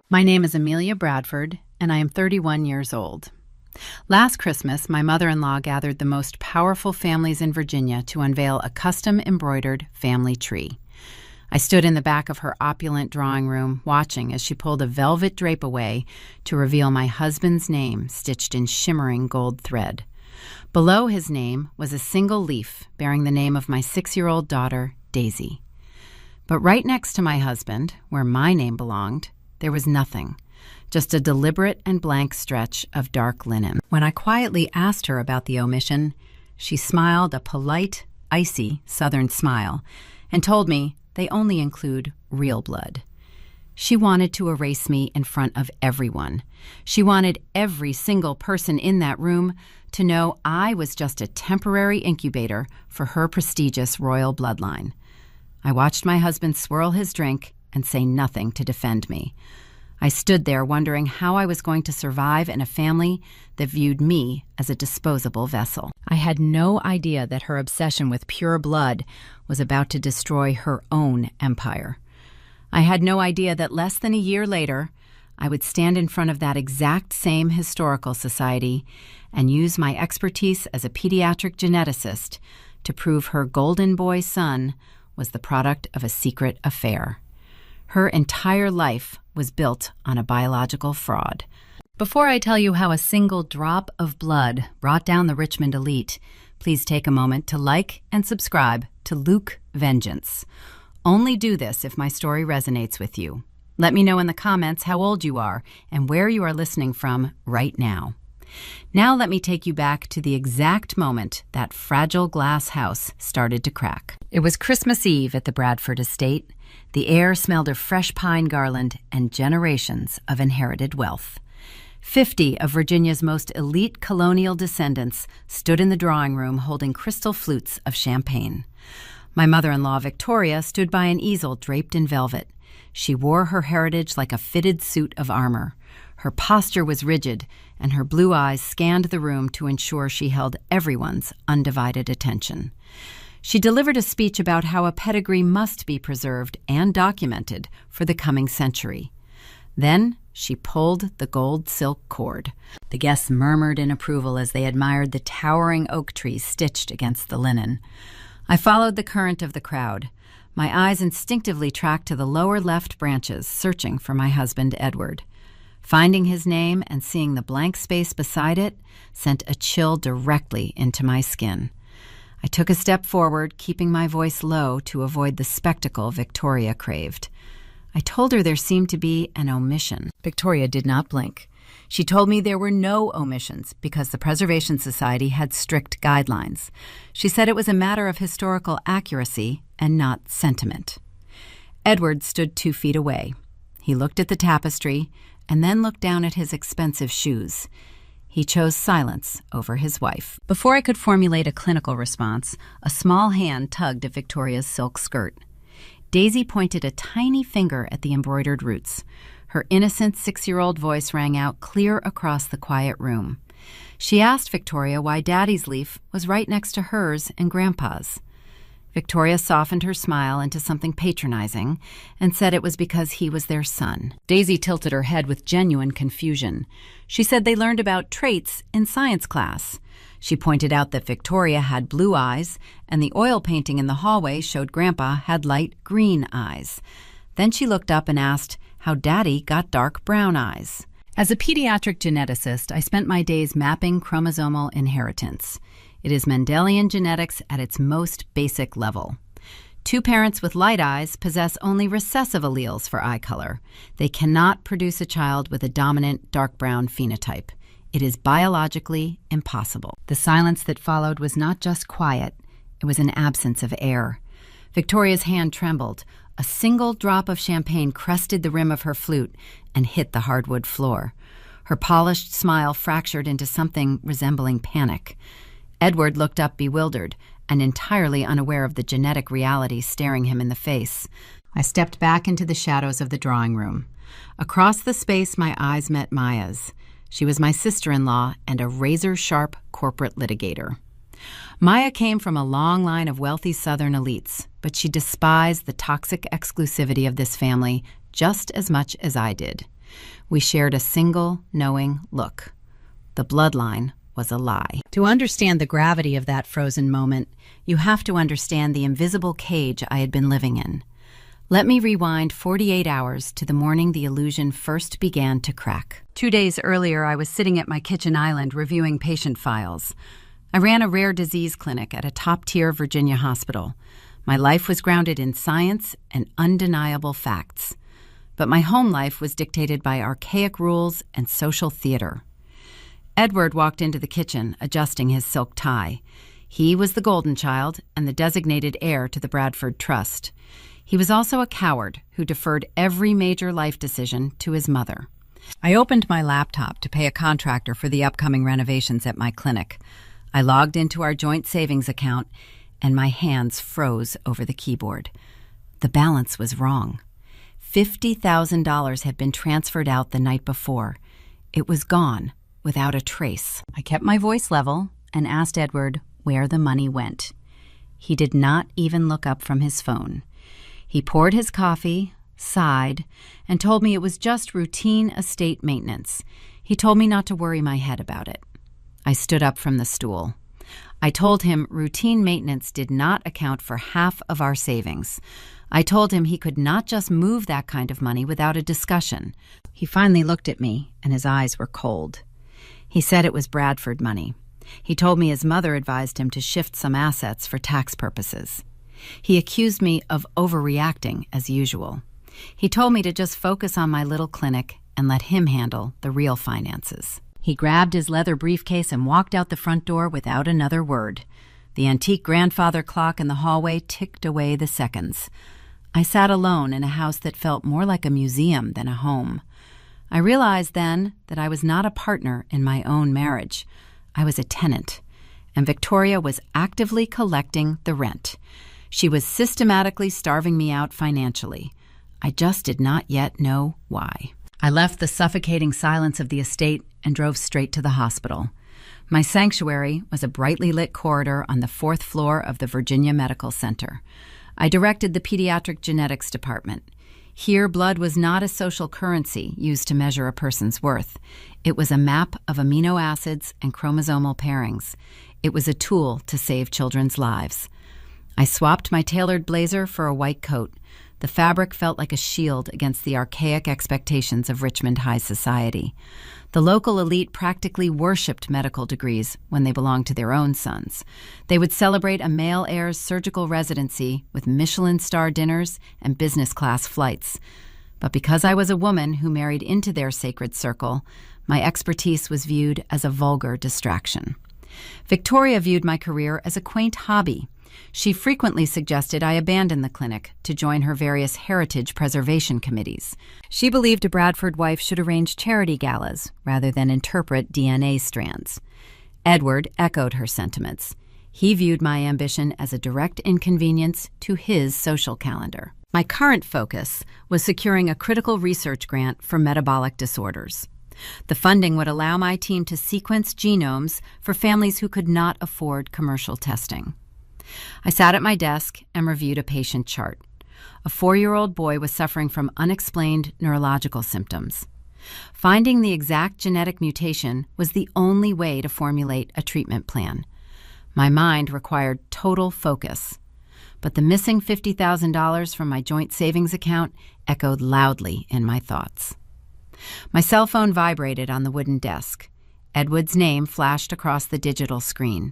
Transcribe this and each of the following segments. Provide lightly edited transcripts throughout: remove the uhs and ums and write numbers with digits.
My name is Amelia Bradford, and I am 31 years old. Last Christmas, my mother-in-law gathered the most powerful families in Virginia to unveil a custom-embroidered family tree. I stood in the back of her opulent drawing room, watching as she pulled a velvet drape away to reveal my husband's name stitched in shimmering gold thread. Below his name was a single leaf bearing the name of my 6-year-old daughter, Daisy. But right next to my husband, where my name belonged, there was nothing, just a deliberate and blank stretch of dark linen. When I quietly asked her about the omission, she smiled a polite, icy Southern smile and told me they only include real blood. She wanted to erase me in front of everyone. She wanted every single person in that room to know I was just a temporary incubator for her prestigious royal bloodline. I watched my husband swirl his drink and say nothing to defend me. I stood there wondering how I was going to survive in a family that viewed me as a disposable vessel. I had no idea that her obsession with pure blood was about to destroy her own empire. I had no idea that less than a year later, I would stand in front of that exact same historical society and use my expertise as a pediatric geneticist to prove her golden boy son was the product of a secret affair. Her entire life was built on a biological fraud. Before I tell you how a single drop of blood brought down the Richmond elite, please take a moment to like and subscribe to Luke Vengeance. Only do this if my story resonates with you. Let me know in the comments how old you are and where you are listening from right now. Now let me take you back to the exact moment that fragile glass house started to crack. It was Christmas Eve at the Bradford estate. The air smelled of fresh pine garland and generations of inherited wealth. 50 of Virginia's most elite colonial descendants stood in the drawing room holding crystal flutes of champagne. My mother-in-law, Victoria, stood by an easel draped in velvet. She wore her heritage like a fitted suit of armor. Her posture was rigid, and her blue eyes scanned the room to ensure she held everyone's undivided attention. She delivered a speech about how a pedigree must be preserved and documented for the coming century. Then she pulled the gold silk cord. The guests murmured in approval as they admired the towering oak trees stitched against the linen. I followed the current of the crowd. My eyes instinctively tracked to the lower left branches, searching for my husband, Edward. Finding his name and seeing the blank space beside it sent a chill directly into my skin. I took a step forward, keeping my voice low to avoid the spectacle Victoria craved. I told her there seemed to be an omission. Victoria did not blink. She told me there were no omissions because the Preservation Society had strict guidelines. She said it was a matter of historical accuracy and not sentiment. Edward stood 2 feet away. He looked at the tapestry and then looked down at his expensive shoes. He chose silence over his wife. Before I could formulate a clinical response, a small hand tugged at Victoria's silk skirt. Daisy pointed a tiny finger at the embroidered roots. Her innocent 6-year-old voice rang out clear across the quiet room. She asked Victoria why Daddy's leaf was right next to hers and Grandpa's. Victoria softened her smile into something patronizing and said it was because he was their son. Daisy tilted her head with genuine confusion. She said they learned about traits in science class. She pointed out that Victoria had blue eyes, and the oil painting in the hallway showed Grandpa had light green eyes. Then she looked up and asked how Daddy got dark brown eyes. As a pediatric geneticist, I spent my days mapping chromosomal inheritance. It is Mendelian genetics at its most basic level. 2 parents with light eyes possess only recessive alleles for eye color. They cannot produce a child with a dominant dark brown phenotype. It is biologically impossible. The silence that followed was not just quiet, it was an absence of air. Victoria's hand trembled. A single drop of champagne crested the rim of her flute and hit the hardwood floor. Her polished smile fractured into something resembling panic. Edward looked up bewildered and entirely unaware of the genetic reality staring him in the face. I stepped back into the shadows of the drawing room. Across the space, my eyes met Maya's. She was my sister-in-law and a razor-sharp corporate litigator. Maya came from a long line of wealthy Southern elites, but she despised the toxic exclusivity of this family just as much as I did. We shared a single, knowing look. The bloodline was a lie. To understand the gravity of that frozen moment, you have to understand the invisible cage I had been living in. Let me rewind 48 hours to the morning the illusion first began to crack. 2 days earlier, I was sitting at my kitchen island reviewing patient files. I ran a rare disease clinic at a top-tier Virginia hospital. My life was grounded in science and undeniable facts. But my home life was dictated by archaic rules and social theater. Edward walked into the kitchen, adjusting his silk tie. He was the golden child and the designated heir to the Bradford Trust. He was also a coward who deferred every major life decision to his mother. I opened my laptop to pay a contractor for the upcoming renovations at my clinic. I logged into our joint savings account, and my hands froze over the keyboard. The balance was wrong. $50,000 had been transferred out the night before. It was gone, without a trace. I kept my voice level and asked Edward where the money went. He did not even look up from his phone. He poured his coffee, sighed, and told me it was just routine estate maintenance. He told me not to worry my head about it. I stood up from the stool. I told him routine maintenance did not account for half of our savings. I told him he could not just move that kind of money without a discussion. He finally looked at me, and his eyes were cold. He said it was Bradford money. He told me his mother advised him to shift some assets for tax purposes. He accused me of overreacting, as usual. He told me to just focus on my little clinic and let him handle the real finances. He grabbed his leather briefcase and walked out the front door without another word. The antique grandfather clock in the hallway ticked away the seconds. I sat alone in a house that felt more like a museum than a home. I realized then that I was not a partner in my own marriage. I was a tenant, and Victoria was actively collecting the rent. She was systematically starving me out financially. I just did not yet know why. I left the suffocating silence of the estate and drove straight to the hospital. My sanctuary was a brightly lit corridor on the 4th floor of the Virginia Medical Center. I directed the pediatric genetics department. Here, blood was not a social currency used to measure a person's worth. It was a map of amino acids and chromosomal pairings. It was a tool to save children's lives. I swapped my tailored blazer for a white coat. The fabric felt like a shield against the archaic expectations of Richmond high society. The local elite practically worshipped medical degrees when they belonged to their own sons. They would celebrate a male heir's surgical residency with Michelin star dinners and business-class flights. But because I was a woman who married into their sacred circle, my expertise was viewed as a vulgar distraction. Victoria viewed my career as a quaint hobby. She frequently suggested I abandon the clinic to join her various heritage preservation committees. She believed a Bradford wife should arrange charity galas rather than interpret DNA strands. Edward echoed her sentiments. He viewed my ambition as a direct inconvenience to his social calendar. My current focus was securing a critical research grant for metabolic disorders. The funding would allow my team to sequence genomes for families who could not afford commercial testing. I sat at my desk and reviewed a patient chart. A 4-year-old boy was suffering from unexplained neurological symptoms. Finding the exact genetic mutation was the only way to formulate a treatment plan. My mind required total focus. But the missing $50,000 from my joint savings account echoed loudly in my thoughts. My cell phone vibrated on the wooden desk. Edward's name flashed across the digital screen.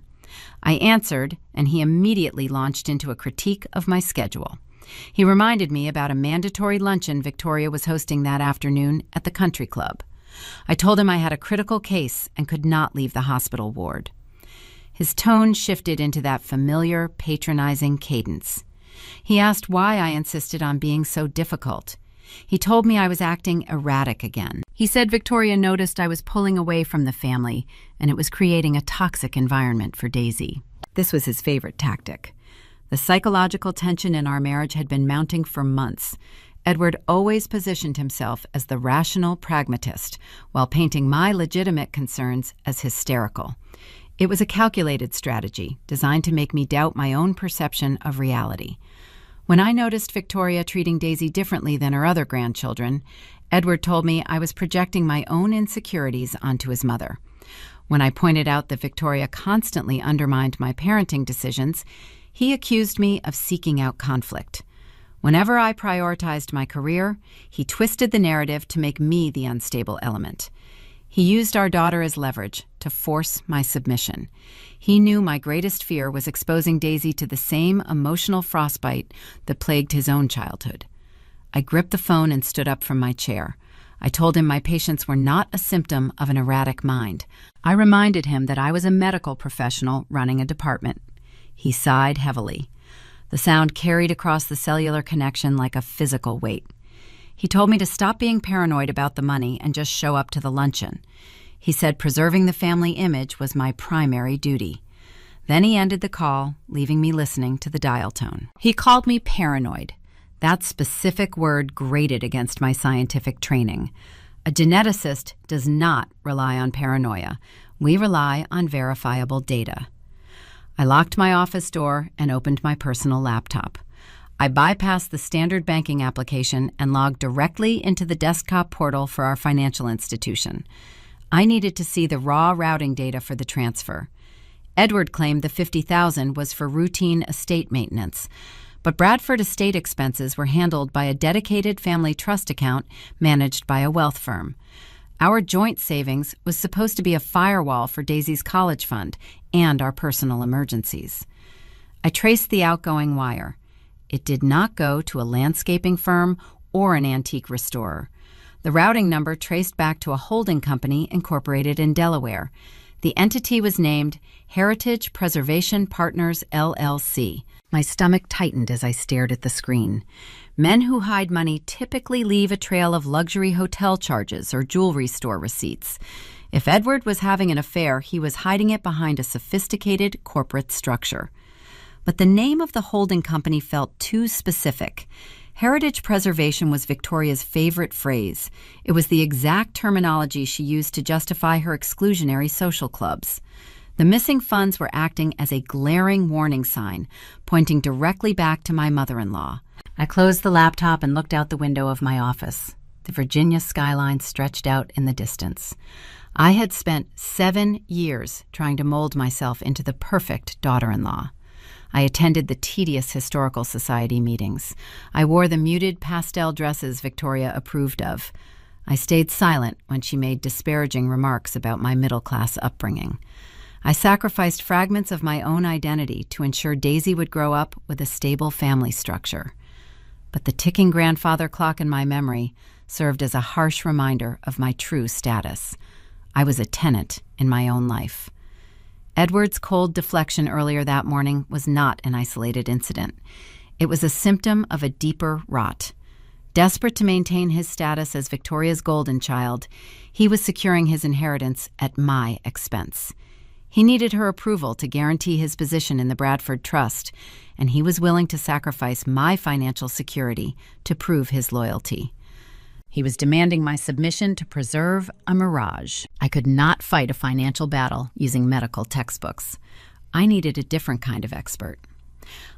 I answered, and he immediately launched into a critique of my schedule. He reminded me about a mandatory luncheon Victoria was hosting that afternoon at the country club. I told him I had a critical case and could not leave the hospital ward. His tone shifted into that familiar, patronizing cadence. He asked why I insisted on being so difficult. He told me I was acting erratic again. He said Victoria noticed I was pulling away from the family, and it was creating a toxic environment for Daisy. This was his favorite tactic. The psychological tension in our marriage had been mounting for months. Edward always positioned himself as the rational pragmatist, while painting my legitimate concerns as hysterical. It was a calculated strategy designed to make me doubt my own perception of reality. When I noticed Victoria treating Daisy differently than her other grandchildren, Edward told me I was projecting my own insecurities onto his mother. When I pointed out that Victoria constantly undermined my parenting decisions, he accused me of seeking out conflict. Whenever I prioritized my career, he twisted the narrative to make me the unstable element. He used our daughter as leverage to force my submission. He knew my greatest fear was exposing Daisy to the same emotional frostbite that plagued his own childhood. I gripped the phone and stood up from my chair. I told him my patients were not a symptom of an erratic mind. I reminded him that I was a medical professional running a department. He sighed heavily. The sound carried across the cellular connection like a physical weight. He told me to stop being paranoid about the money and just show up to the luncheon. He said preserving the family image was my primary duty. Then he ended the call, leaving me listening to the dial tone. He called me paranoid. That specific word grated against my scientific training. A geneticist does not rely on paranoia. We rely on verifiable data. I locked my office door and opened my personal laptop. I bypassed the standard banking application and logged directly into the desktop portal for our financial institution. I needed to see the raw routing data for the transfer. Edward claimed the $50,000 was for routine estate maintenance, but Bradford estate expenses were handled by a dedicated family trust account managed by a wealth firm. Our joint savings was supposed to be a firewall for Daisy's college fund and our personal emergencies. I traced the outgoing wire. It did not go to a landscaping firm or an antique restorer. The routing number traced back to a holding company incorporated in Delaware. The entity was named Heritage Preservation Partners, LLC. My stomach tightened as I stared at the screen. Men who hide money typically leave a trail of luxury hotel charges or jewelry store receipts. If Edward was having an affair, he was hiding it behind a sophisticated corporate structure. But the name of the holding company felt too specific. Heritage preservation was Victoria's favorite phrase. It was the exact terminology she used to justify her exclusionary social clubs. The missing funds were acting as a glaring warning sign, pointing directly back to my mother-in-law. I closed the laptop and looked out the window of my office. The Virginia skyline stretched out in the distance. I had spent 7 years trying to mold myself into the perfect daughter-in-law. I attended the tedious Historical Society meetings. I wore the muted pastel dresses Victoria approved of. I stayed silent when she made disparaging remarks about my middle-class upbringing. I sacrificed fragments of my own identity to ensure Daisy would grow up with a stable family structure. But the ticking grandfather clock in my memory served as a harsh reminder of my true status. I was a tenant in my own life. Edward's cold deflection earlier that morning was not an isolated incident. It was a symptom of a deeper rot. Desperate to maintain his status as Victoria's golden child, he was securing his inheritance at my expense. He needed her approval to guarantee his position in the Bradford Trust, and he was willing to sacrifice my financial security to prove his loyalty. He was demanding my submission to preserve a mirage. I could not fight a financial battle using medical textbooks. I needed a different kind of expert.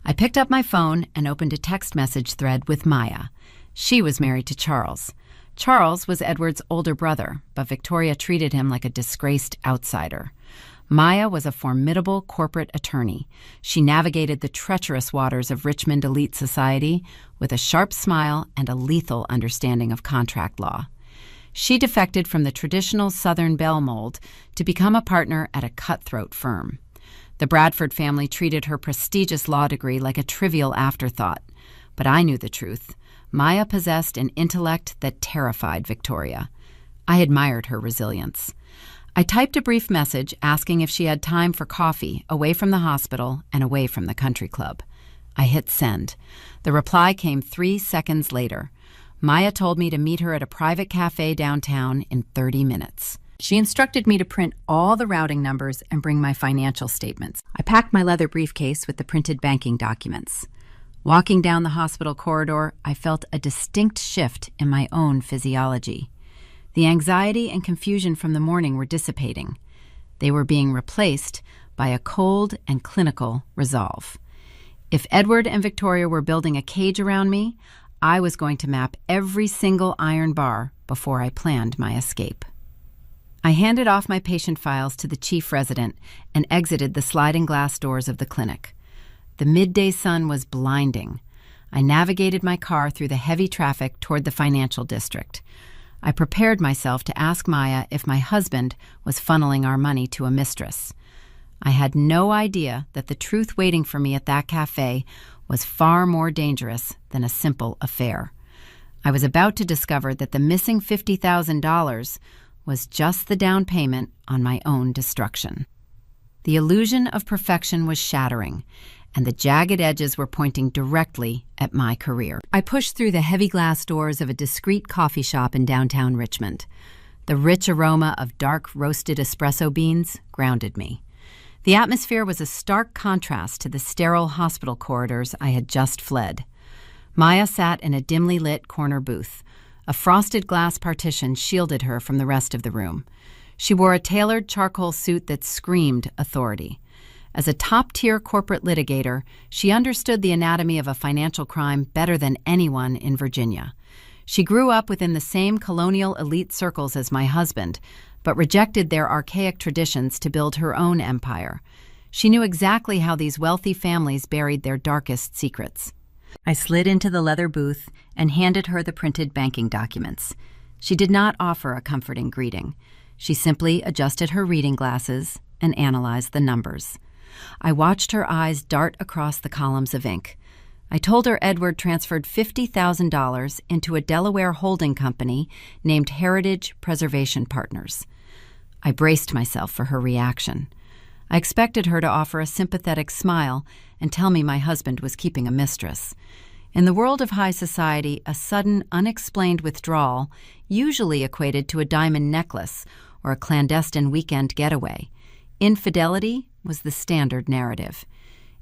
I picked up my phone and opened a text message thread with Maya. She was married to Charles. Charles was Edward's older brother, but Victoria treated him like a disgraced outsider. Maya was a formidable corporate attorney. She navigated the treacherous waters of Richmond elite society with a sharp smile and a lethal understanding of contract law. She defected from the traditional Southern belle mold to become a partner at a cutthroat firm. The Bradford family treated her prestigious law degree like a trivial afterthought. But I knew the truth. Maya possessed an intellect that terrified Victoria. I admired her resilience. I typed a brief message asking if she had time for coffee away from the hospital and away from the country club. I hit send. The reply came 3 seconds later. Maya told me to meet her at a private cafe downtown in 30 minutes. She instructed me to print all the routing numbers and bring my financial statements. I packed my leather briefcase with the printed banking documents. Walking down the hospital corridor, I felt a distinct shift in my own physiology. The anxiety and confusion from the morning were dissipating. They were being replaced by a cold and clinical resolve. If Edward and Victoria were building a cage around me, I was going to map every single iron bar before I planned my escape. I handed off my patient files to the chief resident and exited the sliding glass doors of the clinic. The midday sun was blinding. I navigated my car through the heavy traffic toward the financial district. I prepared myself to ask Maya if my husband was funneling our money to a mistress. I had no idea that the truth waiting for me at that cafe was far more dangerous than a simple affair. I was about to discover that the missing $50,000 was just the down payment on my own destruction. The illusion of perfection was shattering, and the jagged edges were pointing directly at my career. I pushed through the heavy glass doors of a discreet coffee shop in downtown Richmond. The rich aroma of dark roasted espresso beans grounded me. The atmosphere was a stark contrast to the sterile hospital corridors I had just fled. Maya sat in a dimly lit corner booth. A frosted glass partition shielded her from the rest of the room. She wore a tailored charcoal suit that screamed authority. As a top-tier corporate litigator, she understood the anatomy of a financial crime better than anyone in Virginia. She grew up within the same colonial elite circles as my husband, but rejected their archaic traditions to build her own empire. She knew exactly how these wealthy families buried their darkest secrets. I slid into the leather booth and handed her the printed banking documents. She did not offer a comforting greeting. She simply adjusted her reading glasses and analyzed the numbers. I watched her eyes dart across the columns of ink. I told her Edward transferred $50,000 into a Delaware holding company named Heritage Preservation Partners. I braced myself for her reaction. I expected her to offer a sympathetic smile and tell me my husband was keeping a mistress. In the world of high society, a sudden, unexplained withdrawal usually equated to a diamond necklace or a clandestine weekend getaway. Infidelity was the standard narrative.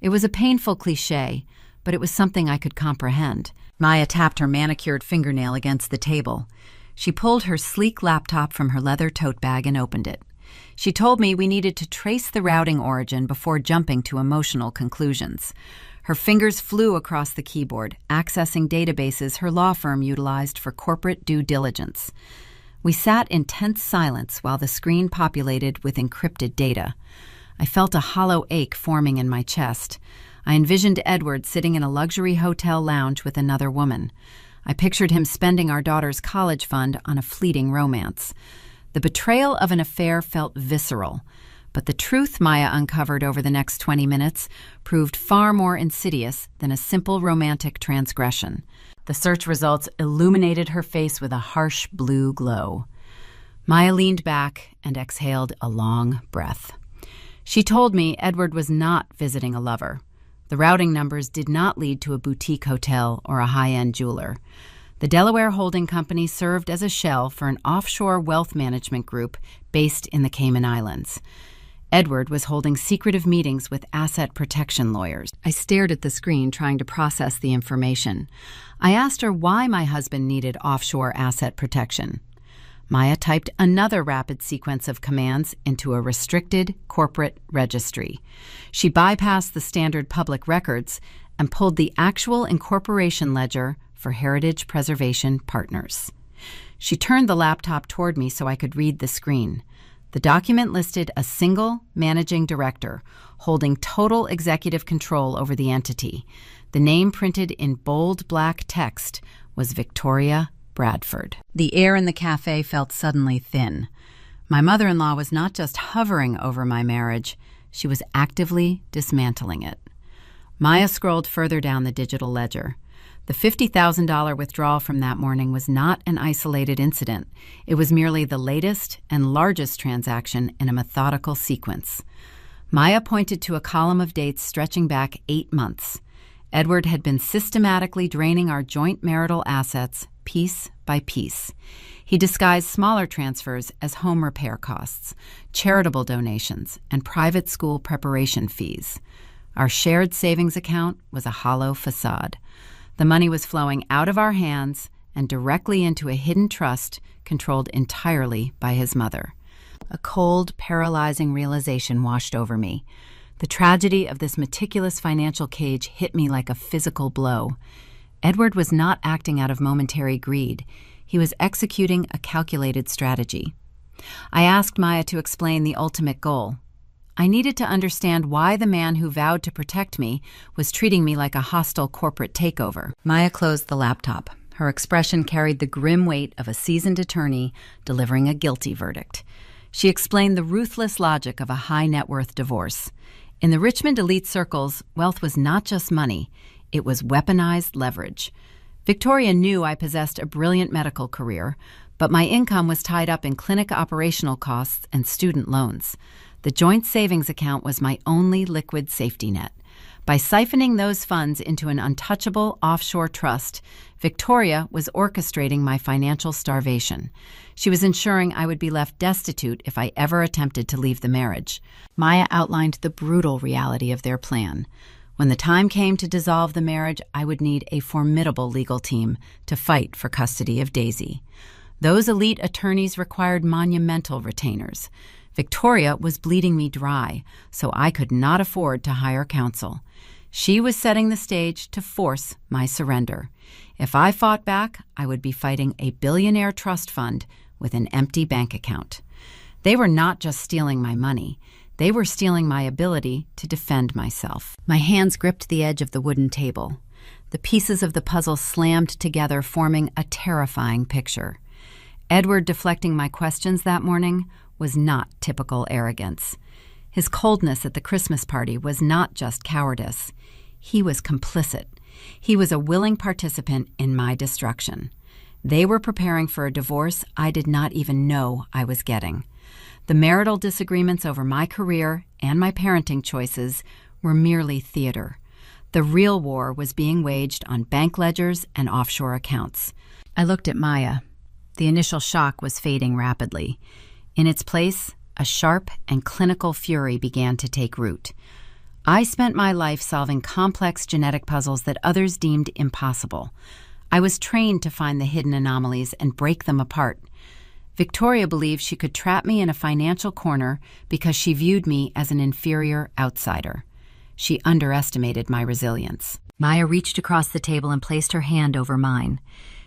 It was a painful cliché, but it was something I could comprehend. Maya tapped her manicured fingernail against the table. She pulled her sleek laptop from her leather tote bag and opened it. She told me we needed to trace the routing origin before jumping to emotional conclusions. Her fingers flew across the keyboard, accessing databases her law firm utilized for corporate due diligence. We sat in tense silence while the screen populated with encrypted data. I felt a hollow ache forming in my chest. I envisioned Edward sitting in a luxury hotel lounge with another woman. I pictured him spending our daughter's college fund on a fleeting romance. The betrayal of an affair felt visceral, but the truth Maya uncovered over the next 20 minutes proved far more insidious than a simple romantic transgression. The search results illuminated her face with a harsh blue glow. Maya leaned back and exhaled a long breath. She told me Edward was not visiting a lover. The routing numbers did not lead to a boutique hotel or a high-end jeweler. The Delaware Holding Company served as a shell for an offshore wealth management group based in the Cayman Islands. Edward was holding secretive meetings with asset protection lawyers. I stared at the screen, trying to process the information. I asked her why my husband needed offshore asset protection. Maya typed another rapid sequence of commands into a restricted corporate registry. She bypassed the standard public records and pulled the actual incorporation ledger for Heritage Preservation Partners. She turned the laptop toward me so I could read the screen. The document listed a single managing director holding total executive control over the entity. The name printed in bold black text was Victoria Bradford. The air in the cafe felt suddenly thin. My mother-in-law was not just hovering over my marriage, she was actively dismantling it. Maya scrolled further down the digital ledger. The $50,000 withdrawal from that morning was not an isolated incident. It was merely the latest and largest transaction in a methodical sequence. Maya pointed to a column of dates stretching back 8 months. Edward had been systematically draining our joint marital assets piece by piece. He disguised smaller transfers as home repair costs, charitable donations, and private school preparation fees. Our shared savings account was a hollow facade. The money was flowing out of our hands and directly into a hidden trust controlled entirely by his mother. A cold, paralyzing realization washed over me. The tragedy of this meticulous financial cage hit me like a physical blow. Edward was not acting out of momentary greed. He was executing a calculated strategy. I asked Maya to explain the ultimate goal. I needed to understand why the man who vowed to protect me was treating me like a hostile corporate takeover. Maya closed the laptop. Her expression carried the grim weight of a seasoned attorney delivering a guilty verdict. She explained the ruthless logic of a high-net-worth divorce. In the Richmond elite circles, wealth was not just money. It was weaponized leverage. Victoria knew I possessed a brilliant medical career, but my income was tied up in clinic operational costs and student loans. The joint savings account was my only liquid safety net. By siphoning those funds into an untouchable offshore trust, Victoria was orchestrating my financial starvation. She was ensuring I would be left destitute if I ever attempted to leave the marriage. Maya outlined the brutal reality of their plan. When the time came to dissolve the marriage, I would need a formidable legal team to fight for custody of Daisy. Those elite attorneys required monumental retainers. Victoria was bleeding me dry, so I could not afford to hire counsel. She was setting the stage to force my surrender. If I fought back, I would be fighting a billionaire trust fund with an empty bank account. They were not just stealing my money. They were stealing my ability to defend myself. My hands gripped the edge of the wooden table. The pieces of the puzzle slammed together, forming a terrifying picture. Edward deflecting my questions that morning was not typical arrogance. His coldness at the Christmas party was not just cowardice. He was complicit. He was a willing participant in my destruction. They were preparing for a divorce I did not even know I was getting. The marital disagreements over my career and my parenting choices were merely theater. The real war was being waged on bank ledgers and offshore accounts. I looked at Maya. The initial shock was fading rapidly. In its place, a sharp and clinical fury began to take root. I spent my life solving complex genetic puzzles that others deemed impossible. I was trained to find the hidden anomalies and break them apart. Victoria believed she could trap me in a financial corner because she viewed me as an inferior outsider. She underestimated my resilience. Maya reached across the table and placed her hand over mine.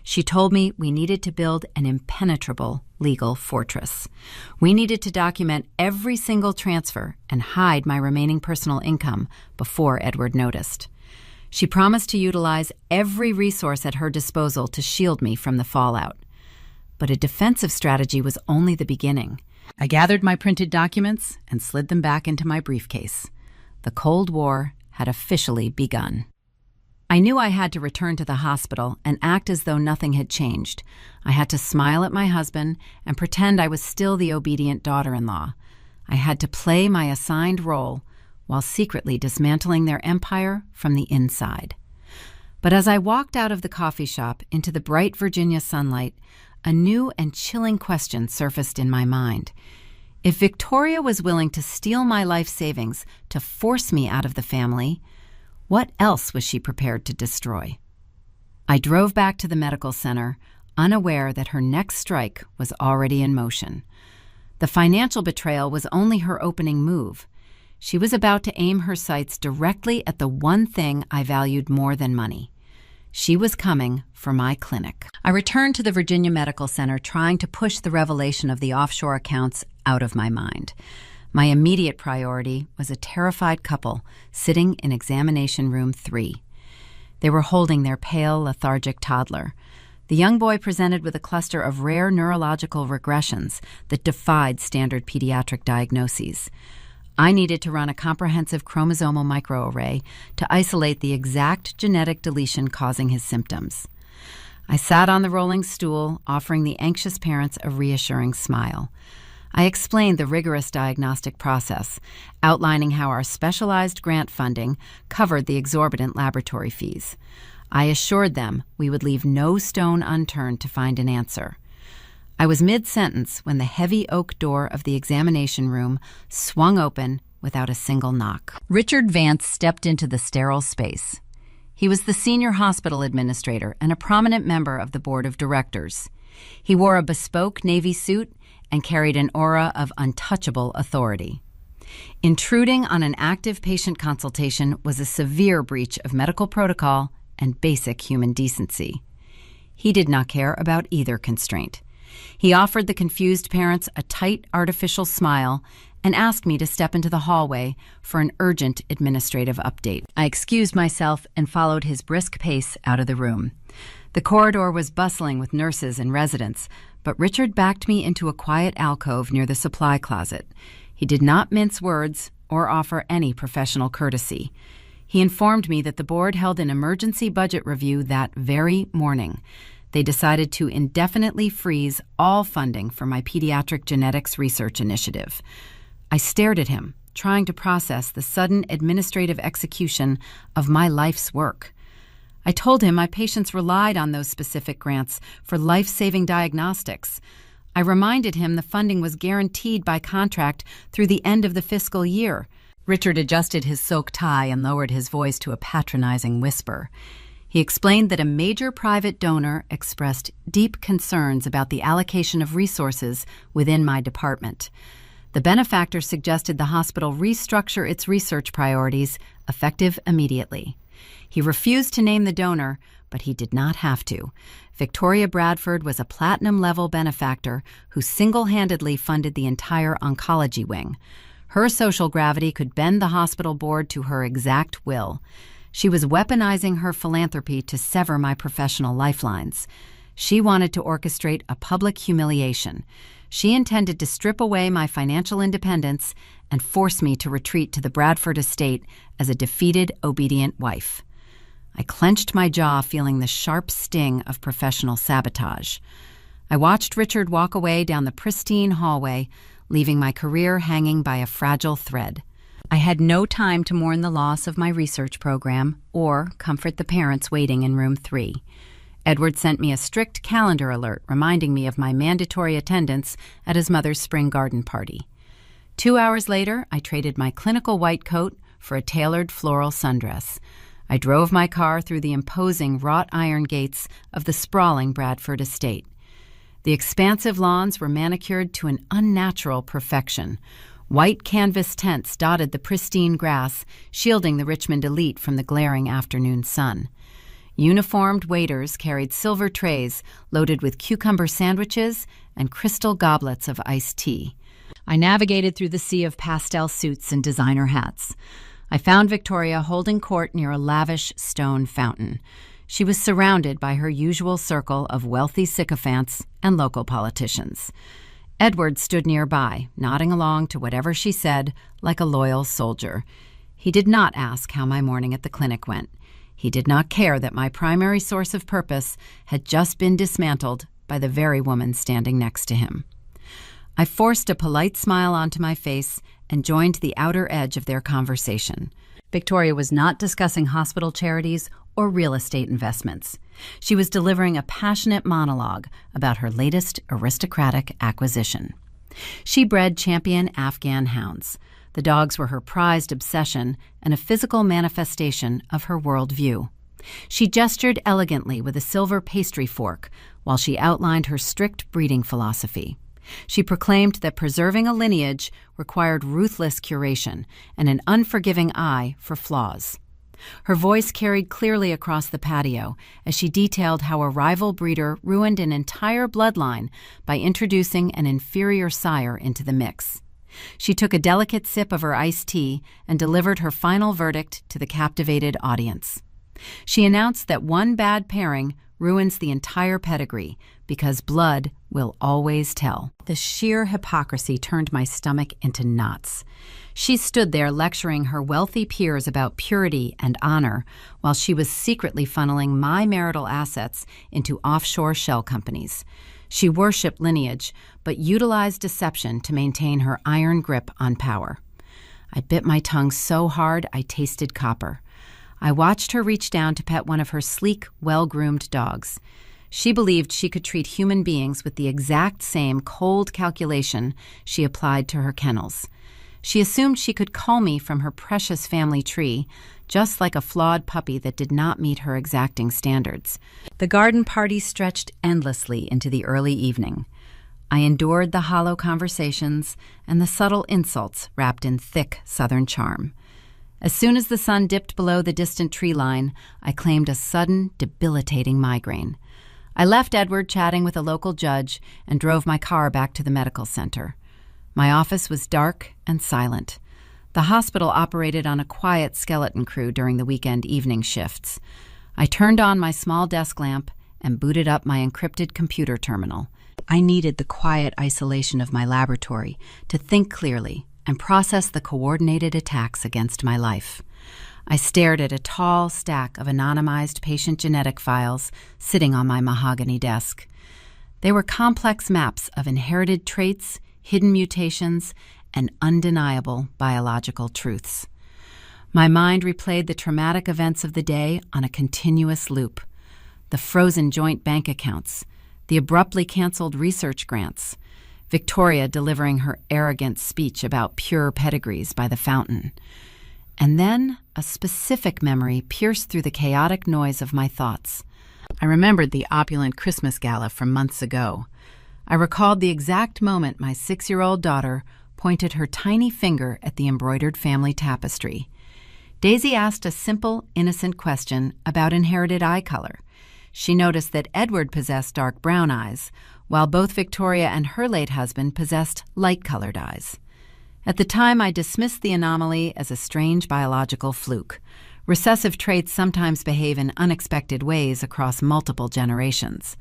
She told me we needed to build an impenetrable legal fortress. We needed to document every single transfer and hide my remaining personal income before Edward noticed. She promised to utilize every resource at her disposal to shield me from the fallout. But a defensive strategy was only the beginning. I gathered my printed documents and slid them back into my briefcase. The Cold War had officially begun. I knew I had to return to the hospital and act as though nothing had changed. I had to smile at my husband and pretend I was still the obedient daughter-in-law. I had to play my assigned role while secretly dismantling their empire from the inside. But as I walked out of the coffee shop into the bright Virginia sunlight, a new and chilling question surfaced in my mind. If Victoria was willing to steal my life savings to force me out of the family, what else was she prepared to destroy? I drove back to the medical center, unaware that her next strike was already in motion. The financial betrayal was only her opening move. She was about to aim her sights directly at the one thing I valued more than money. She was coming for my clinic. I returned to the Virginia Medical Center, trying to push the revelation of the offshore accounts out of my mind. My immediate priority was a terrified couple sitting in examination room 3. They were holding their pale, lethargic toddler. The young boy presented with a cluster of rare neurological regressions that defied standard pediatric diagnoses. I needed to run a comprehensive chromosomal microarray to isolate the exact genetic deletion causing his symptoms. I sat on the rolling stool, offering the anxious parents a reassuring smile. I explained the rigorous diagnostic process, outlining how our specialized grant funding covered the exorbitant laboratory fees. I assured them we would leave no stone unturned to find an answer. I was mid-sentence when the heavy oak door of the examination room swung open without a single knock. Richard Vance stepped into the sterile space. He was the senior hospital administrator and a prominent member of the board of directors. He wore a bespoke navy suit and carried an aura of untouchable authority. Intruding on an active patient consultation was a severe breach of medical protocol and basic human decency. He did not care about either constraint. He offered the confused parents a tight, artificial smile and asked me to step into the hallway for an urgent administrative update. I excused myself and followed his brisk pace out of the room. The corridor was bustling with nurses and residents, but Richard backed me into a quiet alcove near the supply closet. He did not mince words or offer any professional courtesy. He informed me that the board held an emergency budget review that very morning. They decided to indefinitely freeze all funding for my pediatric genetics research initiative. I stared at him, trying to process the sudden administrative execution of my life's work. I told him my patients relied on those specific grants for life-saving diagnostics. I reminded him the funding was guaranteed by contract through the end of the fiscal year. Richard adjusted his silk tie and lowered his voice to a patronizing whisper. He explained that a major private donor expressed deep concerns about the allocation of resources within my department. The benefactor suggested the hospital restructure its research priorities, effective immediately. He refused to name the donor, but he did not have to. Victoria Bradford was a platinum-level benefactor who single-handedly funded the entire oncology wing. Her social gravity could bend the hospital board to her exact will. She was weaponizing her philanthropy to sever my professional lifelines. She wanted to orchestrate a public humiliation. She intended to strip away my financial independence and force me to retreat to the Bradford estate as a defeated, obedient wife. I clenched my jaw, feeling the sharp sting of professional sabotage. I watched Richard walk away down the pristine hallway, leaving my career hanging by a fragile thread. I had no time to mourn the loss of my research program or comfort the parents waiting in room 3. Edward sent me a strict calendar alert reminding me of my mandatory attendance at his mother's spring garden party. 2 hours later, I traded my clinical white coat for a tailored floral sundress. I drove my car through the imposing wrought iron gates of the sprawling Bradford estate. The expansive lawns were manicured to an unnatural perfection. White canvas tents dotted the pristine grass, shielding the Richmond elite from the glaring afternoon sun. Uniformed waiters carried silver trays loaded with cucumber sandwiches and crystal goblets of iced tea. I navigated through the sea of pastel suits and designer hats. I found Victoria holding court near a lavish stone fountain. She was surrounded by her usual circle of wealthy sycophants and local politicians. Edward stood nearby, nodding along to whatever she said like a loyal soldier. He did not ask how my morning at the clinic went. He did not care that my primary source of purpose had just been dismantled by the very woman standing next to him. I forced a polite smile onto my face and joined the outer edge of their conversation. Victoria was not discussing hospital charities or real estate investments. She was delivering a passionate monologue about her latest aristocratic acquisition. She bred champion Afghan hounds. The dogs were her prized obsession and a physical manifestation of her worldview. She gestured elegantly with a silver pastry fork while she outlined her strict breeding philosophy. She proclaimed that preserving a lineage required ruthless curation and an unforgiving eye for flaws. Her voice carried clearly across the patio as she detailed how a rival breeder ruined an entire bloodline by introducing an inferior sire into the mix. She took a delicate sip of her iced tea and delivered her final verdict to the captivated audience. She announced that one bad pairing ruins the entire pedigree because blood will always tell. The sheer hypocrisy turned my stomach into knots. She stood there lecturing her wealthy peers about purity and honor while she was secretly funneling my marital assets into offshore shell companies. She worshipped lineage, but utilized deception to maintain her iron grip on power. I bit my tongue so hard I tasted copper. I watched her reach down to pet one of her sleek, well-groomed dogs. She believed she could treat human beings with the exact same cold calculation she applied to her kennels. She assumed she could cull me from her precious family tree, just like a flawed puppy that did not meet her exacting standards. The garden party stretched endlessly into the early evening. I endured the hollow conversations and the subtle insults wrapped in thick Southern charm. As soon as the sun dipped below the distant tree line, I claimed a sudden, debilitating migraine. I left Edward chatting with a local judge and drove my car back to the medical center. My office was dark and silent. The hospital operated on a quiet skeleton crew during the weekend evening shifts. I turned on my small desk lamp and booted up my encrypted computer terminal. I needed the quiet isolation of my laboratory to think clearly and process the coordinated attacks against my life. I stared at a tall stack of anonymized patient genetic files sitting on my mahogany desk. They were complex maps of inherited traits, hidden mutations, and undeniable biological truths. My mind replayed the traumatic events of the day on a continuous loop. The frozen joint bank accounts, the abruptly canceled research grants, Victoria delivering her arrogant speech about pure pedigrees by the fountain. And then a specific memory pierced through the chaotic noise of my thoughts. I remembered the opulent Christmas gala from months ago. I recalled the exact moment my 6-year-old daughter pointed her tiny finger at the embroidered family tapestry. Daisy asked a simple, innocent question about inherited eye color. She noticed that Edward possessed dark brown eyes, while both Victoria and her late husband possessed light-colored eyes. At the time, I dismissed the anomaly as a strange biological fluke. Recessive traits sometimes behave in unexpected ways across multiple generations.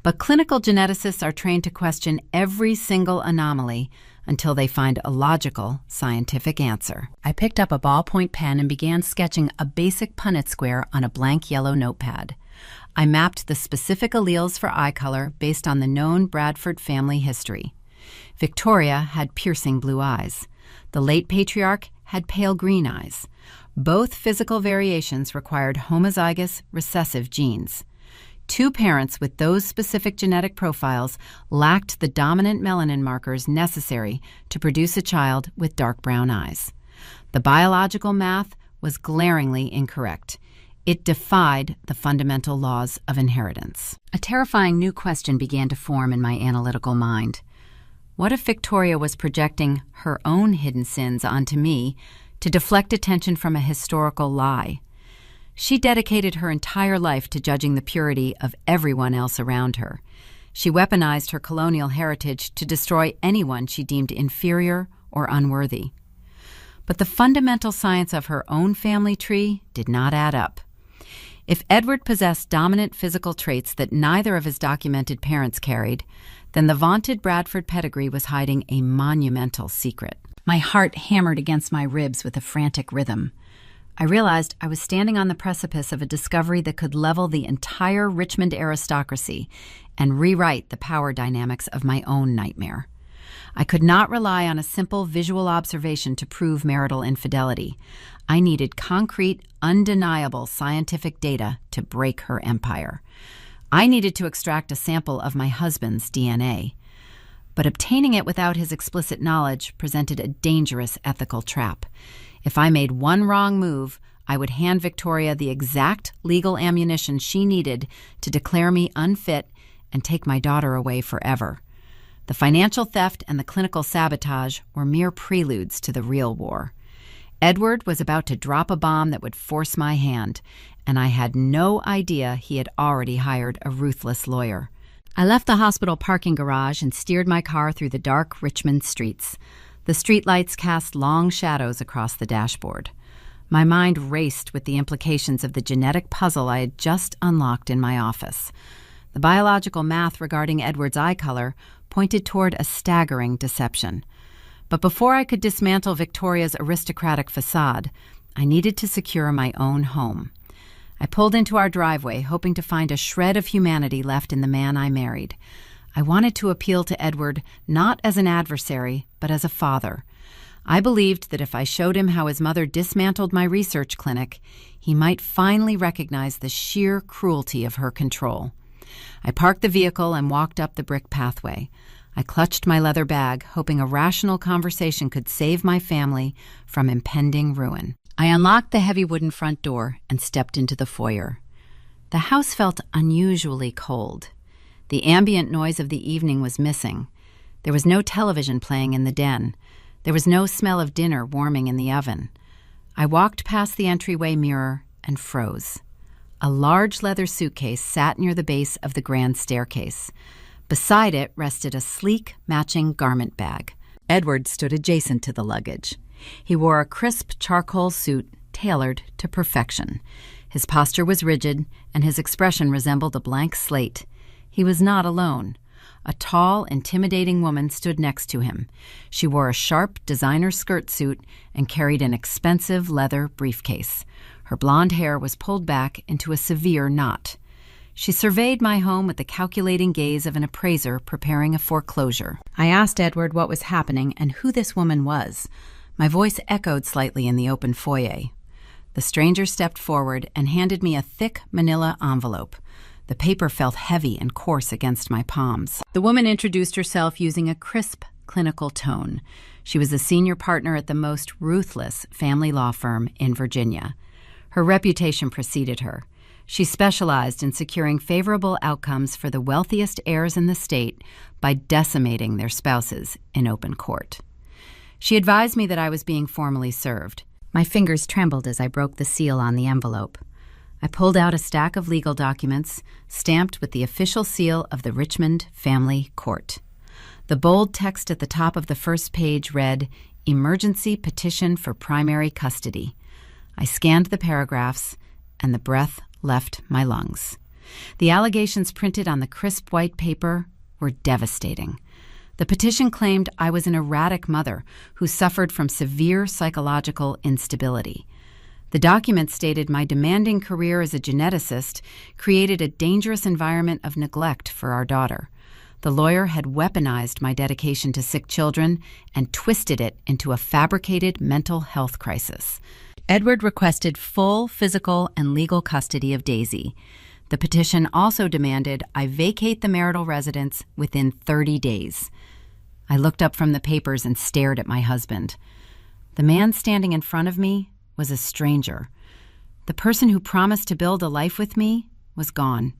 But clinical geneticists are trained to question every single anomaly until they find a logical, scientific answer. I picked up a ballpoint pen and began sketching a basic Punnett square on a blank yellow notepad. I mapped the specific alleles for eye color based on the known Bradford family history. Victoria had piercing blue eyes. The late patriarch had pale green eyes. Both physical variations required homozygous recessive genes. Two parents with those specific genetic profiles lacked the dominant melanin markers necessary to produce a child with dark brown eyes. The biological math was glaringly incorrect. It defied the fundamental laws of inheritance. A terrifying new question began to form in my analytical mind. What if Victoria was projecting her own hidden sins onto me to deflect attention from a historical lie? She dedicated her entire life to judging the purity of everyone else around her. She weaponized her colonial heritage to destroy anyone she deemed inferior or unworthy. But the fundamental science of her own family tree did not add up. If Edward possessed dominant physical traits that neither of his documented parents carried, then the vaunted Bradford pedigree was hiding a monumental secret. My heart hammered against my ribs with a frantic rhythm. I realized I was standing on the precipice of a discovery that could level the entire Richmond aristocracy and rewrite the power dynamics of my own nightmare. I could not rely on a simple visual observation to prove marital infidelity. I needed concrete, undeniable scientific data to break her empire. I needed to extract a sample of my husband's DNA. But obtaining it without his explicit knowledge presented a dangerous ethical trap. If I made one wrong move, I would hand Victoria the exact legal ammunition she needed to declare me unfit and take my daughter away forever. The financial theft and the clinical sabotage were mere preludes to the real war. Edward was about to drop a bomb that would force my hand, and I had no idea he had already hired a ruthless lawyer. I left the hospital parking garage and steered my car through the dark Richmond streets. The streetlights cast long shadows across the dashboard. My mind raced with the implications of the genetic puzzle I had just unlocked in my office. The biological math regarding Edward's eye color pointed toward a staggering deception. But before I could dismantle Victoria's aristocratic facade, I needed to secure my own home. I pulled into our driveway, hoping to find a shred of humanity left in the man I married. I wanted to appeal to Edward not as an adversary, but as a father. I believed that if I showed him how his mother dismantled my research clinic, he might finally recognize the sheer cruelty of her control. I parked the vehicle and walked up the brick pathway. I clutched my leather bag, hoping a rational conversation could save my family from impending ruin. I unlocked the heavy wooden front door and stepped into the foyer. The house felt unusually cold. The ambient noise of the evening was missing. There was no television playing in the den. There was no smell of dinner warming in the oven. I walked past the entryway mirror and froze. A large leather suitcase sat near the base of the grand staircase. Beside it rested a sleek, matching garment bag. Edward stood adjacent to the luggage. He wore a crisp charcoal suit tailored to perfection. His posture was rigid, and his expression resembled a blank slate. He was not alone. A tall, intimidating woman stood next to him. She wore a sharp designer skirt suit and carried an expensive leather briefcase. Her blonde hair was pulled back into a severe knot. She surveyed my home with the calculating gaze of an appraiser preparing a foreclosure. I asked Edward what was happening and who this woman was. My voice echoed slightly in the open foyer. The stranger stepped forward and handed me a thick manila envelope. The paper felt heavy and coarse against my palms. The woman introduced herself using a crisp, clinical tone. She was a senior partner at the most ruthless family law firm in Virginia. Her reputation preceded her. She specialized in securing favorable outcomes for the wealthiest heirs in the state by decimating their spouses in open court. She advised me that I was being formally served. My fingers trembled as I broke the seal on the envelope. I pulled out a stack of legal documents, stamped with the official seal of the Richmond Family Court. The bold text at the top of the first page read, "Emergency Petition for Primary Custody." I scanned the paragraphs, and the breath left my lungs. The allegations printed on the crisp white paper were devastating. The petition claimed I was an erratic mother who suffered from severe psychological instability. The document stated my demanding career as a geneticist created a dangerous environment of neglect for our daughter. The lawyer had weaponized my dedication to sick children and twisted it into a fabricated mental health crisis. Edward requested full physical and legal custody of Daisy. The petition also demanded I vacate the marital residence within 30 days. I looked up from the papers and stared at my husband. The man standing in front of me was a stranger. The person who promised to build a life with me was gone.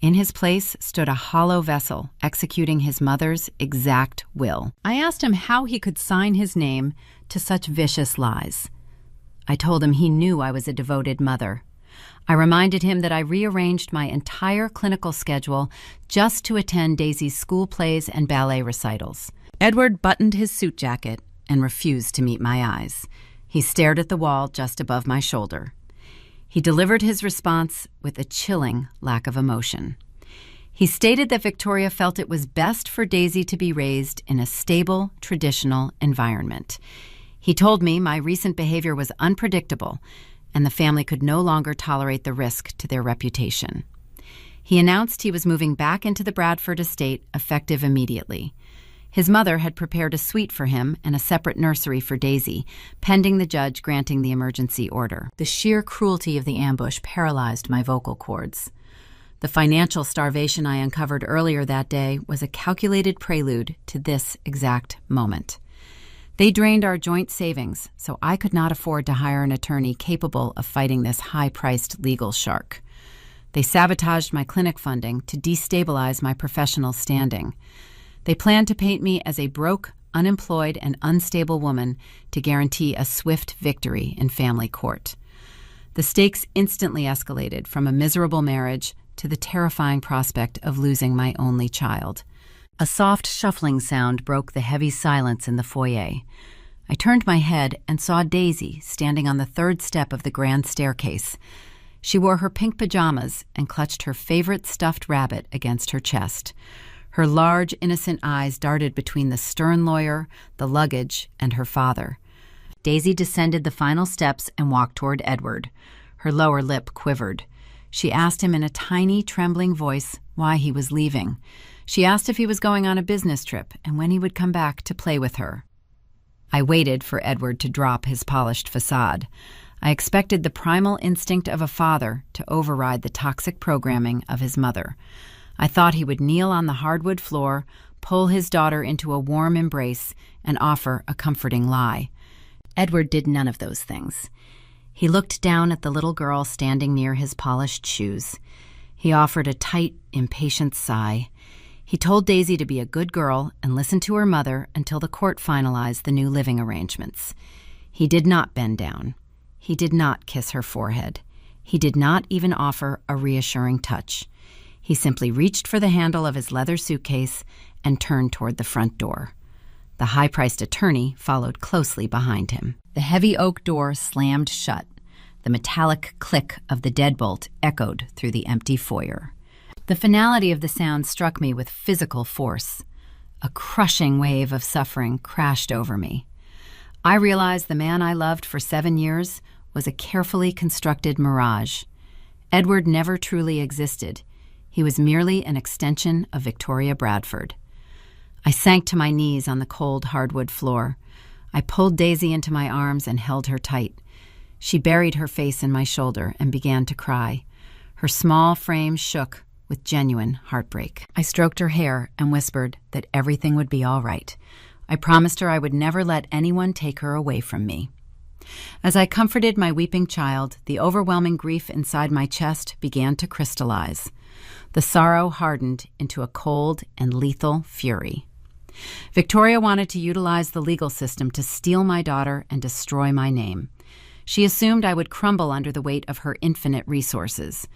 In his place stood a hollow vessel executing his mother's exact will. I asked him how he could sign his name to such vicious lies. I told him he knew I was a devoted mother. I reminded him that I rearranged my entire clinical schedule just to attend Daisy's school plays and ballet recitals. Edward buttoned his suit jacket and refused to meet my eyes. He stared at the wall just above my shoulder. He delivered his response with a chilling lack of emotion. He stated that Victoria felt it was best for Daisy to be raised in a stable, traditional environment. He told me my recent behavior was unpredictable and the family could no longer tolerate the risk to their reputation. He announced he was moving back into the Bradford estate effective immediately. His mother had prepared a suite for him and a separate nursery for Daisy, pending the judge granting the emergency order. The sheer cruelty of the ambush paralyzed my vocal cords. The financial starvation I uncovered earlier that day was a calculated prelude to this exact moment. They drained our joint savings, so I could not afford to hire an attorney capable of fighting this high-priced legal shark. They sabotaged my clinic funding to destabilize my professional standing. They planned to paint me as a broke, unemployed, and unstable woman to guarantee a swift victory in family court. The stakes instantly escalated from a miserable marriage to the terrifying prospect of losing my only child. A soft shuffling sound broke the heavy silence in the foyer. I turned my head and saw Daisy standing on the third step of the grand staircase. She wore her pink pajamas and clutched her favorite stuffed rabbit against her chest. Her large, innocent eyes darted between the stern lawyer, the luggage, and her father. Daisy descended the final steps and walked toward Edward. Her lower lip quivered. She asked him in a tiny, trembling voice why he was leaving. She asked if he was going on a business trip and when he would come back to play with her. I waited for Edward to drop his polished facade. I expected the primal instinct of a father to override the toxic programming of his mother. I thought he would kneel on the hardwood floor, pull his daughter into a warm embrace, and offer a comforting lie. Edward did none of those things. He looked down at the little girl standing near his polished shoes. He offered a tight, impatient sigh. He told Daisy to be a good girl and listen to her mother until the court finalized the new living arrangements. He did not bend down. He did not kiss her forehead. He did not even offer a reassuring touch. He simply reached for the handle of his leather suitcase and turned toward the front door. The high-priced attorney followed closely behind him. The heavy oak door slammed shut. The metallic click of the deadbolt echoed through the empty foyer. The finality of the sound struck me with physical force. A crushing wave of suffering crashed over me. I realized the man I loved for 7 years was a carefully constructed mirage. Edward never truly existed. He was merely an extension of Victoria Bradford. I sank to my knees on the cold hardwood floor. I pulled Daisy into my arms and held her tight. She buried her face in my shoulder and began to cry. Her small frame shook with genuine heartbreak. I stroked her hair and whispered that everything would be all right. I promised her I would never let anyone take her away from me. As I comforted my weeping child, the overwhelming grief inside my chest began to crystallize. The sorrow hardened into a cold and lethal fury. Victoria wanted to utilize the legal system to steal my daughter and destroy my name. She assumed I would crumble under the weight of her infinite resources.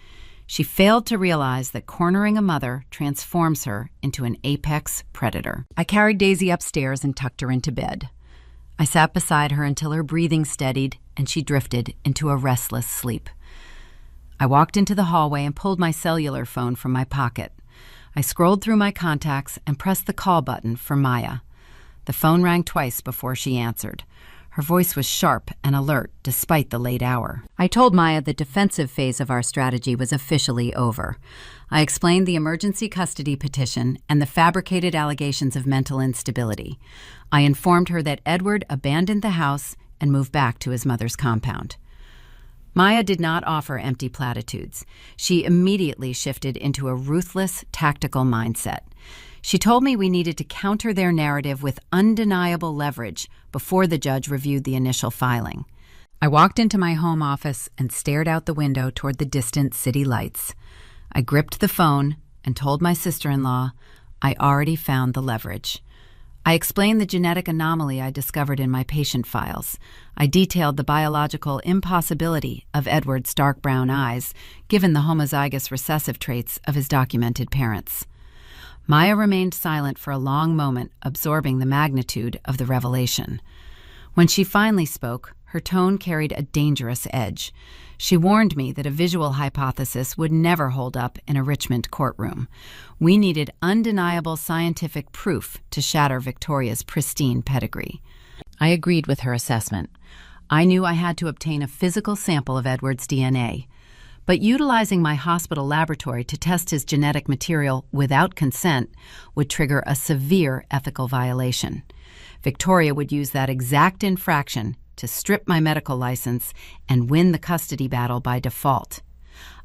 She failed to realize that cornering a mother transforms her into an apex predator. I carried Daisy upstairs and tucked her into bed. I sat beside her until her breathing steadied and she drifted into a restless sleep. I walked into the hallway and pulled my cellular phone from my pocket. I scrolled through my contacts and pressed the call button for Maya. The phone rang twice before she answered. Her voice was sharp and alert despite the late hour. I told Maya the defensive phase of our strategy was officially over. I explained the emergency custody petition and the fabricated allegations of mental instability. I informed her that Edward abandoned the house and moved back to his mother's compound. Maya did not offer empty platitudes. She immediately shifted into a ruthless, tactical mindset. She told me we needed to counter their narrative with undeniable leverage before the judge reviewed the initial filing. I walked into my home office and stared out the window toward the distant city lights. I gripped the phone and told my sister-in-law I already found the leverage. I explained the genetic anomaly I discovered in my patient files. I detailed the biological impossibility of Edward's dark brown eyes, given the homozygous recessive traits of his documented parents. Maya remained silent for a long moment, absorbing the magnitude of the revelation. When she finally spoke, her tone carried a dangerous edge. She warned me that a visual hypothesis would never hold up in a Richmond courtroom. We needed undeniable scientific proof to shatter Victoria's pristine pedigree. I agreed with her assessment. I knew I had to obtain a physical sample of Edward's DNA. But utilizing my hospital laboratory to test his genetic material without consent would trigger a severe ethical violation. Victoria would use that exact infraction to strip my medical license and win the custody battle by default.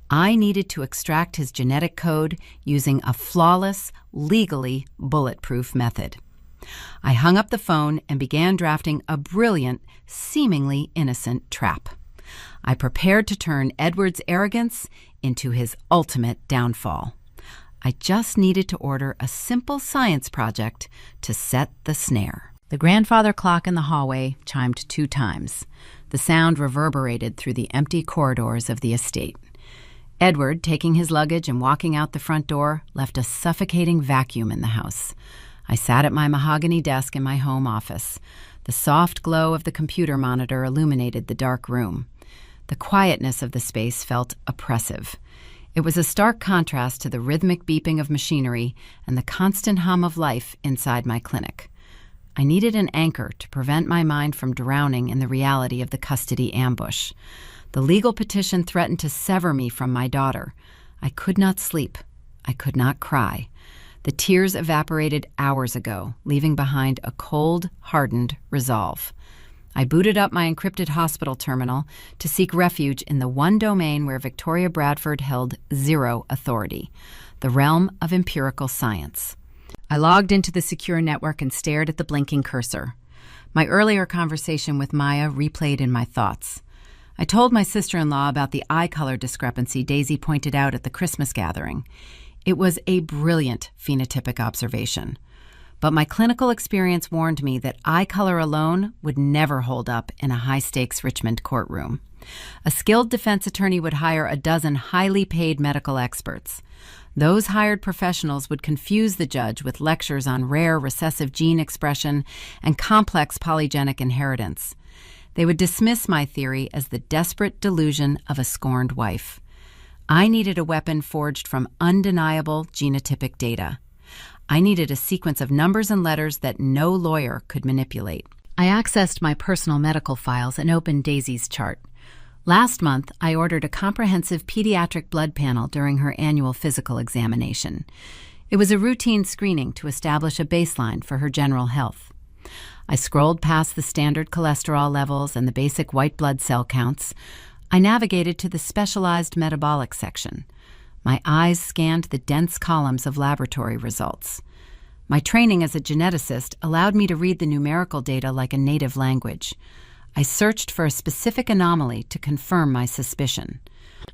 I needed to extract his genetic code using a flawless, legally bulletproof method. I hung up the phone and began drafting a brilliant, seemingly innocent trap. I prepared to turn Edward's arrogance into his ultimate downfall. I just needed to order a simple science project to set the snare. The grandfather clock in the hallway chimed 2 times. The sound reverberated through the empty corridors of the estate. Edward, taking his luggage and walking out the front door, left a suffocating vacuum in the house. I sat at my mahogany desk in my home office. The soft glow of the computer monitor illuminated the dark room. The quietness of the space felt oppressive. It was a stark contrast to the rhythmic beeping of machinery and the constant hum of life inside my clinic. I needed an anchor to prevent my mind from drowning in the reality of the custody ambush. The legal petition threatened to sever me from my daughter. I could not sleep. I could not cry. The tears evaporated hours ago, leaving behind a cold, hardened resolve. I booted up my encrypted hospital terminal to seek refuge in the one domain where Victoria Bradford held zero authority, the realm of empirical science. I logged into the secure network and stared at the blinking cursor. My earlier conversation with Maya replayed in my thoughts. I told my sister-in-law about the eye color discrepancy Daisy pointed out at the Christmas gathering. It was a brilliant phenotypic observation. But my clinical experience warned me that eye color alone would never hold up in a high-stakes Richmond courtroom. A skilled defense attorney would hire a dozen highly paid medical experts. Those hired professionals would confuse the judge with lectures on rare recessive gene expression and complex polygenic inheritance. They would dismiss my theory as the desperate delusion of a scorned wife. I needed a weapon forged from undeniable genotypic data. I needed a sequence of numbers and letters that no lawyer could manipulate. I accessed my personal medical files and opened Daisy's chart. Last month, I ordered a comprehensive pediatric blood panel during her annual physical examination. It was a routine screening to establish a baseline for her general health. I scrolled past the standard cholesterol levels and the basic white blood cell counts. I navigated to the specialized metabolic section. My eyes scanned the dense columns of laboratory results. My training as a geneticist allowed me to read the numerical data like a native language. I searched for a specific anomaly to confirm my suspicion.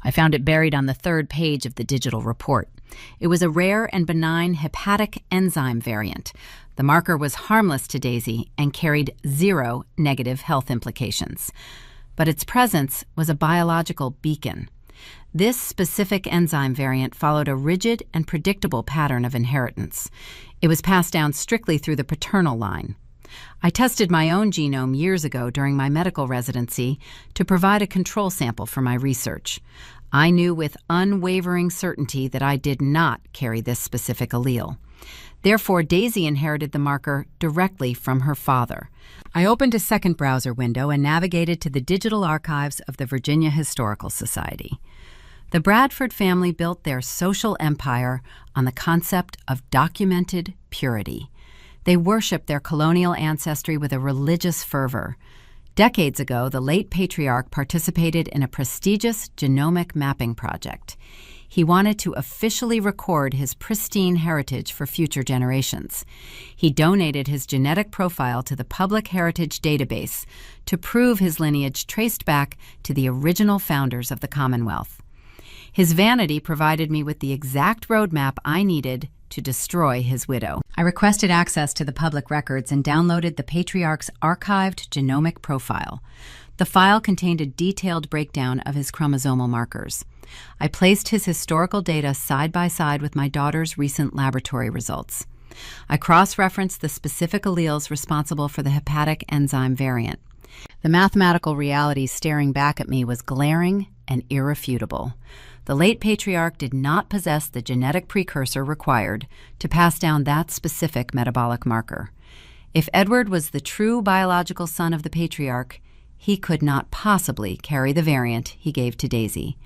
I found it buried on the third page of the digital report. It was a rare and benign hepatic enzyme variant. The marker was harmless to Daisy and carried 0 negative health implications. But its presence was a biological beacon. This specific enzyme variant followed a rigid and predictable pattern of inheritance. It was passed down strictly through the paternal line. I tested my own genome years ago during my medical residency to provide a control sample for my research. I knew with unwavering certainty that I did not carry this specific allele. Therefore, Daisy inherited the marker directly from her father. I opened a second browser window and navigated to the digital archives of the Virginia Historical Society. The Bradford family built their social empire on the concept of documented purity. They worshiped their colonial ancestry with a religious fervor. Decades ago, the late patriarch participated in a prestigious genomic mapping project. He wanted to officially record his pristine heritage for future generations. He donated his genetic profile to the Public Heritage Database to prove his lineage traced back to the original founders of the Commonwealth. His vanity provided me with the exact roadmap I needed to destroy his widow. I requested access to the public records and downloaded the patriarch's archived genomic profile. The file contained a detailed breakdown of his chromosomal markers. I placed his historical data side by side with my daughter's recent laboratory results. I cross-referenced the specific alleles responsible for the hepatic enzyme variant. The mathematical reality staring back at me was glaring and irrefutable. The late patriarch did not possess the genetic precursor required to pass down that specific metabolic marker. If Edward was the true biological son of the patriarch, he could not possibly carry the variant he gave to Daisy.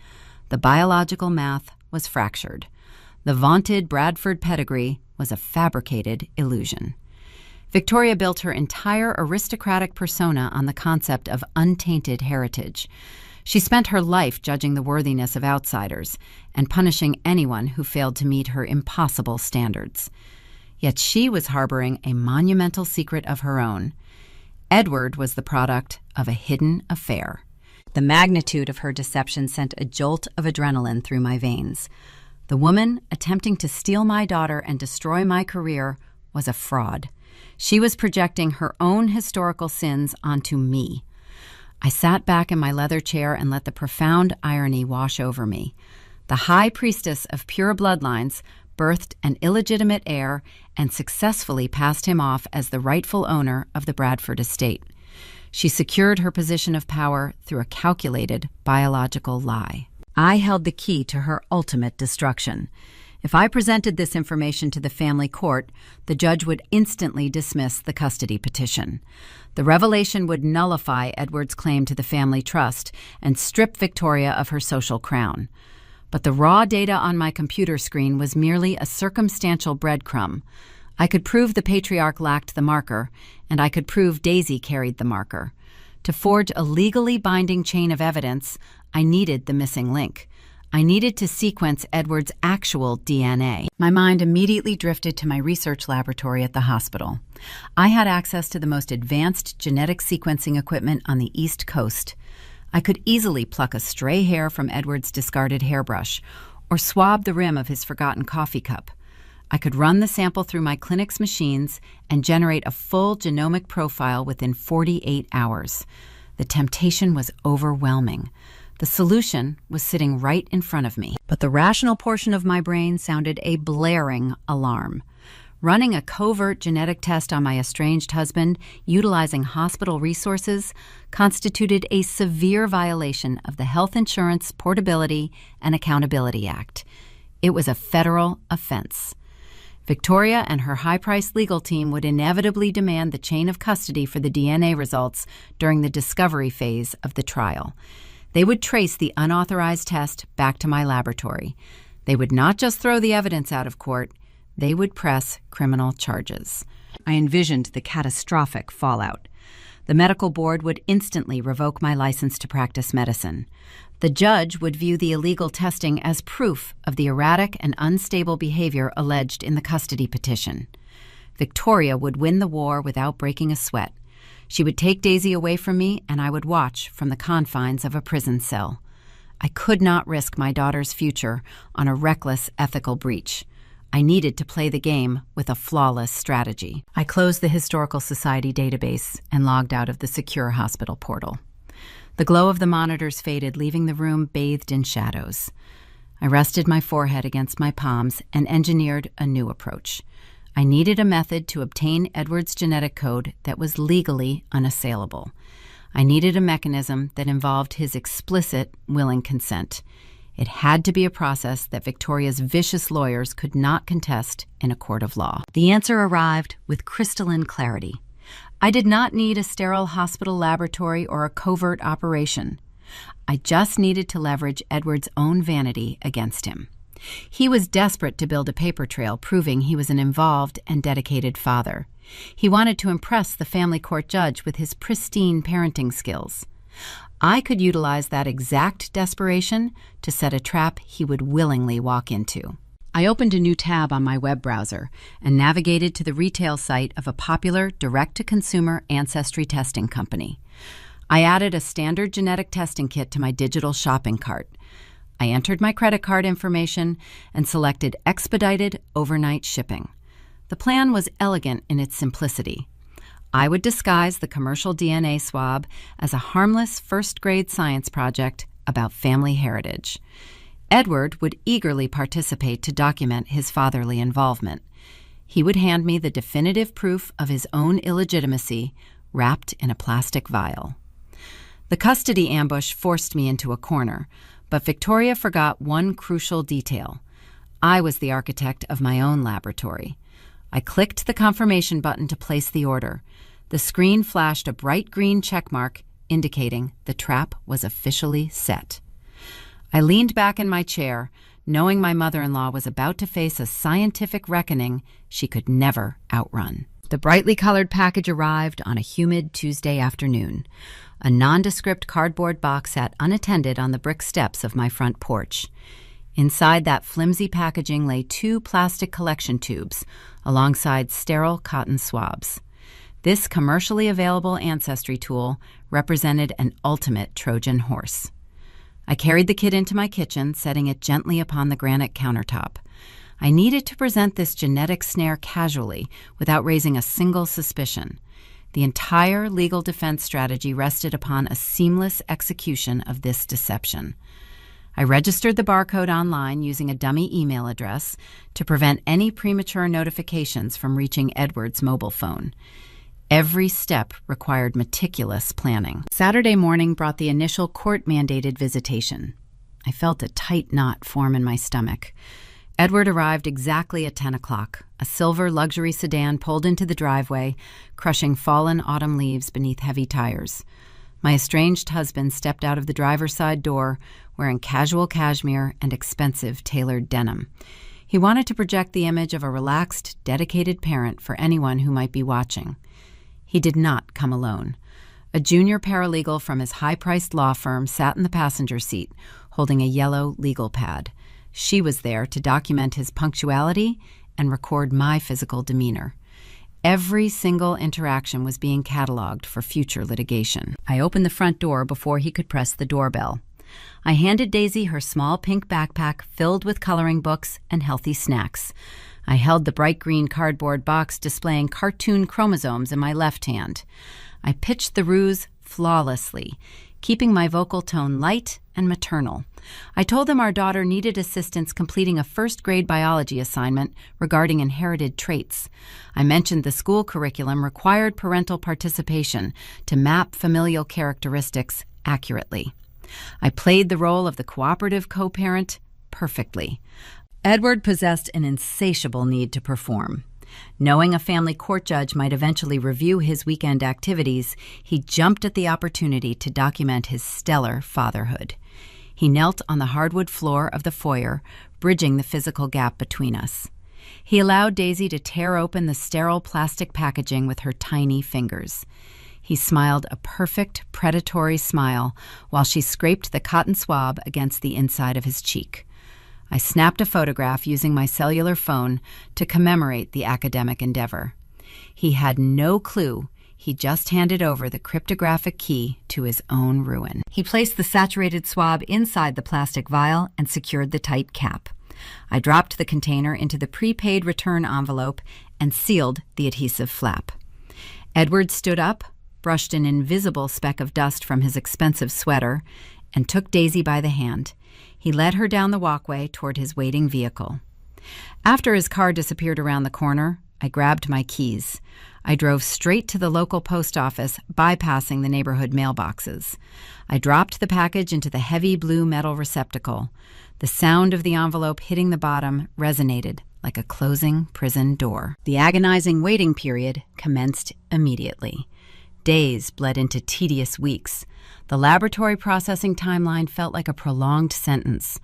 The biological math was fractured. The vaunted Bradford pedigree was a fabricated illusion. Victoria built her entire aristocratic persona on the concept of untainted heritage. She spent her life judging the worthiness of outsiders and punishing anyone who failed to meet her impossible standards. Yet she was harboring a monumental secret of her own. Edward was the product of a hidden affair. The magnitude of her deception sent a jolt of adrenaline through my veins. The woman attempting to steal my daughter and destroy my career was a fraud. She was projecting her own historical sins onto me. I sat back in my leather chair and let the profound irony wash over me. The high priestess of pure bloodlines birthed an illegitimate heir and successfully passed him off as the rightful owner of the Bradford estate. She secured her position of power through a calculated biological lie. I held the key to her ultimate destruction. If I presented this information to the family court, the judge would instantly dismiss the custody petition. The revelation would nullify Edward's claim to the family trust and strip Victoria of her social crown. But the raw data on my computer screen was merely a circumstantial breadcrumb. I could prove the patriarch lacked the marker, and I could prove Daisy carried the marker. To forge a legally binding chain of evidence, I needed the missing link. I needed to sequence Edward's actual DNA. My mind immediately drifted to my research laboratory at the hospital. I had access to the most advanced genetic sequencing equipment on the East Coast. I could easily pluck a stray hair from Edward's discarded hairbrush or swab the rim of his forgotten coffee cup. I could run the sample through my clinic's machines and generate a full genomic profile within 48 hours. The temptation was overwhelming. The solution was sitting right in front of me, but the rational portion of my brain sounded a blaring alarm. Running a covert genetic test on my estranged husband, utilizing hospital resources, constituted a severe violation of the Health Insurance Portability and Accountability Act. It was a federal offense. Victoria and her high-priced legal team would inevitably demand the chain of custody for the DNA results during the discovery phase of the trial. They would trace the unauthorized test back to my laboratory. They would not just throw the evidence out of court, they would press criminal charges. I envisioned the catastrophic fallout. The medical board would instantly revoke my license to practice medicine. The judge would view the illegal testing as proof of the erratic and unstable behavior alleged in the custody petition. Victoria would win the war without breaking a sweat. She would take Daisy away from me, and I would watch from the confines of a prison cell. I could not risk my daughter's future on a reckless ethical breach. I needed to play the game with a flawless strategy. I closed the Historical Society database and logged out of the secure hospital portal. The glow of the monitors faded, leaving the room bathed in shadows. I rested my forehead against my palms and engineered a new approach. I needed a method to obtain Edward's genetic code that was legally unassailable. I needed a mechanism that involved his explicit, willing consent. It had to be a process that Victoria's vicious lawyers could not contest in a court of law. The answer arrived with crystalline clarity. I did not need a sterile hospital laboratory or a covert operation. I just needed to leverage Edward's own vanity against him. He was desperate to build a paper trail proving he was an involved and dedicated father. He wanted to impress the family court judge with his pristine parenting skills. I could utilize that exact desperation to set a trap he would willingly walk into. I opened a new tab on my web browser and navigated to the retail site of a popular direct-to-consumer ancestry testing company. I added a standard genetic testing kit to my digital shopping cart. I entered my credit card information and selected expedited overnight shipping. The plan was elegant in its simplicity. I would disguise the commercial DNA swab as a harmless first-grade science project about family heritage. Edward would eagerly participate to document his fatherly involvement. He would hand me the definitive proof of his own illegitimacy, wrapped in a plastic vial. The custody ambush forced me into a corner, but Victoria forgot one crucial detail. I was the architect of my own laboratory. I clicked the confirmation button to place the order. The screen flashed a bright green checkmark indicating the trap was officially set. I leaned back in my chair, knowing my mother-in-law was about to face a scientific reckoning she could never outrun. The brightly colored package arrived on a humid Tuesday afternoon. A nondescript cardboard box sat unattended on the brick steps of my front porch. Inside that flimsy packaging lay 2 plastic collection tubes, alongside sterile cotton swabs. This commercially available ancestry tool represented an ultimate Trojan horse. I carried the kit into my kitchen, setting it gently upon the granite countertop. I needed to present this genetic snare casually, without raising a single suspicion. The entire legal defense strategy rested upon a seamless execution of this deception. I registered the barcode online using a dummy email address to prevent any premature notifications from reaching Edward's mobile phone. Every step required meticulous planning. Saturday morning brought the initial court-mandated visitation. I felt a tight knot form in my stomach. Edward arrived exactly at 10 o'clock. A silver luxury sedan pulled into the driveway, crushing fallen autumn leaves beneath heavy tires. My estranged husband stepped out of the driver's side door, wearing casual cashmere and expensive tailored denim. He wanted to project the image of a relaxed, dedicated parent for anyone who might be watching. He did not come alone. A junior paralegal from his high-priced law firm sat in the passenger seat, holding a yellow legal pad. She was there to document his punctuality and record my physical demeanor. Every single interaction was being cataloged for future litigation. I opened the front door before he could press the doorbell. I handed Daisy her small pink backpack filled with coloring books and healthy snacks. I held the bright green cardboard box displaying cartoon chromosomes in my left hand. I pitched the ruse flawlessly, keeping my vocal tone light and maternal. I told them our daughter needed assistance completing a first-grade biology assignment regarding inherited traits. I mentioned the school curriculum required parental participation to map familial characteristics accurately. I played the role of the cooperative co-parent perfectly. Edward possessed an insatiable need to perform. Knowing a family court judge might eventually review his weekend activities, he jumped at the opportunity to document his stellar fatherhood. He knelt on the hardwood floor of the foyer, bridging the physical gap between us. He allowed Daisy to tear open the sterile plastic packaging with her tiny fingers. He smiled a perfect, predatory smile while she scraped the cotton swab against the inside of his cheek. I snapped a photograph using my cellular phone to commemorate the academic endeavor. He had no clue. He just handed over the cryptographic key to his own ruin. He placed the saturated swab inside the plastic vial and secured the tight cap. I dropped the container into the prepaid return envelope and sealed the adhesive flap. Edward stood up, brushed an invisible speck of dust from his expensive sweater, and took Daisy by the hand. He led her down the walkway toward his waiting vehicle. After his car disappeared around the corner, I grabbed my keys. I drove straight to the local post office, bypassing the neighborhood mailboxes. I dropped the package into the heavy blue metal receptacle. The sound of the envelope hitting the bottom resonated like a closing prison door. The agonizing waiting period commenced immediately. Days bled into tedious weeks. The laboratory processing timeline felt like a prolonged sentence.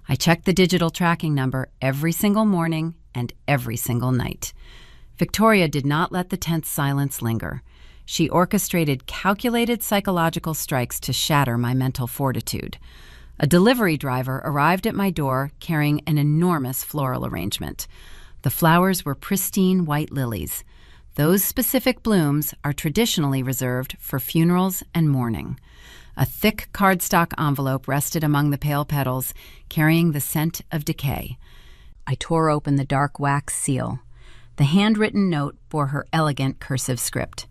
I checked the digital tracking number every single morning and every single night. Victoria did not let the tense silence linger. She orchestrated calculated psychological strikes to shatter my mental fortitude. A delivery driver arrived at my door carrying an enormous floral arrangement. The flowers were pristine white lilies. Those specific blooms are traditionally reserved for funerals and mourning. A thick cardstock envelope rested among the pale petals, carrying the scent of decay. I tore open the dark wax seal. The handwritten note bore her elegant cursive script.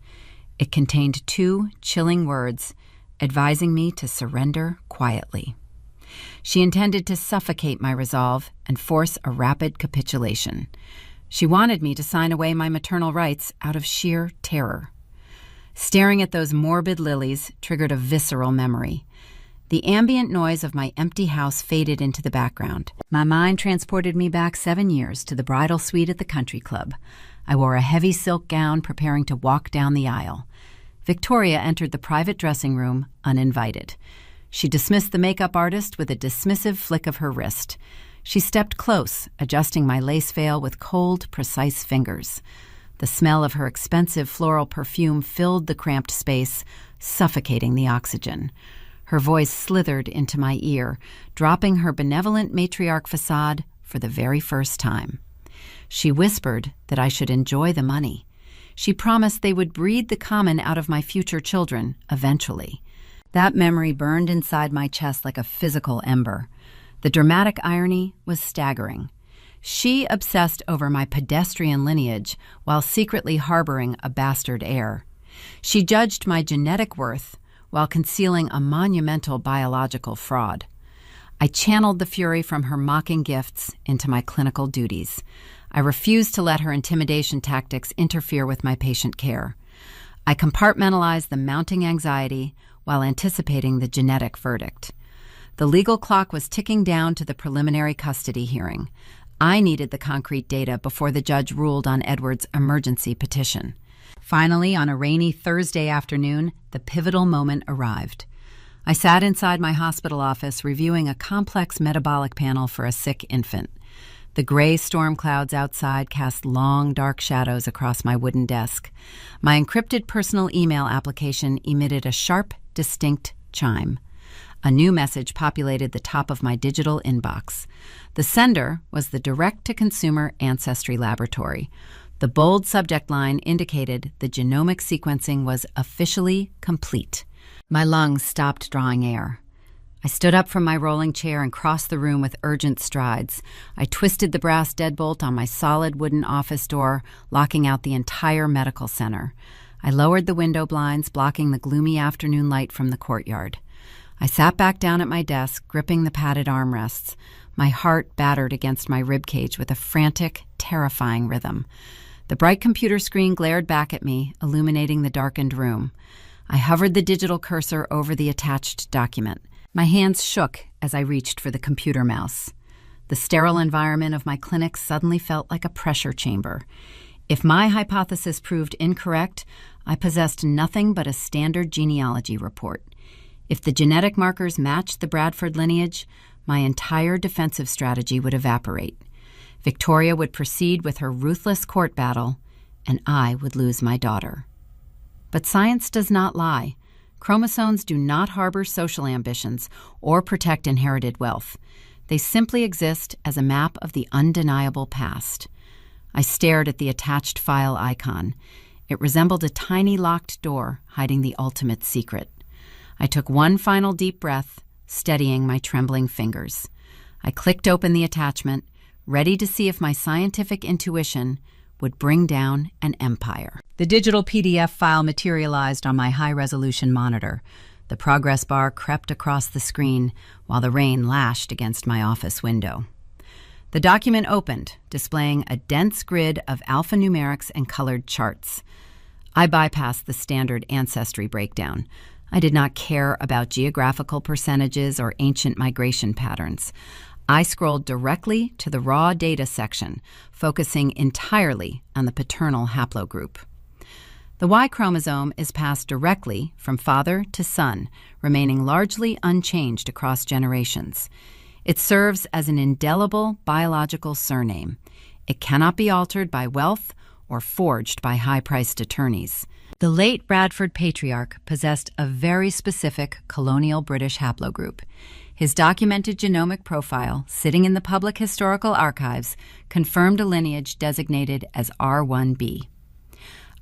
It contained 2 chilling words, advising me to surrender quietly. She intended to suffocate my resolve and force a rapid capitulation. She wanted me to sign away my maternal rights out of sheer terror. Staring at those morbid lilies triggered a visceral memory. The ambient noise of my empty house faded into the background. My mind transported me back 7 years to the bridal suite at the country club. I wore a heavy silk gown, preparing to walk down the aisle. Victoria entered the private dressing room uninvited. She dismissed the makeup artist with a dismissive flick of her wrist. She stepped close, adjusting my lace veil with cold, precise fingers. The smell of her expensive floral perfume filled the cramped space, suffocating the oxygen. Her voice slithered into my ear, dropping her benevolent matriarch facade for the very first time. She whispered that I should enjoy the money. She promised they would breed the common out of my future children, eventually. That memory burned inside my chest like a physical ember. The dramatic irony was staggering. She obsessed over my pedestrian lineage while secretly harboring a bastard heir. She judged my genetic worth while concealing a monumental biological fraud. I channeled the fury from her mocking gifts into my clinical duties. I refused to let her intimidation tactics interfere with my patient care. I compartmentalized the mounting anxiety while anticipating the genetic verdict. The legal clock was ticking down to the preliminary custody hearing. I needed the concrete data before the judge ruled on Edward's emergency petition. Finally, on a rainy Thursday afternoon, the pivotal moment arrived. I sat inside my hospital office reviewing a complex metabolic panel for a sick infant. The gray storm clouds outside cast long, dark shadows across my wooden desk. My encrypted personal email application emitted a sharp, distinct chime. A new message populated the top of my digital inbox. The sender was the direct-to-consumer Ancestry Laboratory. The bold subject line indicated the genomic sequencing was officially complete. My lungs stopped drawing air. I stood up from my rolling chair and crossed the room with urgent strides. I twisted the brass deadbolt on my solid wooden office door, locking out the entire medical center. I lowered the window blinds, blocking the gloomy afternoon light from the courtyard. I sat back down at my desk, gripping the padded armrests, my heart battered against my ribcage with a frantic, terrifying rhythm. The bright computer screen glared back at me, illuminating the darkened room. I hovered the digital cursor over the attached document. My hands shook as I reached for the computer mouse. The sterile environment of my clinic suddenly felt like a pressure chamber. If my hypothesis proved incorrect, I possessed nothing but a standard genealogy report. If the genetic markers matched the Bradford lineage, my entire defensive strategy would evaporate. Victoria would proceed with her ruthless court battle, and I would lose my daughter. But science does not lie. Chromosomes do not harbor social ambitions or protect inherited wealth. They simply exist as a map of the undeniable past. I stared at the attached file icon. It resembled a tiny locked door hiding the ultimate secret. I took one final deep breath, steadying my trembling fingers. I clicked open the attachment, ready to see if my scientific intuition would bring down an empire. The digital PDF file materialized on my high-resolution monitor. The progress bar crept across the screen while the rain lashed against my office window. The document opened, displaying a dense grid of alphanumerics and colored charts. I bypassed the standard ancestry breakdown. I did not care about geographical percentages or ancient migration patterns. I scrolled directly to the raw data section, focusing entirely on the paternal haplogroup. The Y chromosome is passed directly from father to son, remaining largely unchanged across generations. It serves as an indelible biological surname. It cannot be altered by wealth or forged by high-priced attorneys. The late Bradford patriarch possessed a very specific colonial British haplogroup. His documented genomic profile, sitting in the public historical archives, confirmed a lineage designated as R1b.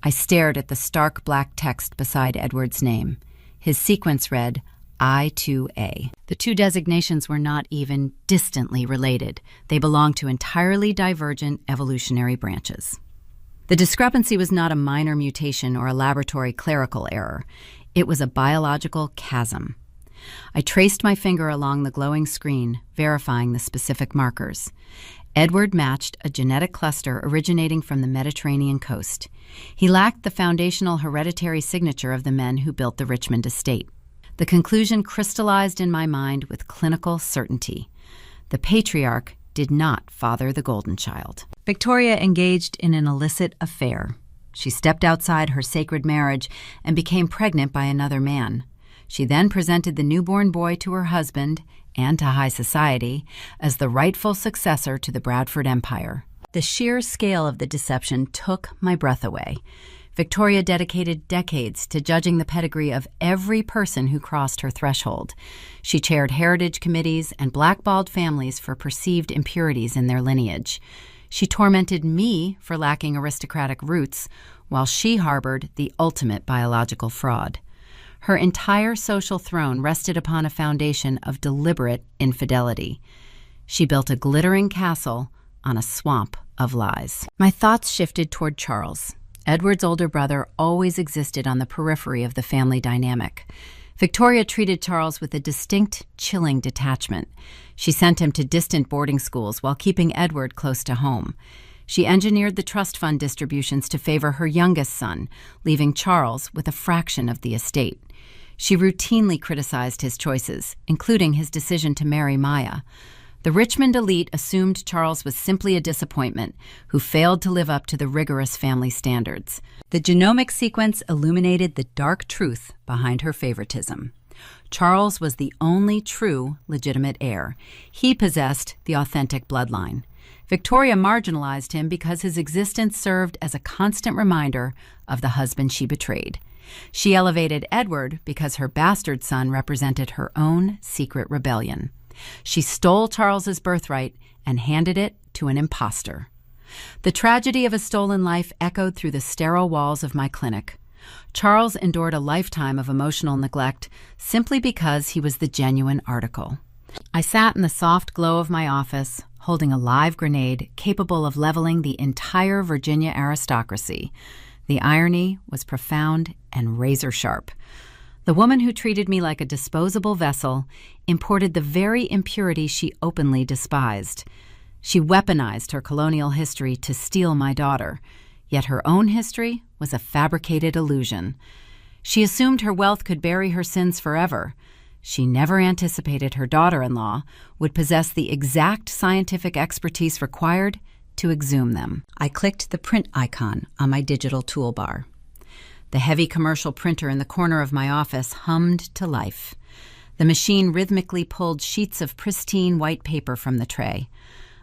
I stared at the stark black text beside Edward's name. His sequence read I2A. The two designations were not even distantly related. They belonged to entirely divergent evolutionary branches. The discrepancy was not a minor mutation or a laboratory clerical error. It was a biological chasm. I traced my finger along the glowing screen, verifying the specific markers. Edward matched a genetic cluster originating from the Mediterranean coast. He lacked the foundational hereditary signature of the men who built the Richmond estate. The conclusion crystallized in my mind with clinical certainty. The patriarch did not father the golden child. Victoria engaged in an illicit affair. She stepped outside her sacred marriage and became pregnant by another man. She then presented the newborn boy to her husband and to high society as the rightful successor to the Bradford Empire. The sheer scale of the deception took my breath away. Victoria dedicated decades to judging the pedigree of every person who crossed her threshold. She chaired heritage committees and blackballed families for perceived impurities in their lineage. She tormented me for lacking aristocratic roots, while she harbored the ultimate biological fraud. Her entire social throne rested upon a foundation of deliberate infidelity. She built a glittering castle on a swamp of lies. My thoughts shifted toward Charles. Edward's older brother always existed on the periphery of the family dynamic. Victoria treated Charles with a distinct, chilling detachment. She sent him to distant boarding schools while keeping Edward close to home. She engineered the trust fund distributions to favor her youngest son, leaving Charles with a fraction of the estate. She routinely criticized his choices, including his decision to marry Maya. The Richmond elite assumed Charles was simply a disappointment who failed to live up to the rigorous family standards. The genomic sequence illuminated the dark truth behind her favoritism. Charles was the only true legitimate heir. He possessed the authentic bloodline. Victoria marginalized him because his existence served as a constant reminder of the husband she betrayed. She elevated Edward because her bastard son represented her own secret rebellion. She stole Charles's birthright and handed it to an imposter. The tragedy of a stolen life echoed through the sterile walls of my clinic. Charles endured a lifetime of emotional neglect simply because he was the genuine article. I sat in the soft glow of my office, holding a live grenade capable of leveling the entire Virginia aristocracy. The irony was profound and razor-sharp. The woman who treated me like a disposable vessel imported the very impurity she openly despised. She weaponized her colonial history to steal my daughter, yet her own history was a fabricated illusion. She assumed her wealth could bury her sins forever. She never anticipated her daughter-in-law would possess the exact scientific expertise required to exhume them. I clicked the print icon on my digital toolbar. The heavy commercial printer in the corner of my office hummed to life. The machine rhythmically pulled sheets of pristine white paper from the tray.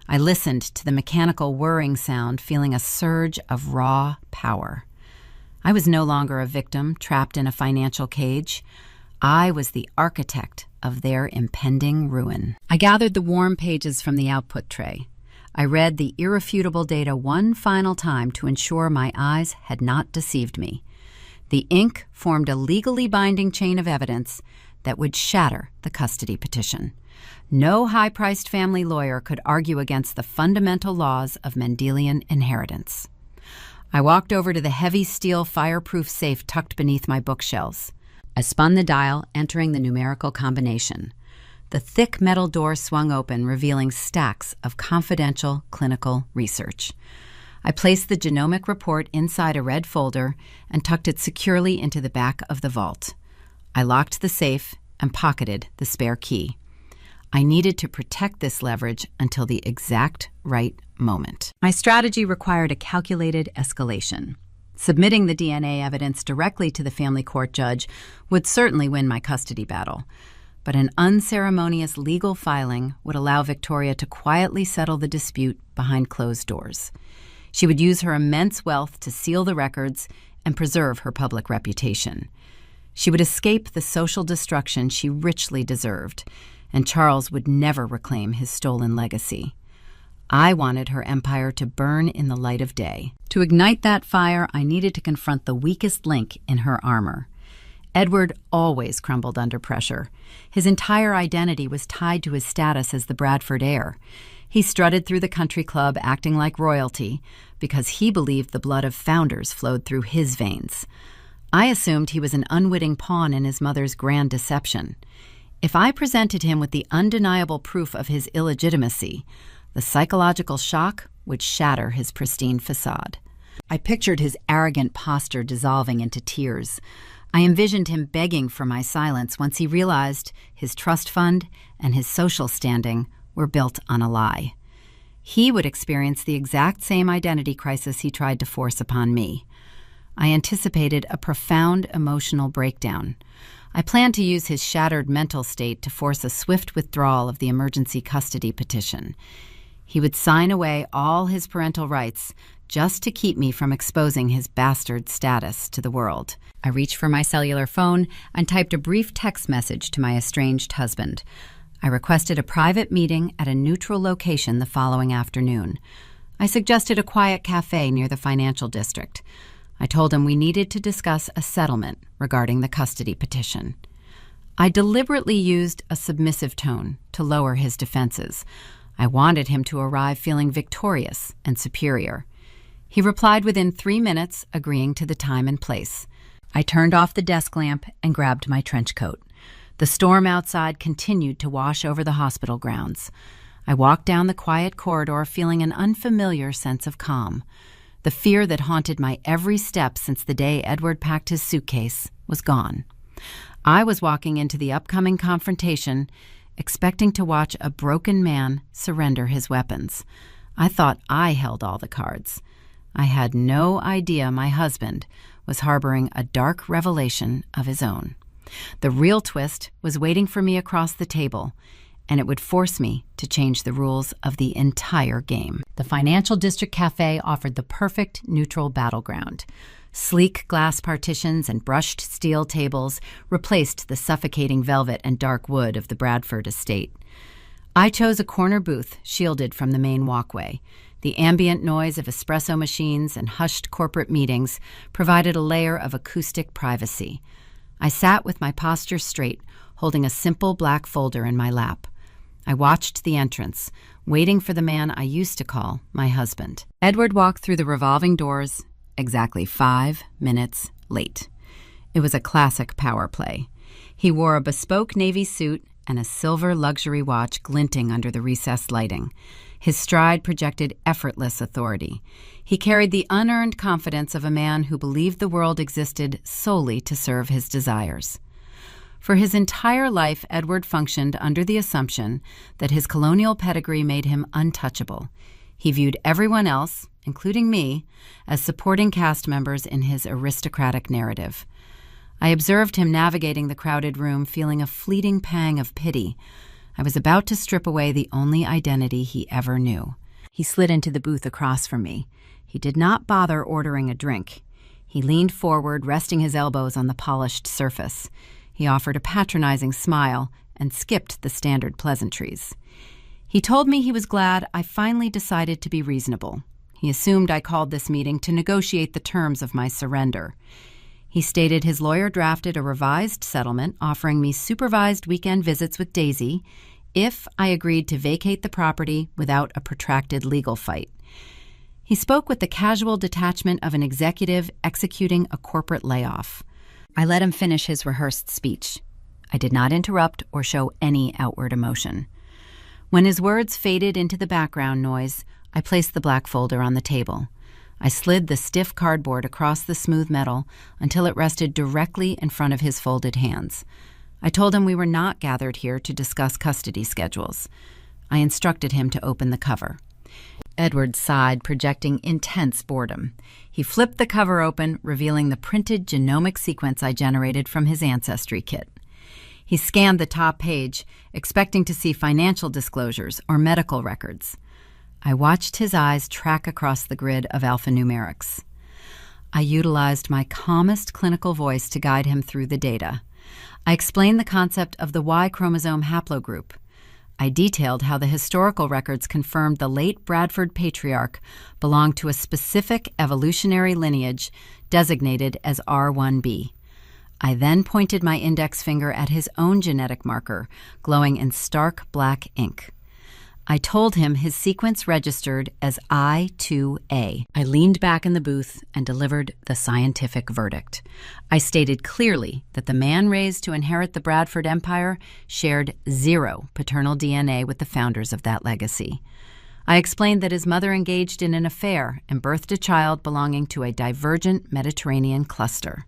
I listened to the mechanical whirring sound, feeling a surge of raw power. I was no longer a victim trapped in a financial cage. I was the architect of their impending ruin. I gathered the warm pages from the output tray. I read the irrefutable data one final time to ensure my eyes had not deceived me. The ink formed a legally binding chain of evidence that would shatter the custody petition. No high-priced family lawyer could argue against the fundamental laws of Mendelian inheritance. I walked over to the heavy steel fireproof safe tucked beneath my bookshelves. I spun the dial, entering the numerical combination. The thick metal door swung open, revealing stacks of confidential clinical research. I placed the genomic report inside a red folder and tucked it securely into the back of the vault. I locked the safe and pocketed the spare key. I needed to protect this leverage until the exact right moment. My strategy required a calculated escalation. Submitting the DNA evidence directly to the family court judge would certainly win my custody battle, but an unceremonious legal filing would allow Victoria to quietly settle the dispute behind closed doors. She would use her immense wealth to seal the records and preserve her public reputation. She would escape the social destruction she richly deserved, and Charles would never reclaim his stolen legacy. I wanted her empire to burn in the light of day. To ignite that fire, I needed to confront the weakest link in her armor. Edward always crumbled under pressure. His entire identity was tied to his status as the Bradford heir. He strutted through the country club acting like royalty because he believed the blood of founders flowed through his veins. I assumed he was an unwitting pawn in his mother's grand deception. If I presented him with the undeniable proof of his illegitimacy, the psychological shock would shatter his pristine facade. I pictured his arrogant posture dissolving into tears. I envisioned him begging for my silence once he realized his trust fund and his social standing were built on a lie. He would experience the exact same identity crisis he tried to force upon me. I anticipated a profound emotional breakdown. I planned to use his shattered mental state to force a swift withdrawal of the emergency custody petition. He would sign away all his parental rights just to keep me from exposing his bastard status to the world. I reached for my cellular phone and typed a brief text message to my estranged husband. I requested a private meeting at a neutral location the following afternoon. I suggested a quiet cafe near the financial district. I told him we needed to discuss a settlement regarding the custody petition. I deliberately used a submissive tone to lower his defenses. I wanted him to arrive feeling victorious and superior. He replied within 3 minutes, agreeing to the time and place. I turned off the desk lamp and grabbed my trench coat. The storm outside continued to wash over the hospital grounds. I walked down the quiet corridor feeling an unfamiliar sense of calm. The fear that haunted my every step since the day Edward packed his suitcase was gone. I was walking into the upcoming confrontation, expecting to watch a broken man surrender his weapons. I thought I held all the cards. I had no idea my husband was harboring a dark revelation of his own. The real twist was waiting for me across the table, and it would force me to change the rules of the entire game. The Financial District Cafe offered the perfect neutral battleground. Sleek glass partitions and brushed steel tables replaced the suffocating velvet and dark wood of the Bradford estate. I chose a corner booth shielded from the main walkway. The ambient noise of espresso machines and hushed corporate meetings provided a layer of acoustic privacy. I sat with my posture straight, holding a simple black folder in my lap. I watched the entrance, waiting for the man I used to call my husband. Edward walked through the revolving doors exactly 5 minutes late. It was a classic power play. He wore a bespoke navy suit and a silver luxury watch glinting under the recessed lighting. His stride projected effortless authority. He carried the unearned confidence of a man who believed the world existed solely to serve his desires. For his entire life, Edward functioned under the assumption that his colonial pedigree made him untouchable. He viewed everyone else, including me, as supporting cast members in his aristocratic narrative. I observed him navigating the crowded room, feeling a fleeting pang of pity. I was about to strip away the only identity he ever knew. He slid into the booth across from me. He did not bother ordering a drink. He leaned forward, resting his elbows on the polished surface. He offered a patronizing smile and skipped the standard pleasantries. He told me he was glad I finally decided to be reasonable. He assumed I called this meeting to negotiate the terms of my surrender. He stated his lawyer drafted a revised settlement offering me supervised weekend visits with Daisy if I agreed to vacate the property without a protracted legal fight. He spoke with the casual detachment of an executive executing a corporate layoff. I let him finish his rehearsed speech. I did not interrupt or show any outward emotion. When his words faded into the background noise, I placed the black folder on the table. I slid the stiff cardboard across the smooth metal until it rested directly in front of his folded hands. I told him we were not gathered here to discuss custody schedules. I instructed him to open the cover. Edward sighed, projecting intense boredom. He flipped the cover open, revealing the printed genomic sequence I generated from his ancestry kit. He scanned the top page, expecting to see financial disclosures or medical records. I watched his eyes track across the grid of alphanumerics. I utilized my calmest clinical voice to guide him through the data. I explained the concept of the Y chromosome haplogroup. I detailed how the historical records confirmed the late Bradford patriarch belonged to a specific evolutionary lineage designated as R1b. I then pointed my index finger at his own genetic marker, glowing in stark black ink. I told him his sequence registered as I2A. I leaned back in the booth and delivered the scientific verdict. I stated clearly that the man raised to inherit the Bradford Empire shared 0 paternal DNA with the founders of that legacy. I explained that his mother engaged in an affair and birthed a child belonging to a divergent Mediterranean cluster.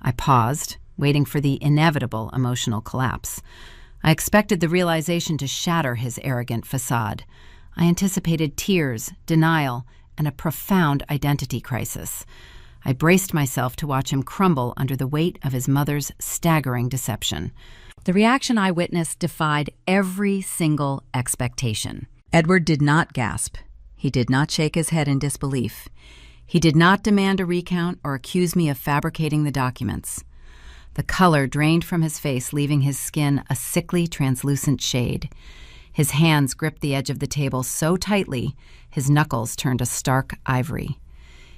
I paused, waiting for the inevitable emotional collapse. I expected the realization to shatter his arrogant facade. I anticipated tears, denial, and a profound identity crisis. I braced myself to watch him crumble under the weight of his mother's staggering deception. The reaction I witnessed defied every single expectation. Edward did not gasp. He did not shake his head in disbelief. He did not demand a recount or accuse me of fabricating the documents. The color drained from his face, leaving his skin a sickly, translucent shade. His hands gripped the edge of the table so tightly, his knuckles turned a stark ivory.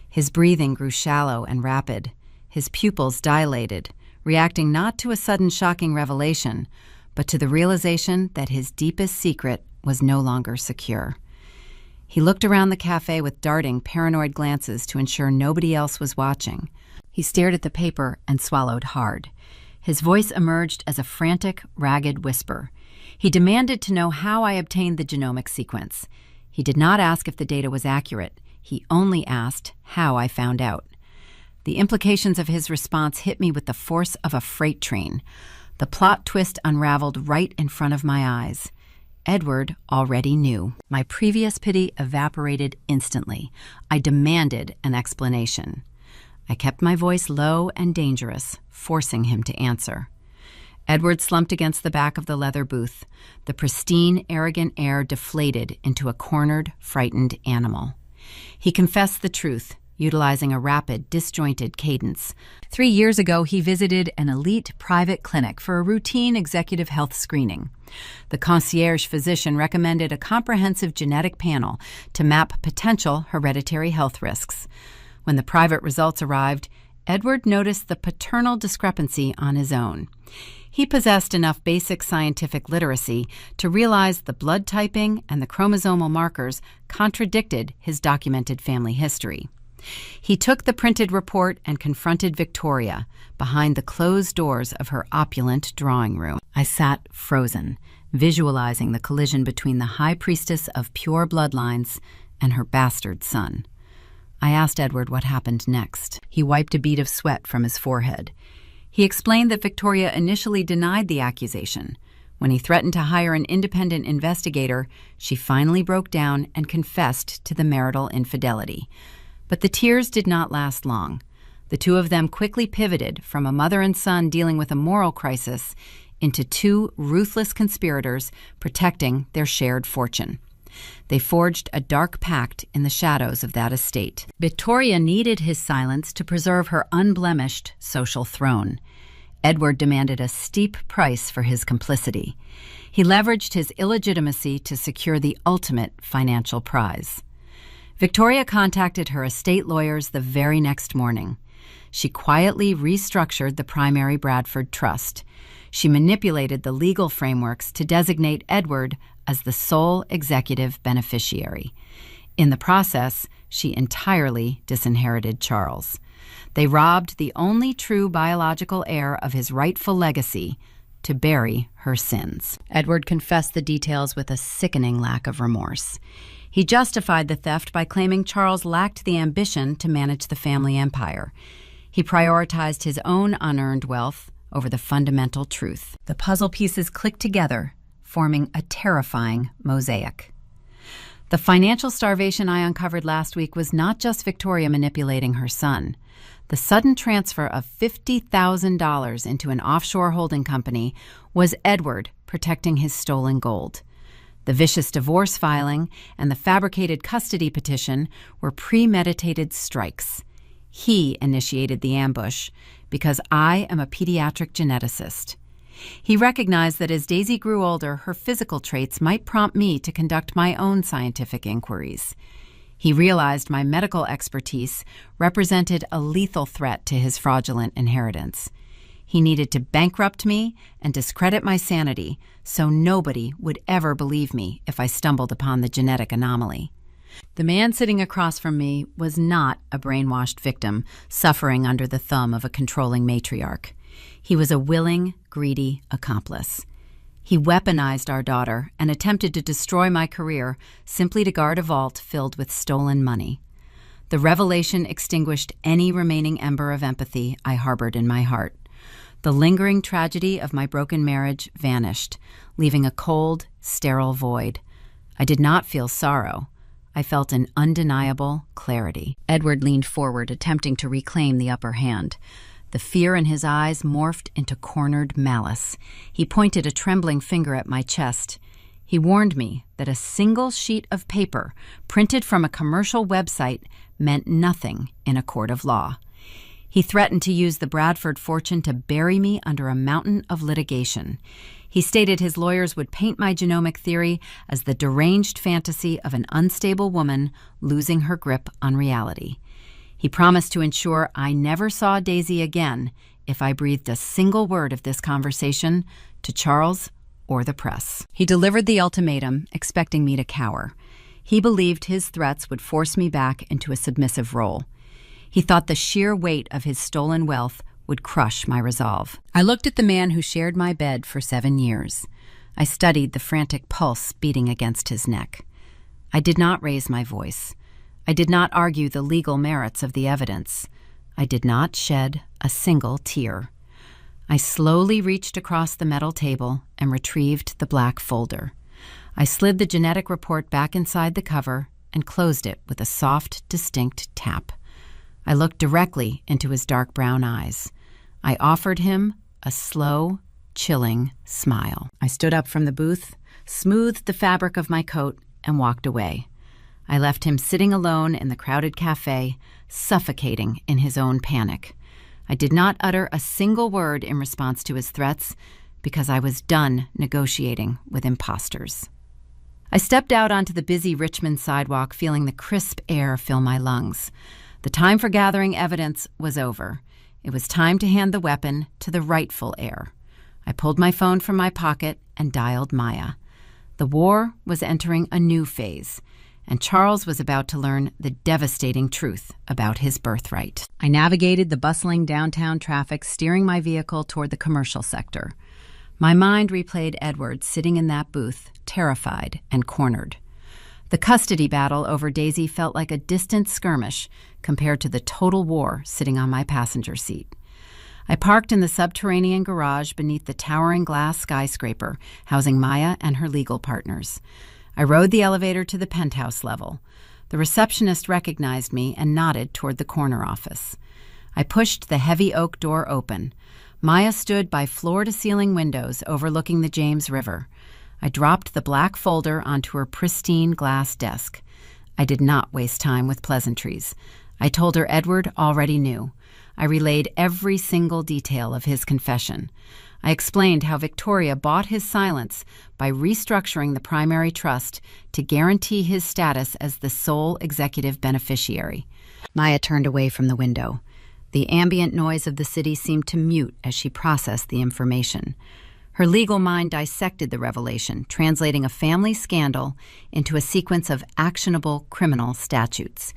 His breathing grew shallow and rapid. His pupils dilated, reacting not to a sudden shocking revelation, but to the realization that his deepest secret was no longer secure. He looked around the cafe with darting, paranoid glances to ensure nobody else was watching. He stared at the paper and swallowed hard. His voice emerged as a frantic, ragged whisper. He demanded to know how I obtained the genomic sequence. He did not ask if the data was accurate. He only asked how I found out. The implications of his response hit me with the force of a freight train. The plot twist unraveled right in front of my eyes. Edward already knew. My previous pity evaporated instantly. I demanded an explanation. I kept my voice low and dangerous, forcing him to answer. Edward slumped against the back of the leather booth. The pristine, arrogant air deflated into a cornered, frightened animal. He confessed the truth, utilizing a rapid, disjointed cadence. 3 years ago, he visited an elite private clinic for a routine executive health screening. The concierge physician recommended a comprehensive genetic panel to map potential hereditary health risks. When the private results arrived, Edward noticed the paternal discrepancy on his own. He possessed enough basic scientific literacy to realize the blood typing and the chromosomal markers contradicted his documented family history. He took the printed report and confronted Victoria behind the closed doors of her opulent drawing room. I sat frozen, visualizing the collision between the high priestess of pure bloodlines and her bastard son. I asked Edward what happened next. He wiped a bead of sweat from his forehead. He explained that Victoria initially denied the accusation. When he threatened to hire an independent investigator, she finally broke down and confessed to the marital infidelity. But the tears did not last long. The two of them quickly pivoted from a mother and son dealing with a moral crisis into two ruthless conspirators protecting their shared fortune. They forged a dark pact in the shadows of that estate. Victoria needed his silence to preserve her unblemished social throne. Edward demanded a steep price for his complicity. He leveraged his illegitimacy to secure the ultimate financial prize. Victoria contacted her estate lawyers the very next morning. She quietly restructured the primary Bradford Trust. She manipulated the legal frameworks to designate Edward as the sole executive beneficiary. In the process, she entirely disinherited Charles. They robbed the only true biological heir of his rightful legacy to bury her sins. Edward confessed the details with a sickening lack of remorse. He justified the theft by claiming Charles lacked the ambition to manage the family empire. He prioritized his own unearned wealth over the fundamental truth. The puzzle pieces clicked together, forming a terrifying mosaic. The financial starvation I uncovered last week was not just Victoria manipulating her son. The sudden transfer of $50,000 into an offshore holding company was Edward protecting his stolen gold. The vicious divorce filing and the fabricated custody petition were premeditated strikes. He initiated the ambush because I am a pediatric geneticist. He recognized that as Daisy grew older, her physical traits might prompt me to conduct my own scientific inquiries. He realized my medical expertise represented a lethal threat to his fraudulent inheritance. He needed to bankrupt me and discredit my sanity so nobody would ever believe me if I stumbled upon the genetic anomaly. The man sitting across from me was not a brainwashed victim suffering under the thumb of a controlling matriarch. He was a willing, greedy accomplice. He weaponized our daughter and attempted to destroy my career simply to guard a vault filled with stolen money. The revelation extinguished any remaining ember of empathy I harbored in my heart. The lingering tragedy of my broken marriage vanished, leaving a cold, sterile void. I did not feel sorrow. I felt an undeniable clarity. Edward leaned forward, attempting to reclaim the upper hand. The fear in his eyes morphed into cornered malice. He pointed a trembling finger at my chest. He warned me that a single sheet of paper printed from a commercial website meant nothing in a court of law. He threatened to use the Bradford fortune to bury me under a mountain of litigation. He stated his lawyers would paint my genomic theory as the deranged fantasy of an unstable woman losing her grip on reality. He promised to ensure I never saw Daisy again if I breathed a single word of this conversation to Charles or the press. He delivered the ultimatum, expecting me to cower. He believed his threats would force me back into a submissive role. He thought the sheer weight of his stolen wealth would crush my resolve. I looked at the man who shared my bed for 7 years. I studied the frantic pulse beating against his neck. I did not raise my voice. I did not argue the legal merits of the evidence. I did not shed a single tear. I slowly reached across the metal table and retrieved the black folder. I slid the genetic report back inside the cover and closed it with a soft, distinct tap. I looked directly into his dark brown eyes. I offered him a slow, chilling smile. I stood up from the booth, smoothed the fabric of my coat, and walked away. I left him sitting alone in the crowded cafe, suffocating in his own panic. I did not utter a single word in response to his threats because I was done negotiating with imposters. I stepped out onto the busy Richmond sidewalk, feeling the crisp air fill my lungs. The time for gathering evidence was over. It was time to hand the weapon to the rightful heir. I pulled my phone from my pocket and dialed Maya. The war was entering a new phase, and Charles was about to learn the devastating truth about his birthright. I navigated the bustling downtown traffic, steering my vehicle toward the commercial sector. My mind replayed Edward sitting in that booth, terrified and cornered. The custody battle over Daisy felt like a distant skirmish compared to the total war sitting on my passenger seat. I parked in the subterranean garage beneath the towering glass skyscraper housing Maya and her legal partners. I rode the elevator to the penthouse level. The receptionist recognized me and nodded toward the corner office. I pushed the heavy oak door open. Maya stood by floor-to-ceiling windows overlooking the James River. I dropped the black folder onto her pristine glass desk. I did not waste time with pleasantries. I told her Edward already knew. I relayed every single detail of his confession. I explained how Victoria bought his silence by restructuring the primary trust to guarantee his status as the sole executive beneficiary. Maya turned away from the window. The ambient noise of the city seemed to mute as she processed the information. Her legal mind dissected the revelation, translating a family scandal into a sequence of actionable criminal statutes.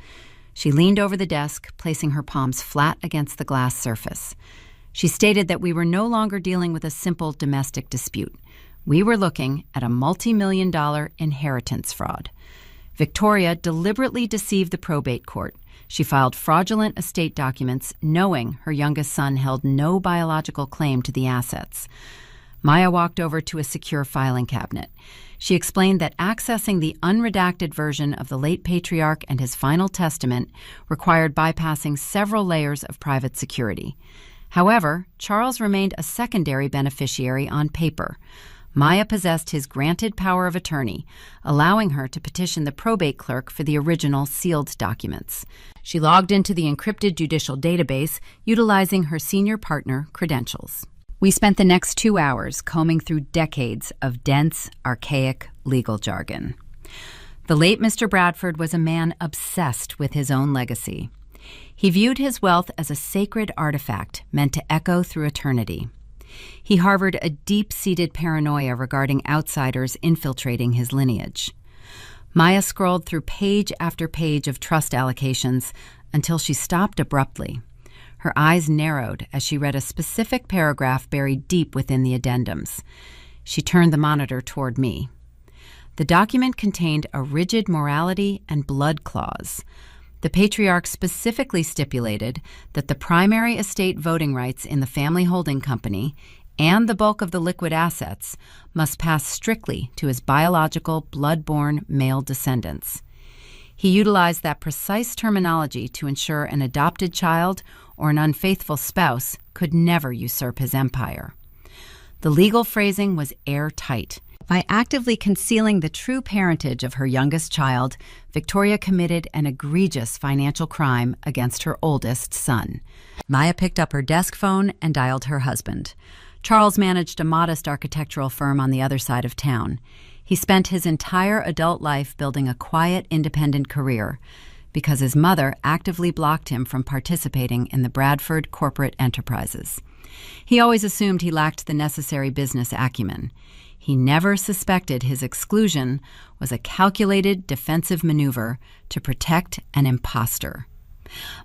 She leaned over the desk, placing her palms flat against the glass surface. She stated that we were no longer dealing with a simple domestic dispute. We were looking at a multi-million-dollar inheritance fraud. Victoria deliberately deceived the probate court. She filed fraudulent estate documents, knowing her youngest son held no biological claim to the assets. Maya walked over to a secure filing cabinet. She explained that accessing the unredacted version of the late patriarch and his final testament required bypassing several layers of private security. However, Charles remained a secondary beneficiary on paper. Maya possessed his granted power of attorney, allowing her to petition the probate clerk for the original sealed documents. She logged into the encrypted judicial database, utilizing her senior partner credentials. We spent the next 2 hours combing through decades of dense, archaic legal jargon. The late Mr. Bradford was a man obsessed with his own legacy. He viewed his wealth as a sacred artifact meant to echo through eternity. He harbored a deep-seated paranoia regarding outsiders infiltrating his lineage. Maya scrolled through page after page of trust allocations until she stopped abruptly. Her eyes narrowed as she read a specific paragraph buried deep within the addendums. She turned the monitor toward me. The document contained a rigid morality and blood clause. The patriarch specifically stipulated that the primary estate voting rights in the family holding company and the bulk of the liquid assets must pass strictly to his biological, blood-born male descendants. He utilized that precise terminology to ensure an adopted child or an unfaithful spouse could never usurp his empire. The legal phrasing was airtight. By actively concealing the true parentage of her youngest child, Victoria committed an egregious financial crime against her oldest son. Maya picked up her desk phone and dialed her husband. Charles managed a modest architectural firm on the other side of town. He spent his entire adult life building a quiet, independent career because his mother actively blocked him from participating in the Bradford corporate enterprises. He always assumed he lacked the necessary business acumen. He never suspected his exclusion was a calculated defensive maneuver to protect an imposter.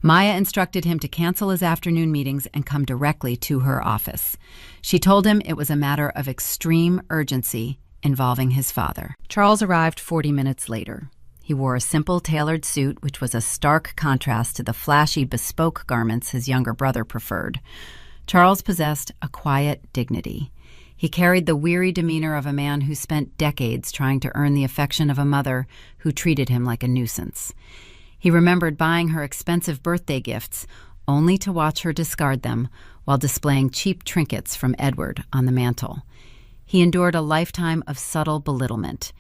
Maya instructed him to cancel his afternoon meetings and come directly to her office. She told him it was a matter of extreme urgency involving his father. Charles arrived 40 minutes later. He wore a simple tailored suit, which was a stark contrast to the flashy bespoke garments his younger brother preferred. Charles possessed a quiet dignity. He carried the weary demeanor of a man who spent decades trying to earn the affection of a mother who treated him like a nuisance. He remembered buying her expensive birthday gifts, only to watch her discard them while displaying cheap trinkets from Edward on the mantel. He endured a lifetime of subtle belittlement.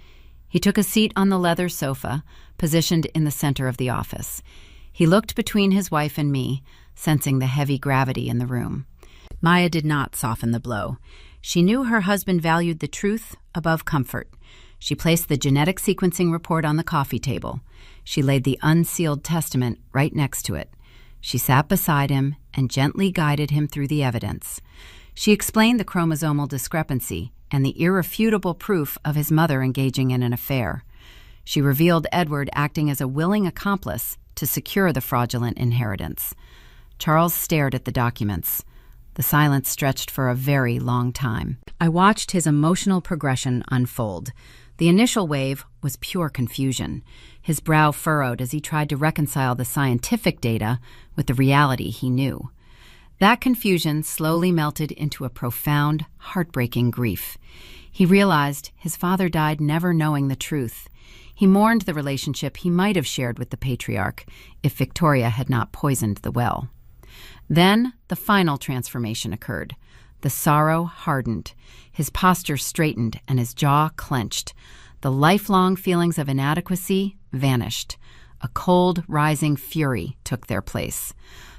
He took a seat on the leather sofa, positioned in the center of the office. He looked between his wife and me, sensing the heavy gravity in the room. Maya did not soften the blow. She knew her husband valued the truth above comfort. She placed the genetic sequencing report on the coffee table. She laid the unsealed testament right next to it. She sat beside him and gently guided him through the evidence. She explained the chromosomal discrepancy and the irrefutable proof of his mother engaging in an affair. She revealed Edward acting as a willing accomplice to secure the fraudulent inheritance. Charles stared at the documents. The silence stretched for a very long time. I watched his emotional progression unfold. The initial wave was pure confusion. His brow furrowed as he tried to reconcile the scientific data with the reality he knew. That confusion slowly melted into a profound, heartbreaking grief. He realized his father died never knowing the truth. He mourned the relationship he might have shared with the patriarch if Victoria had not poisoned the well. Then the final transformation occurred. The sorrow hardened. His posture straightened and his jaw clenched. The lifelong feelings of inadequacy vanished. A cold, rising fury took their place.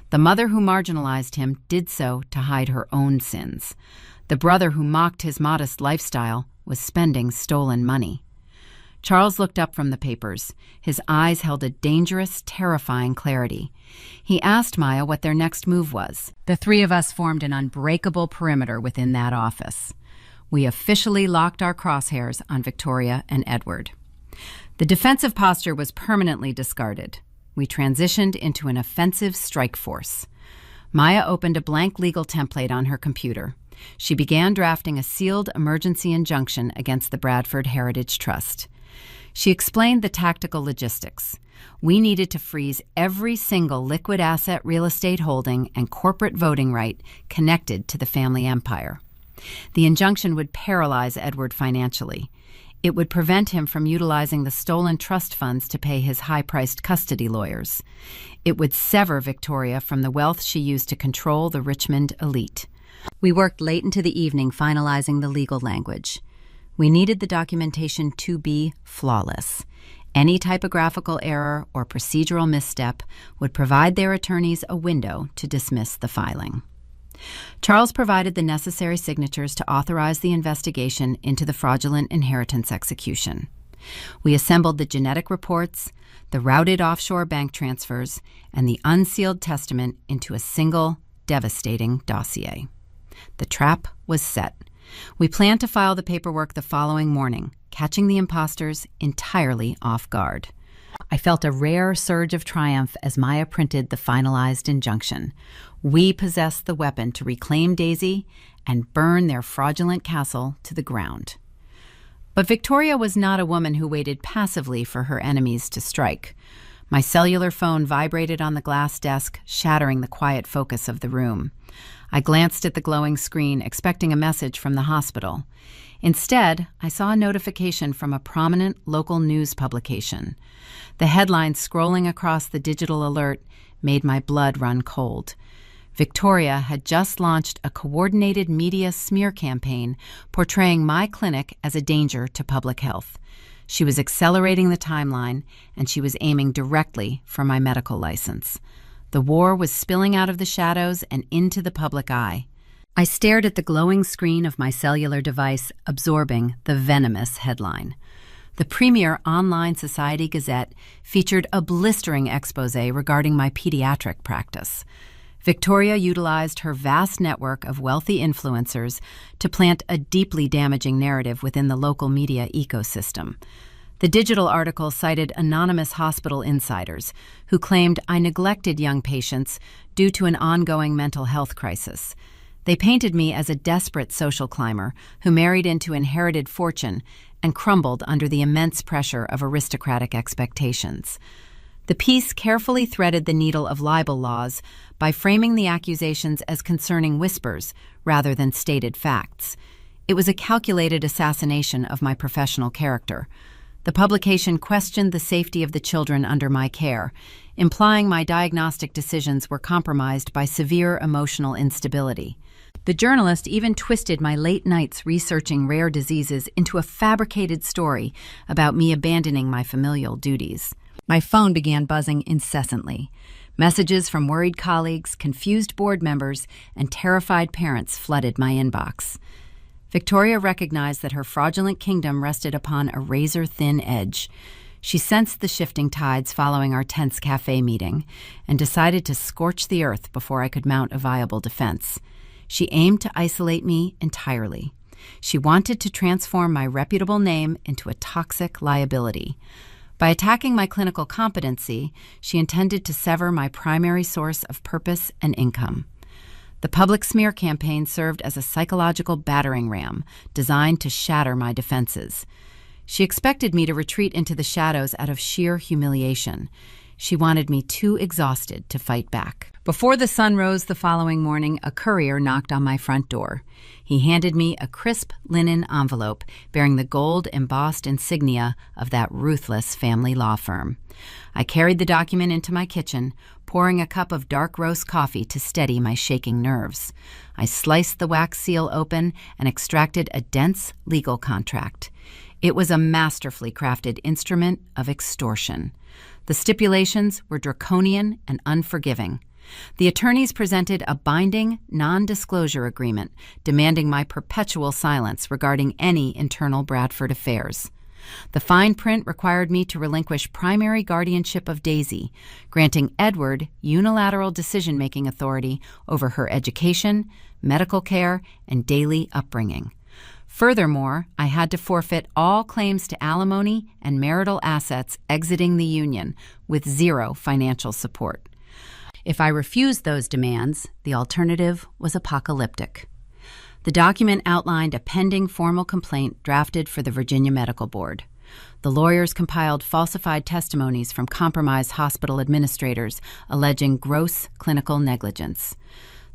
The mother who marginalized him did so to hide her own sins. The brother who mocked his modest lifestyle was spending stolen money. Charles looked up from the papers. His eyes held a dangerous, terrifying clarity. He asked Maya what their next move was. The three of us formed an unbreakable perimeter within that office. We officially locked our crosshairs on Victoria and Edward. The defensive posture was permanently discarded. We transitioned into an offensive strike force. Maya opened a blank legal template on her computer. She began drafting a sealed emergency injunction against the Bradford Heritage Trust. She explained the tactical logistics. We needed to freeze every single liquid asset, real estate holding, and corporate voting right connected to the family empire. The injunction would paralyze Edward financially. It would prevent him from utilizing the stolen trust funds to pay his high-priced custody lawyers. It would sever Victoria from the wealth she used to control the Richmond elite. We worked late into the evening finalizing the legal language. We needed the documentation to be flawless. Any typographical error or procedural misstep would provide their attorneys a window to dismiss the filing. Charles provided the necessary signatures to authorize the investigation into the fraudulent inheritance execution. We assembled the genetic reports, the routed offshore bank transfers, and the unsealed testament into a single, devastating dossier. The trap was set. We planned to file the paperwork the following morning, catching the imposters entirely off guard. I felt a rare surge of triumph as Maya printed the finalized injunction. We possessed the weapon to reclaim Daisy and burn their fraudulent castle to the ground. But Victoria was not a woman who waited passively for her enemies to strike. My cellular phone vibrated on the glass desk, shattering the quiet focus of the room. I glanced at the glowing screen, expecting a message from the hospital. Instead, I saw a notification from a prominent local news publication. The headline scrolling across the digital alert made my blood run cold. Victoria had just launched a coordinated media smear campaign portraying my clinic as a danger to public health. She was accelerating the timeline, and she was aiming directly for my medical license. The war was spilling out of the shadows and into the public eye. I stared at the glowing screen of my cellular device, absorbing the venomous headline. The premier online Society Gazette featured a blistering exposé regarding my pediatric practice. Victoria utilized her vast network of wealthy influencers to plant a deeply damaging narrative within the local media ecosystem. The digital article cited anonymous hospital insiders who claimed I neglected young patients due to an ongoing mental health crisis. They painted me as a desperate social climber who married into inherited fortune and crumbled under the immense pressure of aristocratic expectations. The piece carefully threaded the needle of libel laws by framing the accusations as concerning whispers rather than stated facts. It was a calculated assassination of my professional character. The publication questioned the safety of the children under my care, implying my diagnostic decisions were compromised by severe emotional instability. The journalist even twisted my late nights researching rare diseases into a fabricated story about me abandoning my familial duties. My phone began buzzing incessantly. Messages from worried colleagues, confused board members, and terrified parents flooded my inbox. Victoria recognized that her fraudulent kingdom rested upon a razor-thin edge. She sensed the shifting tides following our tense cafe meeting and decided to scorch the earth before I could mount a viable defense. She aimed to isolate me entirely. She wanted to transform my reputable name into a toxic liability. By attacking my clinical competency, she intended to sever my primary source of purpose and income. The public smear campaign served as a psychological battering ram designed to shatter my defenses. She expected me to retreat into the shadows out of sheer humiliation. She wanted me too exhausted to fight back. Before the sun rose the following morning, a courier knocked on my front door. He handed me a crisp linen envelope bearing the gold-embossed insignia of that ruthless family law firm. I carried the document into my kitchen, pouring a cup of dark roast coffee to steady my shaking nerves. I sliced the wax seal open and extracted a dense legal contract. It was a masterfully crafted instrument of extortion. The stipulations were draconian and unforgiving. The attorneys presented a binding, non-disclosure agreement demanding my perpetual silence regarding any internal Bradford affairs. The fine print required me to relinquish primary guardianship of Daisy, granting Edward unilateral decision-making authority over her education, medical care, and daily upbringing. Furthermore, I had to forfeit all claims to alimony and marital assets exiting the union with zero financial support. If I refused those demands, the alternative was apocalyptic. The document outlined a pending formal complaint drafted for the Virginia Medical Board. The lawyers compiled falsified testimonies from compromised hospital administrators alleging gross clinical negligence.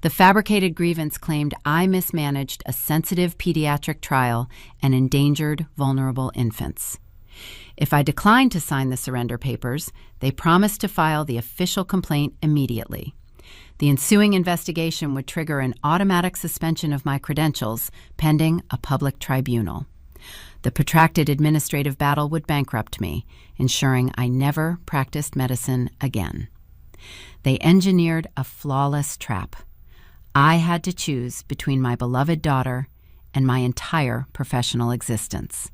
The fabricated grievance claimed I mismanaged a sensitive pediatric trial and endangered vulnerable infants. If I declined to sign the surrender papers, they promised to file the official complaint immediately. The ensuing investigation would trigger an automatic suspension of my credentials pending a public tribunal. The protracted administrative battle would bankrupt me, ensuring I never practiced medicine again. They engineered a flawless trap. I had to choose between my beloved daughter and my entire professional existence.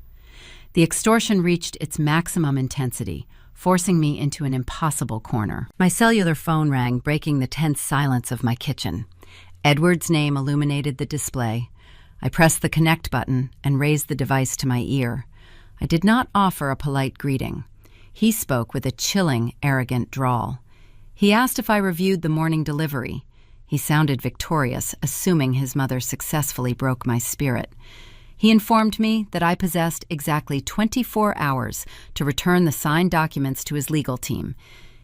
The extortion reached its maximum intensity, forcing me into an impossible corner. My cellular phone rang, breaking the tense silence of my kitchen. Edward's name illuminated the display. I pressed the connect button and raised the device to my ear. I did not offer a polite greeting. He spoke with a chilling, arrogant drawl. He asked if I reviewed the morning delivery. He sounded victorious, assuming his mother successfully broke my spirit. He informed me that I possessed exactly 24 hours to return the signed documents to his legal team.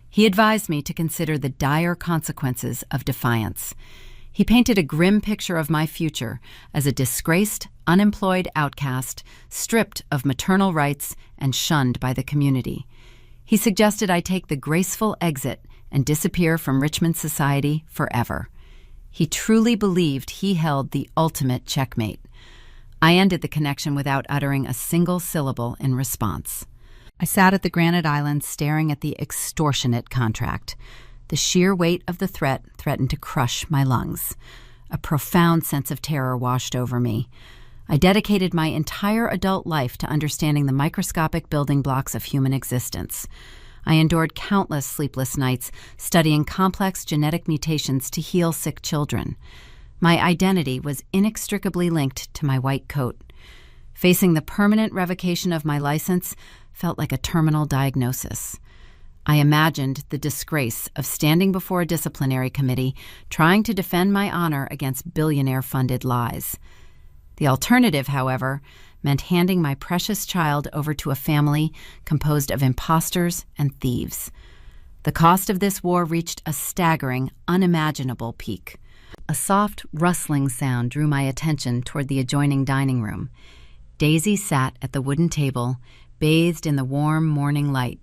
He advised me to consider the dire consequences of defiance. He painted a grim picture of my future as a disgraced, unemployed outcast, stripped of maternal rights and shunned by the community. He suggested I take the graceful exit and disappear from Richmond society forever. He truly believed he held the ultimate checkmate. I ended the connection without uttering a single syllable in response. I sat at the granite island staring at the extortionate contract. The sheer weight of the threat threatened to crush my lungs. A profound sense of terror washed over me. I dedicated my entire adult life to understanding the microscopic building blocks of human existence. I endured countless sleepless nights studying complex genetic mutations to heal sick children. My identity was inextricably linked to my white coat. Facing the permanent revocation of my license felt like a terminal diagnosis. I imagined the disgrace of standing before a disciplinary committee trying to defend my honor against billionaire-funded lies. The alternative, however, meant handing my precious child over to a family composed of imposters and thieves. The cost of this war reached a staggering, unimaginable peak. A soft, rustling sound drew my attention toward the adjoining dining room. Daisy sat at the wooden table, bathed in the warm morning light.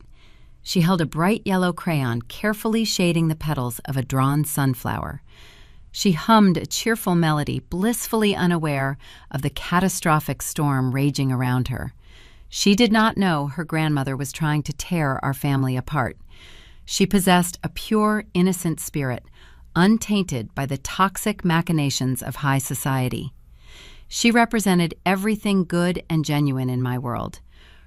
She held a bright yellow crayon carefully shading the petals of a drawn sunflower. She hummed a cheerful melody, blissfully unaware of the catastrophic storm raging around her. She did not know her grandmother was trying to tear our family apart. She possessed a pure, innocent spirit, untainted by the toxic machinations of high society. She represented everything good and genuine in my world.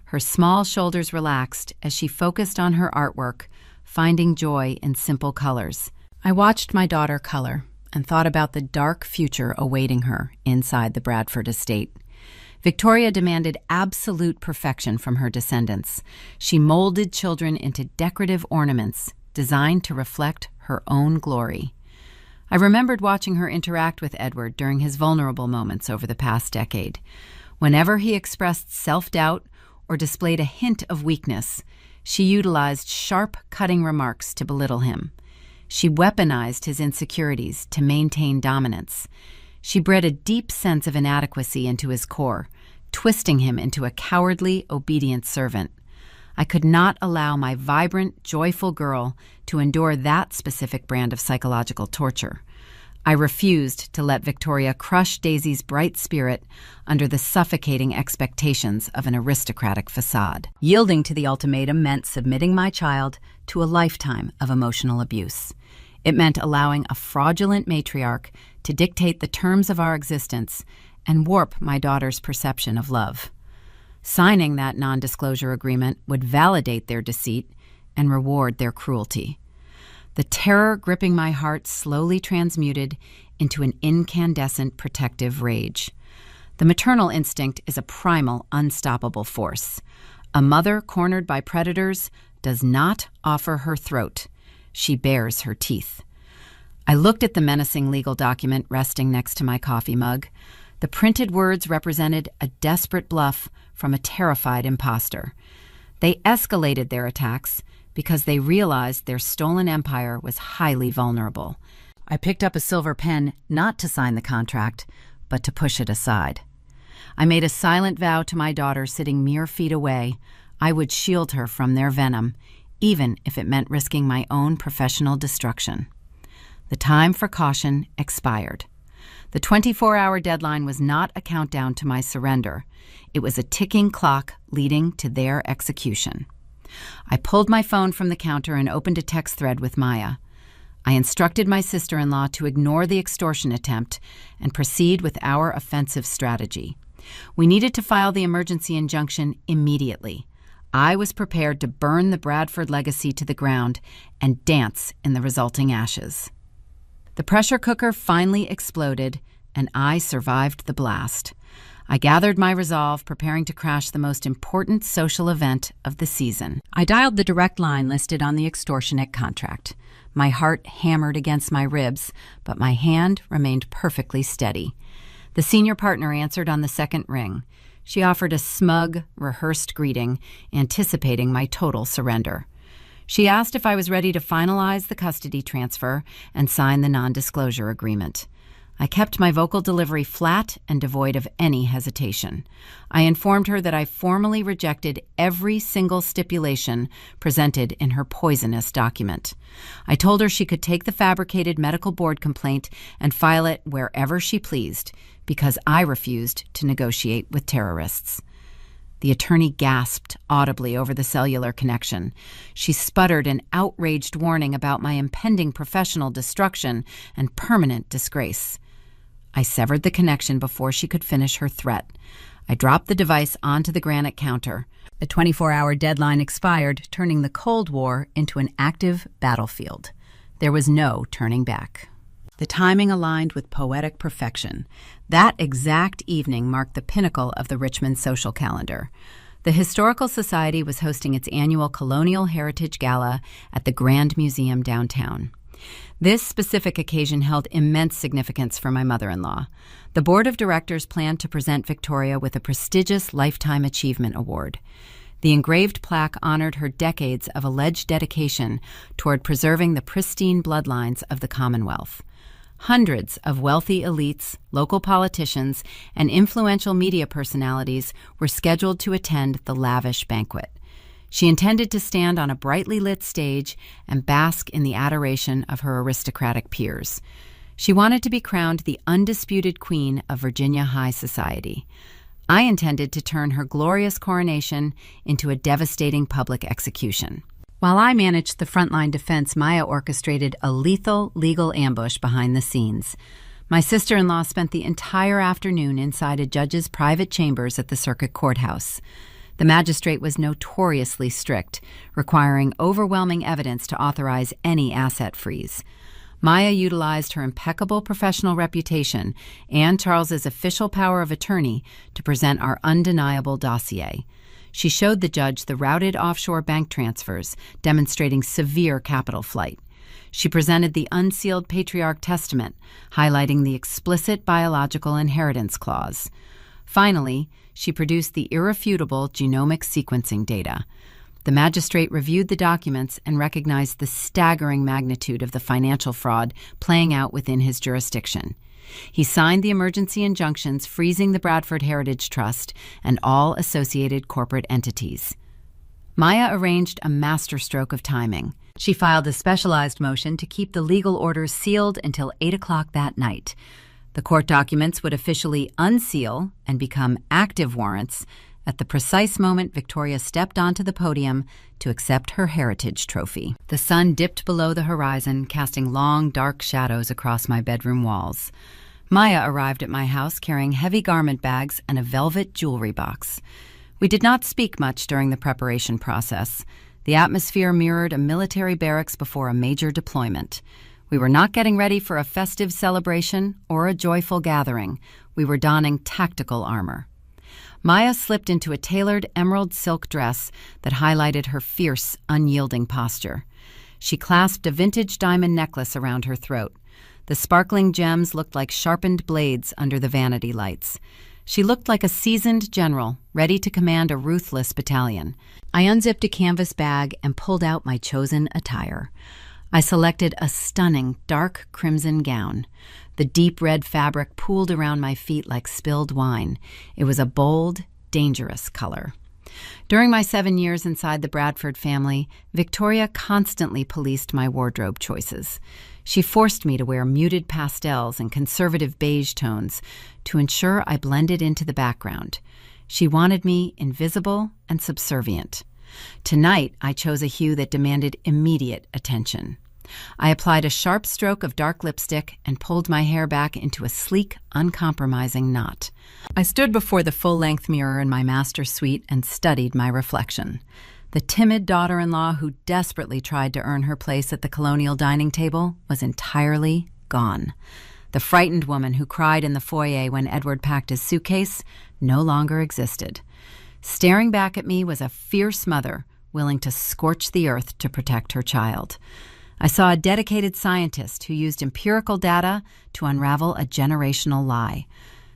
Her small shoulders relaxed as she focused on her artwork, finding joy in simple colors. I watched my daughter color and thought about the dark future awaiting her inside the Bradford estate. Victoria demanded absolute perfection from her descendants. She molded children into decorative ornaments designed to reflect her own glory. I remembered watching her interact with Edward during his vulnerable moments over the past decade. Whenever he expressed self-doubt or displayed a hint of weakness, she utilized sharp, cutting remarks to belittle him. She weaponized his insecurities to maintain dominance. She bred a deep sense of inadequacy into his core, twisting him into a cowardly, obedient servant. I could not allow my vibrant, joyful girl to endure that specific brand of psychological torture. I refused to let Victoria crush Daisy's bright spirit under the suffocating expectations of an aristocratic facade. Yielding to the ultimatum meant submitting my child to a lifetime of emotional abuse. It meant allowing a fraudulent matriarch to dictate the terms of our existence and warp my daughter's perception of love. Signing that non-disclosure agreement would validate their deceit and reward their cruelty. The terror gripping my heart slowly transmuted into an incandescent protective rage. The maternal instinct is a primal, unstoppable force. A mother cornered by predators does not offer her throat. She bares her teeth. I looked at the menacing legal document resting next to my coffee mug. The printed words represented a desperate bluff from a terrified imposter. They escalated their attacks because they realized their stolen empire was highly vulnerable. I picked up a silver pen not to sign the contract, but to push it aside. I made a silent vow to my daughter sitting mere feet away. I would shield her from their venom, even if it meant risking my own professional destruction. The time for caution expired. The 24-hour deadline was not a countdown to my surrender. It was a ticking clock leading to their execution. I pulled my phone from the counter and opened a text thread with Maya. I instructed my sister-in-law to ignore the extortion attempt and proceed with our offensive strategy. We needed to file the emergency injunction immediately. I was prepared to burn the Bradford legacy to the ground and dance in the resulting ashes. The pressure cooker finally exploded, and I survived the blast. I gathered my resolve, preparing to crash the most important social event of the season. I dialed the direct line listed on the extortionate contract. My heart hammered against my ribs, but my hand remained perfectly steady. The senior partner answered on the second ring. She offered a smug, rehearsed greeting, anticipating my total surrender. She asked if I was ready to finalize the custody transfer and sign the non-disclosure agreement. I kept my vocal delivery flat and devoid of any hesitation. I informed her that I formally rejected every single stipulation presented in her poisonous document. I told her she could take the fabricated medical board complaint and file it wherever she pleased, because I refused to negotiate with terrorists. The attorney gasped audibly over the cellular connection. She sputtered an outraged warning about my impending professional destruction and permanent disgrace. I severed the connection before she could finish her threat. I dropped the device onto the granite counter. The 24-hour deadline expired, turning the Cold War into an active battlefield. There was no turning back. The timing aligned with poetic perfection. That exact evening marked the pinnacle of the Richmond social calendar. The Historical Society was hosting its annual Colonial Heritage Gala at the Grand Museum downtown. This specific occasion held immense significance for my mother-in-law. The board of directors planned to present Victoria with a prestigious Lifetime Achievement Award. The engraved plaque honored her decades of alleged dedication toward preserving the pristine bloodlines of the Commonwealth. Hundreds of wealthy elites, local politicians, and influential media personalities were scheduled to attend the lavish banquet. She intended to stand on a brightly lit stage and bask in the adoration of her aristocratic peers. She wanted to be crowned the undisputed queen of Virginia high society. I intended to turn her glorious coronation into a devastating public execution. While I managed the frontline defense, Maya orchestrated a lethal legal ambush behind the scenes. My sister-in-law spent the entire afternoon inside a judge's private chambers at the circuit courthouse. The magistrate was notoriously strict, requiring overwhelming evidence to authorize any asset freeze. Maya utilized her impeccable professional reputation and Charles's official power of attorney to present our undeniable dossier. She showed the judge the routed offshore bank transfers, demonstrating severe capital flight. She presented the unsealed patriarch testament, highlighting the explicit biological inheritance clause. Finally, she produced the irrefutable genomic sequencing data. The magistrate reviewed the documents and recognized the staggering magnitude of the financial fraud playing out within his jurisdiction. He signed the emergency injunctions freezing the Bradford Heritage Trust and all associated corporate entities. Maya arranged a masterstroke of timing. She filed a specialized motion to keep the legal orders sealed until 8 o'clock that night. The court documents would officially unseal and become active warrants at the precise moment Victoria stepped onto the podium to accept her heritage trophy. The sun dipped below the horizon, casting long, dark shadows across my bedroom walls. Maya arrived at my house carrying heavy garment bags and a velvet jewelry box. We did not speak much during the preparation process. The atmosphere mirrored a military barracks before a major deployment. We were not getting ready for a festive celebration or a joyful gathering. We were donning tactical armor. Maya slipped into a tailored emerald silk dress that highlighted her fierce, unyielding posture. She clasped a vintage diamond necklace around her throat. The sparkling gems looked like sharpened blades under the vanity lights. She looked like a seasoned general, ready to command a ruthless battalion. I unzipped a canvas bag and pulled out my chosen attire. I selected a stunning dark crimson gown. The deep red fabric pooled around my feet like spilled wine. It was a bold, dangerous color. During my 7 years inside the Bradford family, Victoria constantly policed my wardrobe choices. She forced me to wear muted pastels and conservative beige tones to ensure I blended into the background. She wanted me invisible and subservient. Tonight, I chose a hue that demanded immediate attention. I applied a sharp stroke of dark lipstick and pulled my hair back into a sleek, uncompromising knot. I stood before the full-length mirror in my master suite and studied my reflection. The timid daughter-in-law who desperately tried to earn her place at the colonial dining table was entirely gone. The frightened woman who cried in the foyer when Edward packed his suitcase no longer existed. Staring back at me was a fierce mother willing to scorch the earth to protect her child. I saw a dedicated scientist who used empirical data to unravel a generational lie.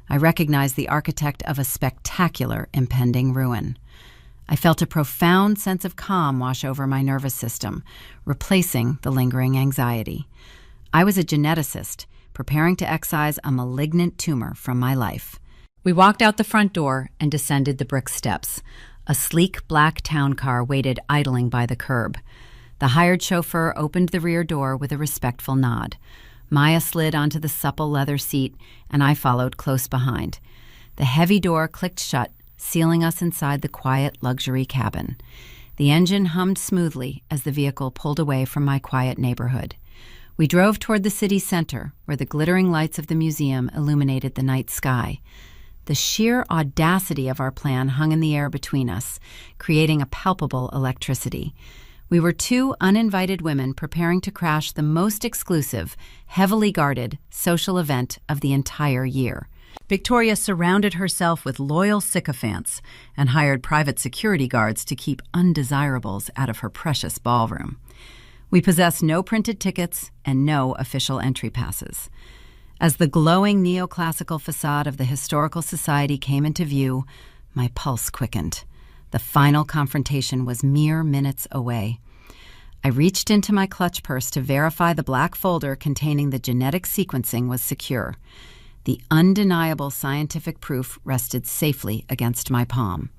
I recognized the architect of a spectacular impending ruin. I felt a profound sense of calm wash over my nervous system, replacing the lingering anxiety. I was a geneticist, preparing to excise a malignant tumor from my life. We walked out the front door and descended the brick steps. A sleek black town car waited idling by the curb. The hired chauffeur opened the rear door with a respectful nod. Maya slid onto the supple leather seat, and I followed close behind. The heavy door clicked shut, sealing us inside the quiet luxury cabin. The engine hummed smoothly as the vehicle pulled away from my quiet neighborhood. We drove toward the city center, where the glittering lights of the museum illuminated the night sky. The sheer audacity of our plan hung in the air between us, creating a palpable electricity. We were two uninvited women preparing to crash the most exclusive, heavily guarded social event of the entire year. Victoria surrounded herself with loyal sycophants and hired private security guards to keep undesirables out of her precious ballroom. We possessed no printed tickets and no official entry passes. As the glowing neoclassical facade of the Historical Society came into view, my pulse quickened. The final confrontation was mere minutes away. I reached into my clutch purse to verify the black folder containing the genetic sequencing was secure. The undeniable scientific proof rested safely against my palm.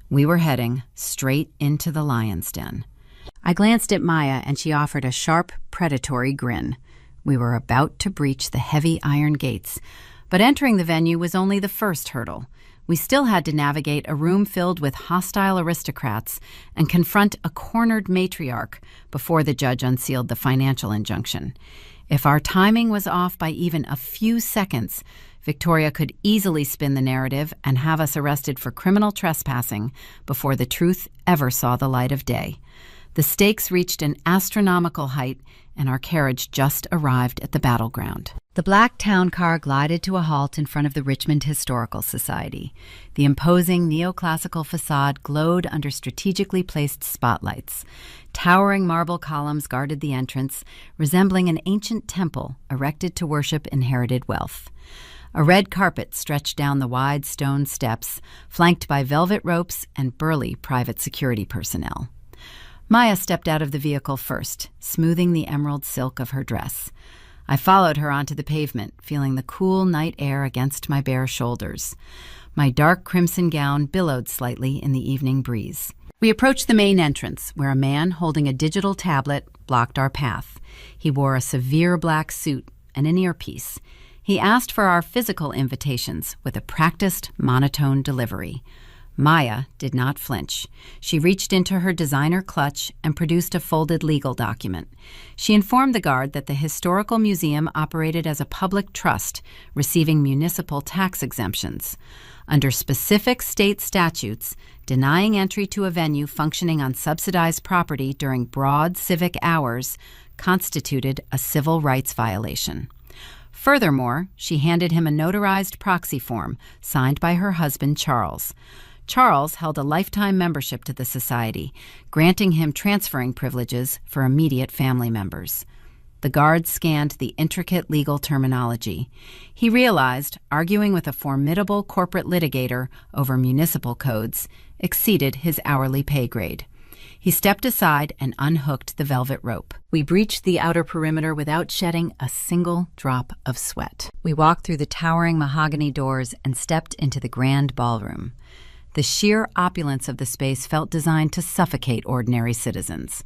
We were heading straight into the lion's den. I glanced at Maya, and she offered a sharp, predatory grin. We were about to breach the heavy iron gates, but entering the venue was only the first hurdle. We still had to navigate a room filled with hostile aristocrats and confront a cornered matriarch before the judge unsealed the financial injunction. If our timing was off by even a few seconds, Victoria could easily spin the narrative and have us arrested for criminal trespassing before the truth ever saw the light of day. The stakes reached an astronomical height, and our carriage just arrived at the battleground. The black town car glided to a halt in front of the Richmond Historical Society. The imposing neoclassical facade glowed under strategically placed spotlights. Towering marble columns guarded the entrance, resembling an ancient temple erected to worship inherited wealth. A red carpet stretched down the wide stone steps, flanked by velvet ropes and burly private security personnel. Maya stepped out of the vehicle first, smoothing the emerald silk of her dress. I followed her onto the pavement, feeling the cool night air against my bare shoulders. My dark crimson gown billowed slightly in the evening breeze. We approached the main entrance, where a man holding a digital tablet blocked our path. He wore a severe black suit and an earpiece. He asked for our physical invitations with a practiced, monotone delivery. Maya did not flinch. She reached into her designer clutch and produced a folded legal document. She informed the guard that the Historical Museum operated as a public trust, receiving municipal tax exemptions. Under specific state statutes, denying entry to a venue functioning on subsidized property during broad civic hours constituted a civil rights violation. Furthermore, she handed him a notarized proxy form signed by her husband, Charles. Charles held a lifetime membership to the society, granting him transferring privileges for immediate family members. The guard scanned the intricate legal terminology. He realized arguing with a formidable corporate litigator over municipal codes exceeded his hourly pay grade. He stepped aside and unhooked the velvet rope. We breached the outer perimeter without shedding a single drop of sweat. We walked through the towering mahogany doors and stepped into the grand ballroom. The sheer opulence of the space felt designed to suffocate ordinary citizens.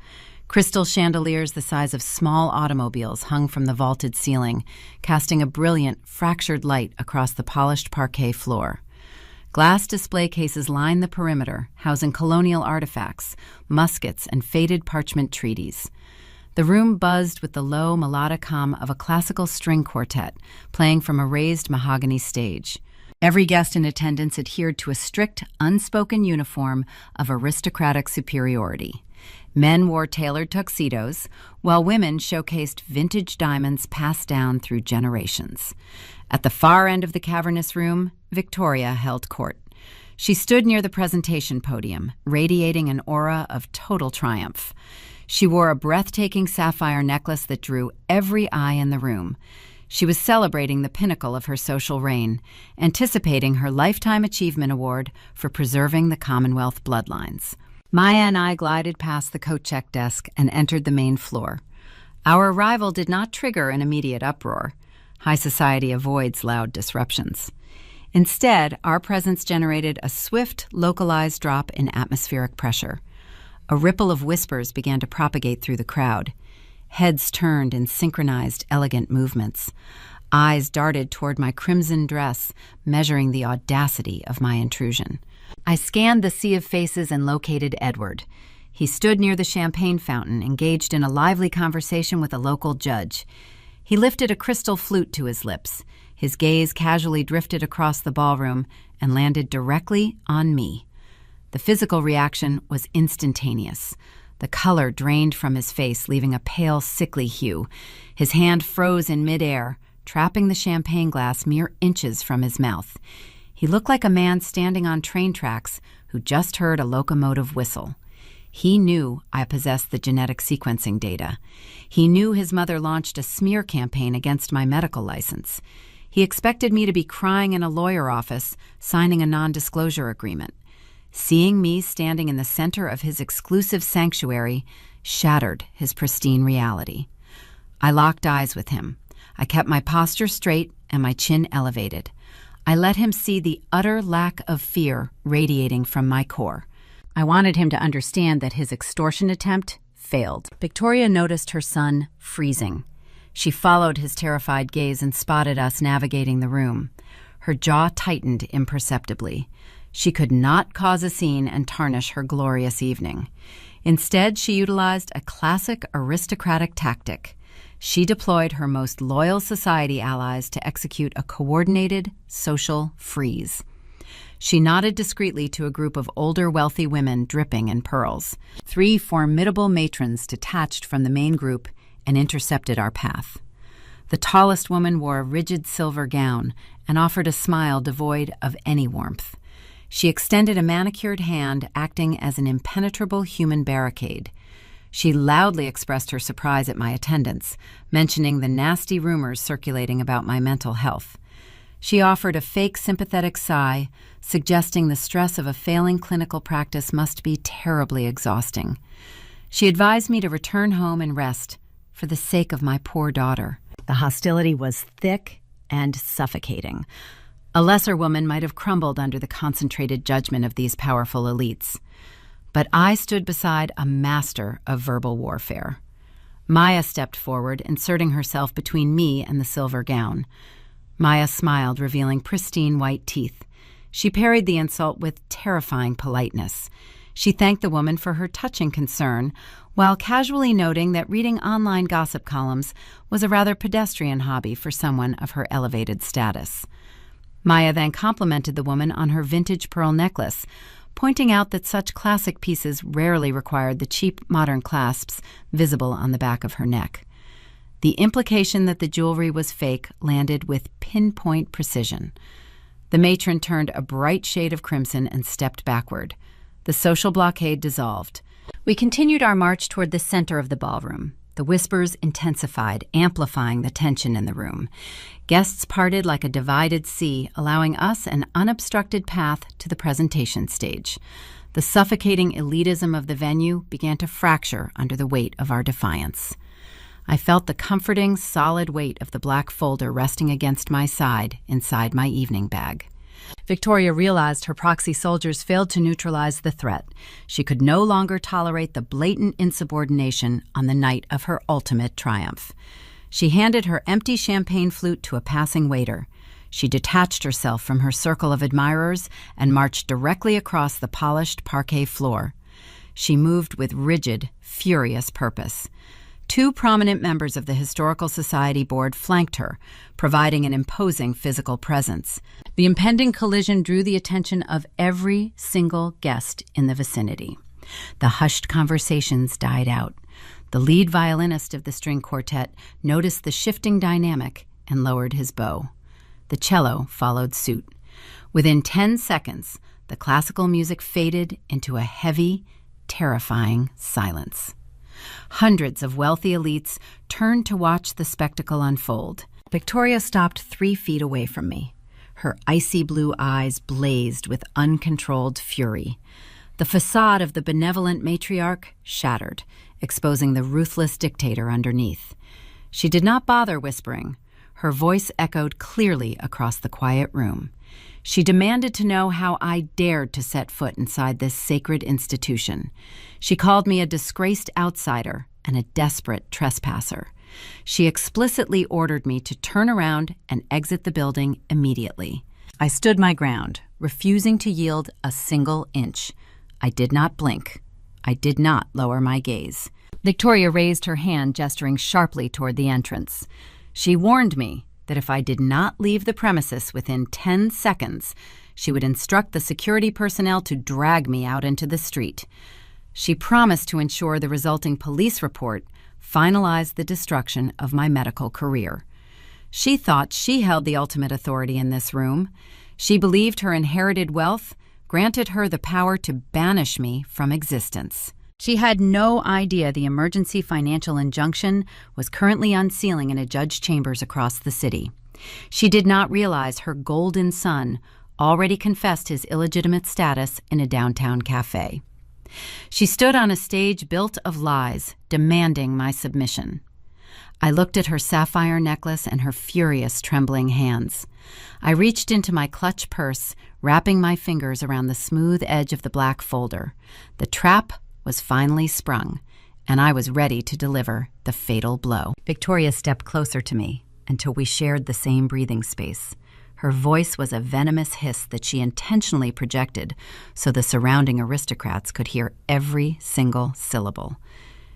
Crystal chandeliers the size of small automobiles hung from the vaulted ceiling, casting a brilliant, fractured light across the polished parquet floor. Glass display cases lined the perimeter, housing colonial artifacts, muskets, and faded parchment treaties. The room buzzed with the low melodic hum of a classical string quartet playing from a raised mahogany stage. Every guest in attendance adhered to a strict, unspoken uniform of aristocratic superiority. Men wore tailored tuxedos, while women showcased vintage diamonds passed down through generations. At the far end of the cavernous room, Victoria held court. She stood near the presentation podium, radiating an aura of total triumph. She wore a breathtaking sapphire necklace that drew every eye in the room. She was celebrating the pinnacle of her social reign, anticipating her Lifetime Achievement Award for preserving the Commonwealth bloodlines. Maya and I glided past the coat check desk and entered the main floor. Our arrival did not trigger an immediate uproar. High society avoids loud disruptions. Instead, our presence generated a swift, localized drop in atmospheric pressure. A ripple of whispers began to propagate through the crowd. Heads turned in synchronized, elegant movements. Eyes darted toward my crimson dress, measuring the audacity of my intrusion. I scanned the sea of faces and located Edward. He stood near the champagne fountain, engaged in a lively conversation with a local judge. He lifted a crystal flute to his lips. His gaze casually drifted across the ballroom and landed directly on me. The physical reaction was instantaneous. The color drained from his face, leaving a pale, sickly hue. His hand froze in midair, trapping the champagne glass mere inches from his mouth. He looked like a man standing on train tracks who just heard a locomotive whistle. He knew I possessed the genetic sequencing data. He knew his mother launched a smear campaign against my medical license. He expected me to be crying in a lawyer office, signing a non-disclosure agreement. Seeing me standing in the center of his exclusive sanctuary shattered his pristine reality. I locked eyes with him. I kept my posture straight and my chin elevated. I let him see the utter lack of fear radiating from my core. I wanted him to understand that his extortion attempt failed. Victoria noticed her son freezing. She followed his terrified gaze and spotted us navigating the room. Her jaw tightened imperceptibly. She could not cause a scene and tarnish her glorious evening. Instead, she utilized a classic aristocratic tactic. She deployed her most loyal society allies to execute a coordinated social freeze. She nodded discreetly to a group of older, wealthy women dripping in pearls. 3 formidable matrons detached from the main group and intercepted our path. The tallest woman wore a rigid silver gown and offered a smile devoid of any warmth. She extended a manicured hand, acting as an impenetrable human barricade. She loudly expressed her surprise at my attendance, mentioning the nasty rumors circulating about my mental health. She offered a fake sympathetic sigh, suggesting the stress of a failing clinical practice must be terribly exhausting. She advised me to return home and rest for the sake of my poor daughter. The hostility was thick and suffocating. A lesser woman might have crumbled under the concentrated judgment of these powerful elites. But I stood beside a master of verbal warfare. Maya stepped forward, inserting herself between me and the silver gown. Maya smiled, revealing pristine white teeth. She parried the insult with terrifying politeness. She thanked the woman for her touching concern, while casually noting that reading online gossip columns was a rather pedestrian hobby for someone of her elevated status. Maya then complimented the woman on her vintage pearl necklace, pointing out that such classic pieces rarely required the cheap modern clasps visible on the back of her neck. The implication that the jewelry was fake landed with pinpoint precision. The matron turned a bright shade of crimson and stepped backward. The social blockade dissolved. We continued our march toward the center of the ballroom. The whispers intensified, amplifying the tension in the room. Guests parted like a divided sea, allowing us an unobstructed path to the presentation stage. The suffocating elitism of the venue began to fracture under the weight of our defiance. I felt the comforting, solid weight of the black folder resting against my side inside my evening bag. Victoria realized her proxy soldiers failed to neutralize the threat. She could no longer tolerate the blatant insubordination on the night of her ultimate triumph. She handed her empty champagne flute to a passing waiter. She detached herself from her circle of admirers and marched directly across the polished parquet floor. She moved with rigid, furious purpose. 2 prominent members of the Historical Society board flanked her, providing an imposing physical presence. The impending collision drew the attention of every single guest in the vicinity. The hushed conversations died out. The lead violinist of the string quartet noticed the shifting dynamic and lowered his bow. The cello followed suit. Within 10 seconds, the classical music faded into a heavy, terrifying silence. Hundreds of wealthy elites turned to watch the spectacle unfold. Victoria stopped 3 feet away from me. Her icy blue eyes blazed with uncontrolled fury. The facade of the benevolent matriarch shattered, exposing the ruthless dictator underneath. She did not bother whispering. Her voice echoed clearly across the quiet room. She demanded to know how I dared to set foot inside this sacred institution. She called me a disgraced outsider and a desperate trespasser. She explicitly ordered me to turn around and exit the building immediately. I stood my ground, refusing to yield a single inch. I did not blink. I did not lower my gaze. Victoria raised her hand, gesturing sharply toward the entrance. She warned me that if I did not leave the premises within 10 seconds, she would instruct the security personnel to drag me out into the street. She promised to ensure the resulting police report finalized the destruction of my medical career. She thought she held the ultimate authority in this room. She believed her inherited wealth granted her the power to banish me from existence. She had no idea the emergency financial injunction was currently unsealing in a judge's chambers across the city. She did not realize her golden son already confessed his illegitimate status in a downtown cafe. She stood on a stage built of lies, demanding my submission. I looked at her sapphire necklace and her furious, trembling hands. I reached into my clutch purse, wrapping my fingers around the smooth edge of the black folder. The trap was finally sprung, and I was ready to deliver the fatal blow. Victoria stepped closer to me until we shared the same breathing space. Her voice was a venomous hiss that she intentionally projected so the surrounding aristocrats could hear every single syllable.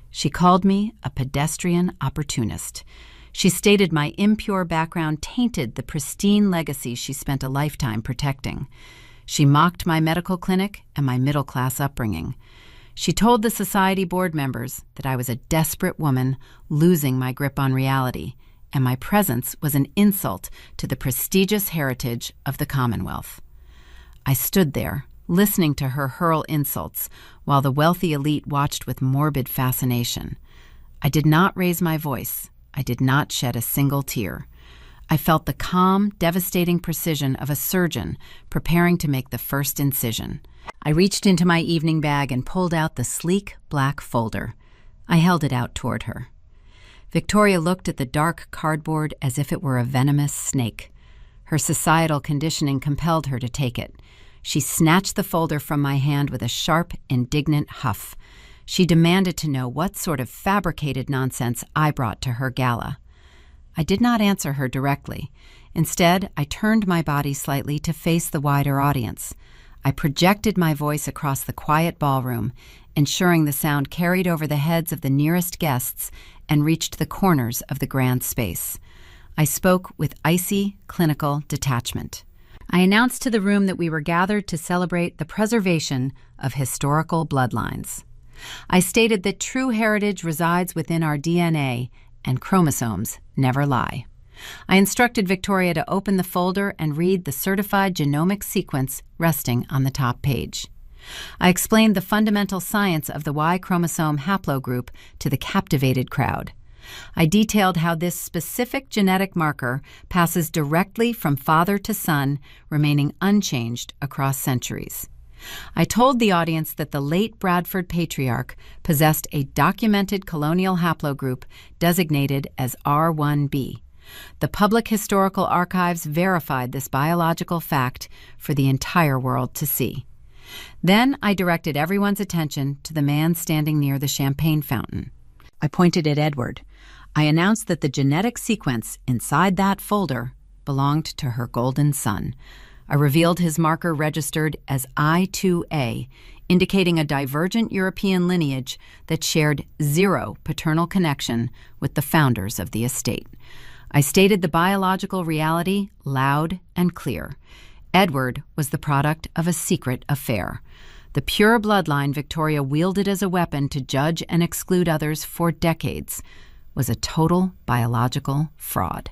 She called me a pedestrian opportunist. She stated my impure background tainted the pristine legacy she spent a lifetime protecting. She mocked my medical clinic and my middle-class upbringing. She told the society board members that I was a desperate woman losing my grip on reality, and my presence was an insult to the prestigious heritage of the Commonwealth. I stood there, listening to her hurl insults, while the wealthy elite watched with morbid fascination. I did not raise my voice. I did not shed a single tear. I felt the calm, devastating precision of a surgeon preparing to make the first incision. I reached into my evening bag and pulled out the sleek black folder. I held it out toward her. Victoria looked at the dark cardboard as if it were a venomous snake. Her societal conditioning compelled her to take it. She snatched the folder from my hand with a sharp, indignant huff. She demanded to know what sort of fabricated nonsense I brought to her gala. I did not answer her directly. Instead, I turned my body slightly to face the wider audience. I projected my voice across the quiet ballroom, ensuring the sound carried over the heads of the nearest guests and reached the corners of the grand space. I spoke with icy, clinical detachment. I announced to the room that we were gathered to celebrate the preservation of historical bloodlines. I stated that true heritage resides within our DNA, and chromosomes never lie. I instructed Victoria to open the folder and read the certified genomic sequence resting on the top page. I explained the fundamental science of the Y chromosome haplogroup to the captivated crowd. I detailed how this specific genetic marker passes directly from father to son, remaining unchanged across centuries. I told the audience that the late Bradford patriarch possessed a documented colonial haplogroup designated as R1b. The Public Historical Archives verified this biological fact for the entire world to see. Then I directed everyone's attention to the man standing near the champagne fountain. I pointed at Edward. I announced that the genetic sequence inside that folder belonged to her golden son. I revealed his marker registered as I2A, indicating a divergent European lineage that shared zero paternal connection with the founders of the estate. I stated the biological reality loud and clear. Edward was the product of a secret affair. The pure bloodline Victoria wielded as a weapon to judge and exclude others for decades was a total biological fraud.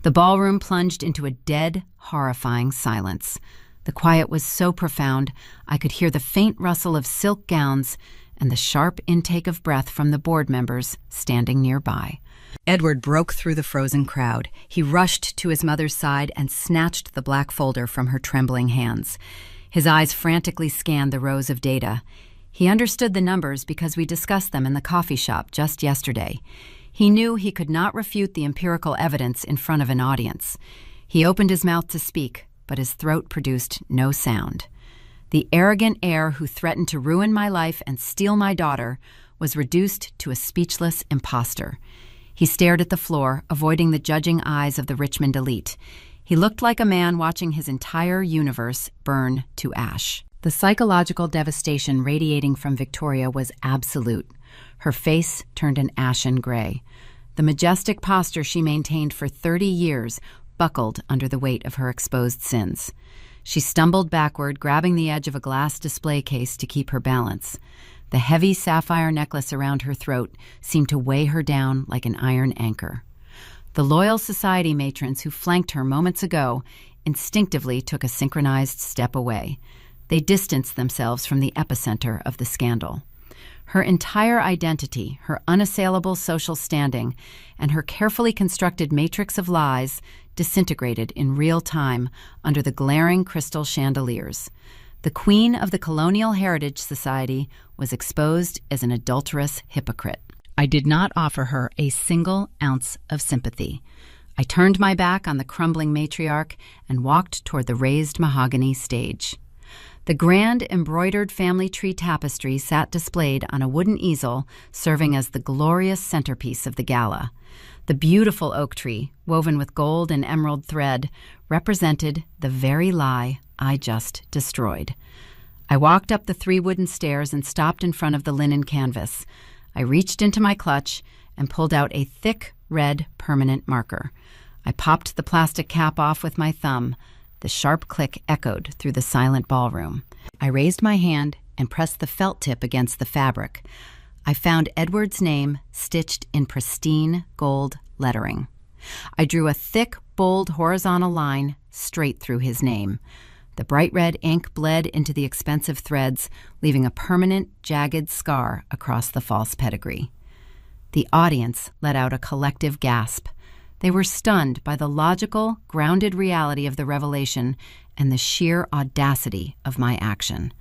The ballroom plunged into a dead, horrifying silence. The quiet was so profound, I could hear the faint rustle of silk gowns and the sharp intake of breath from the board members standing nearby. Edward broke through the frozen crowd. He rushed to his mother's side and snatched the black folder from her trembling hands. His eyes frantically scanned the rows of data. He understood the numbers because we discussed them in the coffee shop just yesterday. He knew he could not refute the empirical evidence in front of an audience. He opened his mouth to speak, but his throat produced no sound. The arrogant heir who threatened to ruin my life and steal my daughter was reduced to a speechless imposter. He stared at the floor, avoiding the judging eyes of the Richmond elite. He looked like a man watching his entire universe burn to ash. The psychological devastation radiating from Victoria was absolute. Her face turned an ashen gray. The majestic posture she maintained for 30 years buckled under the weight of her exposed sins. She stumbled backward, grabbing the edge of a glass display case to keep her balance. The heavy sapphire necklace around her throat seemed to weigh her down like an iron anchor. The loyal society matrons who flanked her moments ago instinctively took a synchronized step away. They distanced themselves from the epicenter of the scandal. Her entire identity, her unassailable social standing, and her carefully constructed matrix of lies disintegrated in real time under the glaring crystal chandeliers. The queen of the Colonial Heritage Society was exposed as an adulterous hypocrite. I did not offer her a single ounce of sympathy. I turned my back on the crumbling matriarch and walked toward the raised mahogany stage. The grand embroidered family tree tapestry sat displayed on a wooden easel, serving as the glorious centerpiece of the gala. The beautiful oak tree, woven with gold and emerald thread, represented the very lie I just destroyed. I walked up the 3 wooden stairs and stopped in front of the linen canvas. I reached into my clutch and pulled out a thick red permanent marker. I popped the plastic cap off with my thumb. The sharp click echoed through the silent ballroom. I raised my hand and pressed the felt tip against the fabric. I found Edward's name stitched in pristine gold lettering. I drew a thick, bold horizontal line straight through his name. The bright red ink bled into the expensive threads, leaving a permanent, jagged scar across the false pedigree. The audience let out a collective gasp. They were stunned by the logical, grounded reality of the revelation and the sheer audacity of my action.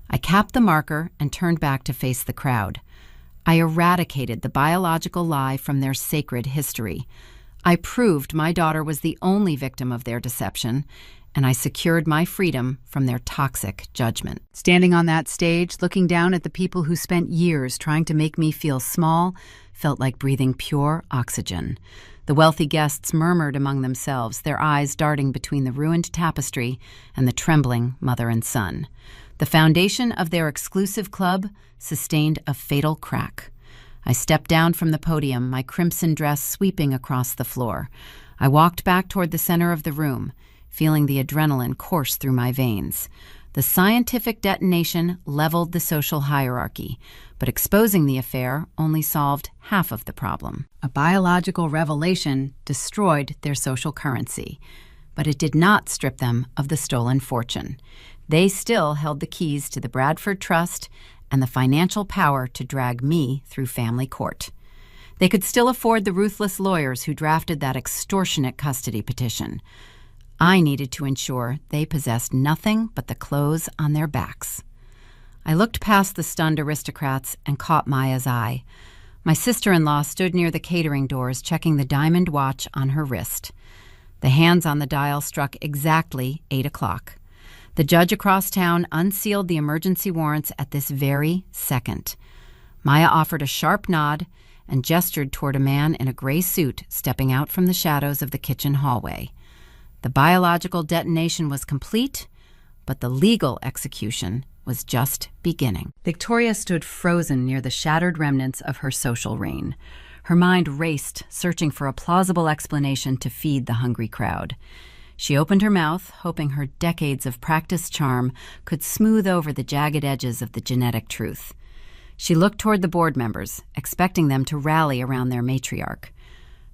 I capped the marker and turned back to face the crowd. I eradicated the biological lie from their sacred history. I proved my daughter was the only victim of their deception, and I secured my freedom from their toxic judgment. Standing on that stage, looking down at the people who spent years trying to make me feel small, felt like breathing pure oxygen. The wealthy guests murmured among themselves, their eyes darting between the ruined tapestry and the trembling mother and son. The foundation of their exclusive club sustained a fatal crack. I stepped down from the podium, my crimson dress sweeping across the floor. I walked back toward the center of the room, feeling the adrenaline course through my veins. The scientific detonation leveled the social hierarchy, but exposing the affair only solved half of the problem. A biological revelation destroyed their social currency, but it did not strip them of the stolen fortune. They still held the keys to the Bradford Trust and the financial power to drag me through family court. They could still afford the ruthless lawyers who drafted that extortionate custody petition. I needed to ensure they possessed nothing but the clothes on their backs. I looked past the stunned aristocrats and caught Maya's eye. My sister-in-law stood near the catering doors, checking the diamond watch on her wrist. The hands on the dial struck exactly 8 o'clock. The judge across town unsealed the emergency warrants at this very second. Maya offered a sharp nod and gestured toward a man in a gray suit stepping out from the shadows of the kitchen hallway. The biological detonation was complete, but the legal execution was just beginning. Victoria stood frozen near the shattered remnants of her social reign. Her mind raced, searching for a plausible explanation to feed the hungry crowd. She opened her mouth, hoping her decades of practiced charm could smooth over the jagged edges of the genetic truth. She looked toward the board members, expecting them to rally around their matriarch.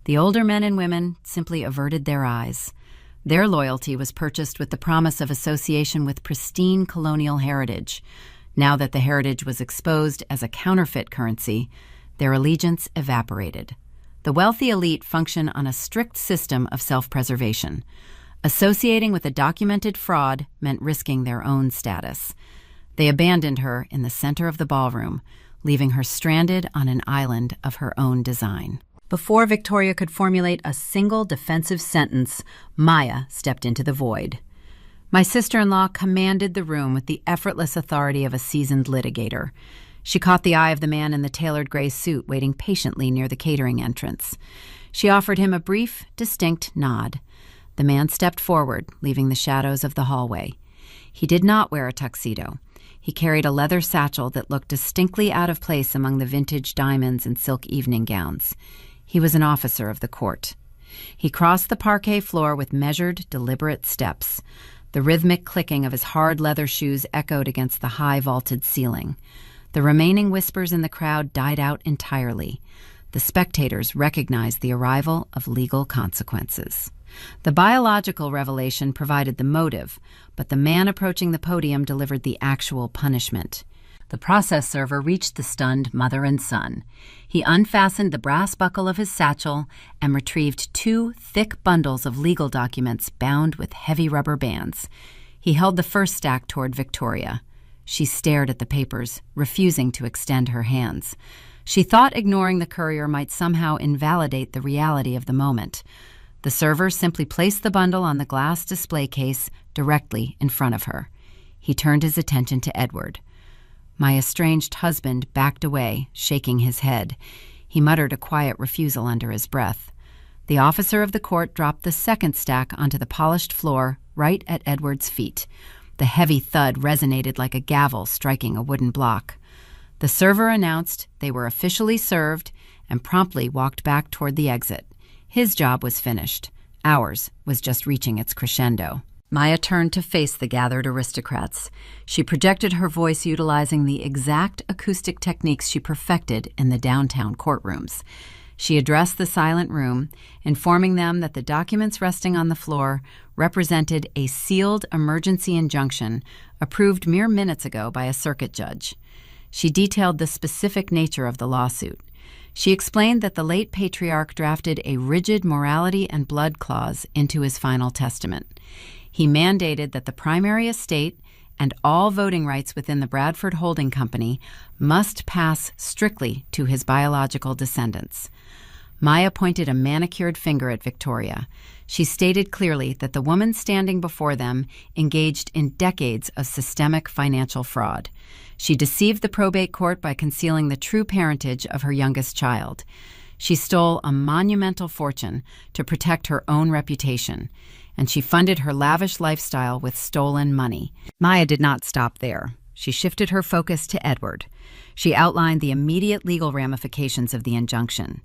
The older men and women simply averted their eyes. Their loyalty was purchased with the promise of association with pristine colonial heritage. Now that the heritage was exposed as a counterfeit currency, their allegiance evaporated. The wealthy elite function on a strict system of self-preservation. Associating with a documented fraud meant risking their own status. They abandoned her in the center of the ballroom, leaving her stranded on an island of her own design. Before Victoria could formulate a single defensive sentence, Maya stepped into the void. My sister-in-law commanded the room with the effortless authority of a seasoned litigator. She caught the eye of the man in the tailored gray suit waiting patiently near the catering entrance. She offered him a brief, distinct nod. The man stepped forward, leaving the shadows of the hallway. He did not wear a tuxedo. He carried a leather satchel that looked distinctly out of place among the vintage diamonds and silk evening gowns. He was an officer of the court. He crossed the parquet floor with measured, deliberate steps. The rhythmic clicking of his hard leather shoes echoed against the high vaulted ceiling. The remaining whispers in the crowd died out entirely. The spectators recognized the arrival of legal consequences. The biological revelation provided the motive, but the man approaching the podium delivered the actual punishment. The process server reached the stunned mother and son. He unfastened the brass buckle of his satchel and retrieved 2 thick bundles of legal documents bound with heavy rubber bands. He held the first stack toward Victoria. She stared at the papers, refusing to extend her hands. She thought ignoring the courier might somehow invalidate the reality of the moment. The server simply placed the bundle on the glass display case directly in front of her. He turned his attention to Edward. My estranged husband backed away, shaking his head. He muttered a quiet refusal under his breath. The officer of the court dropped the second stack onto the polished floor right at Edward's feet. The heavy thud resonated like a gavel striking a wooden block. The server announced they were officially served and promptly walked back toward the exit. His job was finished. Ours was just reaching its crescendo. Maya turned to face the gathered aristocrats. She projected her voice utilizing the exact acoustic techniques she perfected in the downtown courtrooms. She addressed the silent room, informing them that the documents resting on the floor represented a sealed emergency injunction approved mere minutes ago by a circuit judge. She detailed the specific nature of the lawsuit. She explained that the late patriarch drafted a rigid morality and blood clause into his final testament. He mandated that the primary estate and all voting rights within the Bradford Holding Company must pass strictly to his biological descendants. Maya pointed a manicured finger at Victoria. She stated clearly that the woman standing before them engaged in decades of systemic financial fraud. She deceived the probate court by concealing the true parentage of her youngest child. She stole a monumental fortune to protect her own reputation, and she funded her lavish lifestyle with stolen money. Maya did not stop there. She shifted her focus to Edward. She outlined the immediate legal ramifications of the injunction.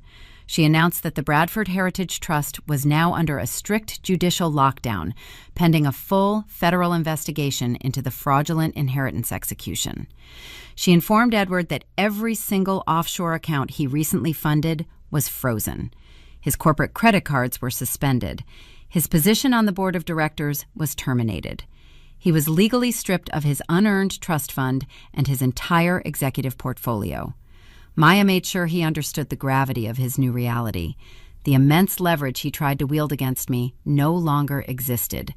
She announced that the Bradford Heritage Trust was now under a strict judicial lockdown, pending a full federal investigation into the fraudulent inheritance execution. She informed Edward that every single offshore account he recently funded was frozen. His corporate credit cards were suspended. His position on the board of directors was terminated. He was legally stripped of his unearned trust fund and his entire executive portfolio. Maya made sure he understood the gravity of his new reality. The immense leverage he tried to wield against me no longer existed.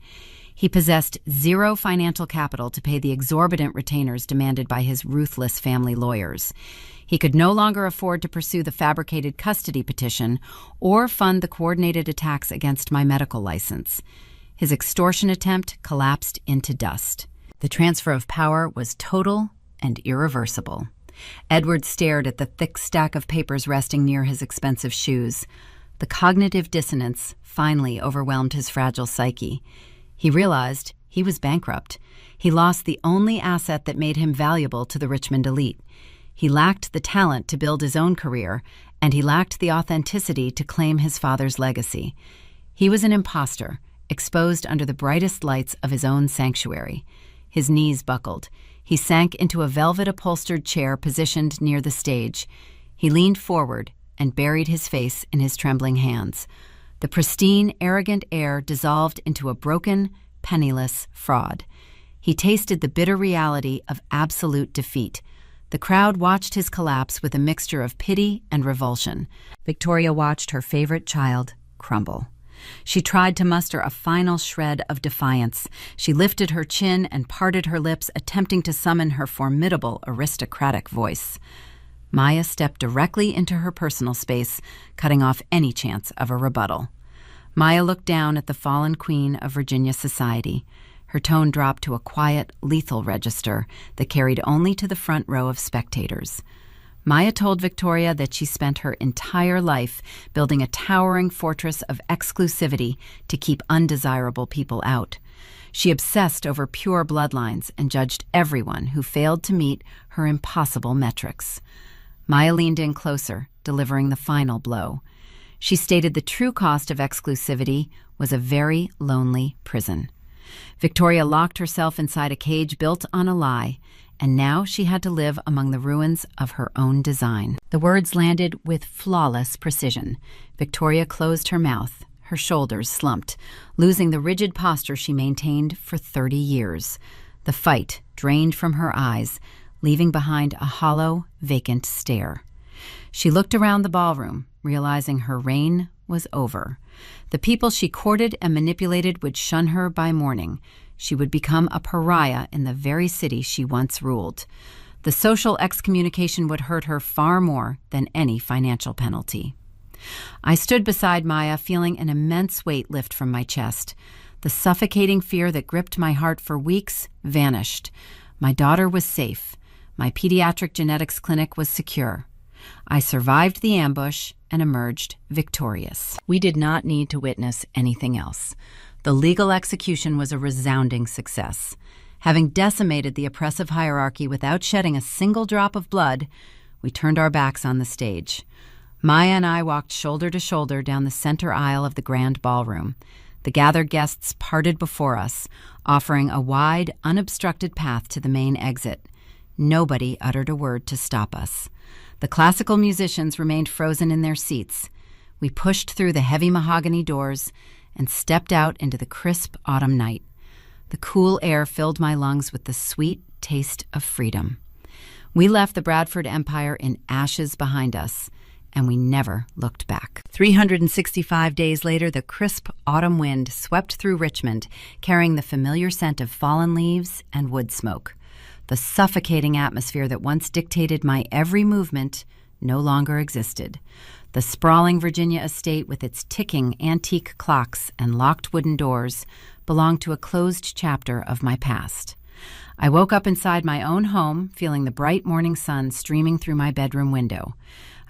He possessed zero financial capital to pay the exorbitant retainers demanded by his ruthless family lawyers. He could no longer afford to pursue the fabricated custody petition or fund the coordinated attacks against my medical license. His extortion attempt collapsed into dust. The transfer of power was total and irreversible. Edward stared at the thick stack of papers resting near his expensive shoes. The cognitive dissonance finally overwhelmed his fragile psyche. He realized he was bankrupt. He lost the only asset that made him valuable to the Richmond elite. He lacked the talent to build his own career, and he lacked the authenticity to claim his father's legacy. He was an imposter, exposed under the brightest lights of his own sanctuary. His knees buckled. He sank into a velvet-upholstered chair positioned near the stage. He leaned forward and buried his face in his trembling hands. The pristine, arrogant air dissolved into a broken, penniless fraud. He tasted the bitter reality of absolute defeat. The crowd watched his collapse with a mixture of pity and revulsion. Victoria watched her favorite child crumble. She tried to muster a final shred of defiance. She lifted her chin and parted her lips, attempting to summon her formidable aristocratic voice. Maya stepped directly into her personal space, cutting off any chance of a rebuttal. Maya looked down at the fallen queen of Virginia society. Her tone dropped to a quiet, lethal register that carried only to the front row of spectators. Maya told Victoria that she spent her entire life building a towering fortress of exclusivity to keep undesirable people out. She obsessed over pure bloodlines and judged everyone who failed to meet her impossible metrics. Maya leaned in closer, delivering the final blow. She stated the true cost of exclusivity was a very lonely prison. Victoria locked herself inside a cage built on a lie, and now she had to live among the ruins of her own design. The words landed with flawless precision. Victoria closed her mouth. Her shoulders slumped, losing the rigid posture she maintained for 30 years. The fight drained from her eyes, leaving behind a hollow, vacant stare. She looked around the ballroom, realizing her reign was over. The people she courted and manipulated would shun her by morning. She would become a pariah in the very city she once ruled. The social excommunication would hurt her far more than any financial penalty. I stood beside Maya, feeling an immense weight lift from my chest. The suffocating fear that gripped my heart for weeks vanished. My daughter was safe. My pediatric genetics clinic was secure. I survived the ambush and emerged victorious. We did not need to witness anything else. The legal execution was a resounding success. Having decimated the oppressive hierarchy without shedding a single drop of blood, we turned our backs on the stage. Maya and I walked shoulder to shoulder down the center aisle of the grand ballroom. The gathered guests parted before us, offering a wide, unobstructed path to the main exit. Nobody uttered a word to stop us. The classical musicians remained frozen in their seats. We pushed through the heavy mahogany doors and stepped out into the crisp autumn night. The cool air filled my lungs with the sweet taste of freedom. We left the Bradford Empire in ashes behind us, and we never looked back. 365 days later, the crisp autumn wind swept through Richmond, carrying the familiar scent of fallen leaves and wood smoke. The suffocating atmosphere that once dictated my every movement no longer existed. The sprawling Virginia estate with its ticking antique clocks and locked wooden doors belonged to a closed chapter of my past. I woke up inside my own home, feeling the bright morning sun streaming through my bedroom window.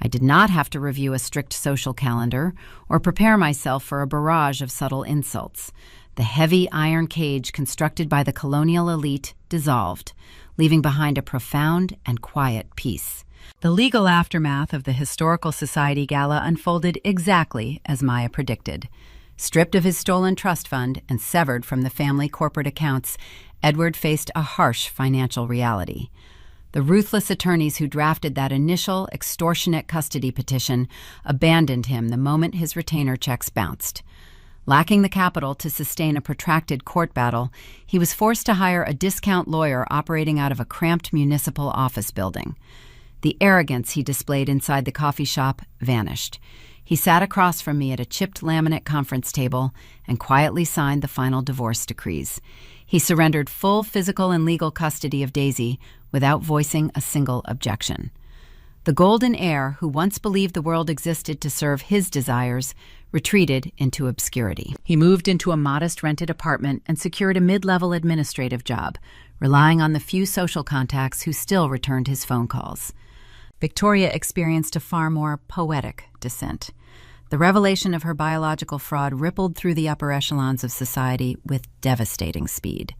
I did not have to review a strict social calendar or prepare myself for a barrage of subtle insults. The heavy iron cage constructed by the colonial elite dissolved, leaving behind a profound and quiet peace. The legal aftermath of the Historical Society Gala unfolded exactly as Maya predicted. Stripped of his stolen trust fund and severed from the family corporate accounts, Edward faced a harsh financial reality. The ruthless attorneys who drafted that initial extortionate custody petition abandoned him the moment his retainer checks bounced. Lacking the capital to sustain a protracted court battle, he was forced to hire a discount lawyer operating out of a cramped municipal office building. The arrogance he displayed inside the coffee shop vanished. He sat across from me at a chipped laminate conference table and quietly signed the final divorce decrees. He surrendered full physical and legal custody of Daisy without voicing a single objection. The golden heir, who once believed the world existed to serve his desires, retreated into obscurity. He moved into a modest rented apartment and secured a mid-level administrative job, relying on the few social contacts who still returned his phone calls. Victoria experienced a far more poetic descent. The revelation of her biological fraud rippled through the upper echelons of society with devastating speed.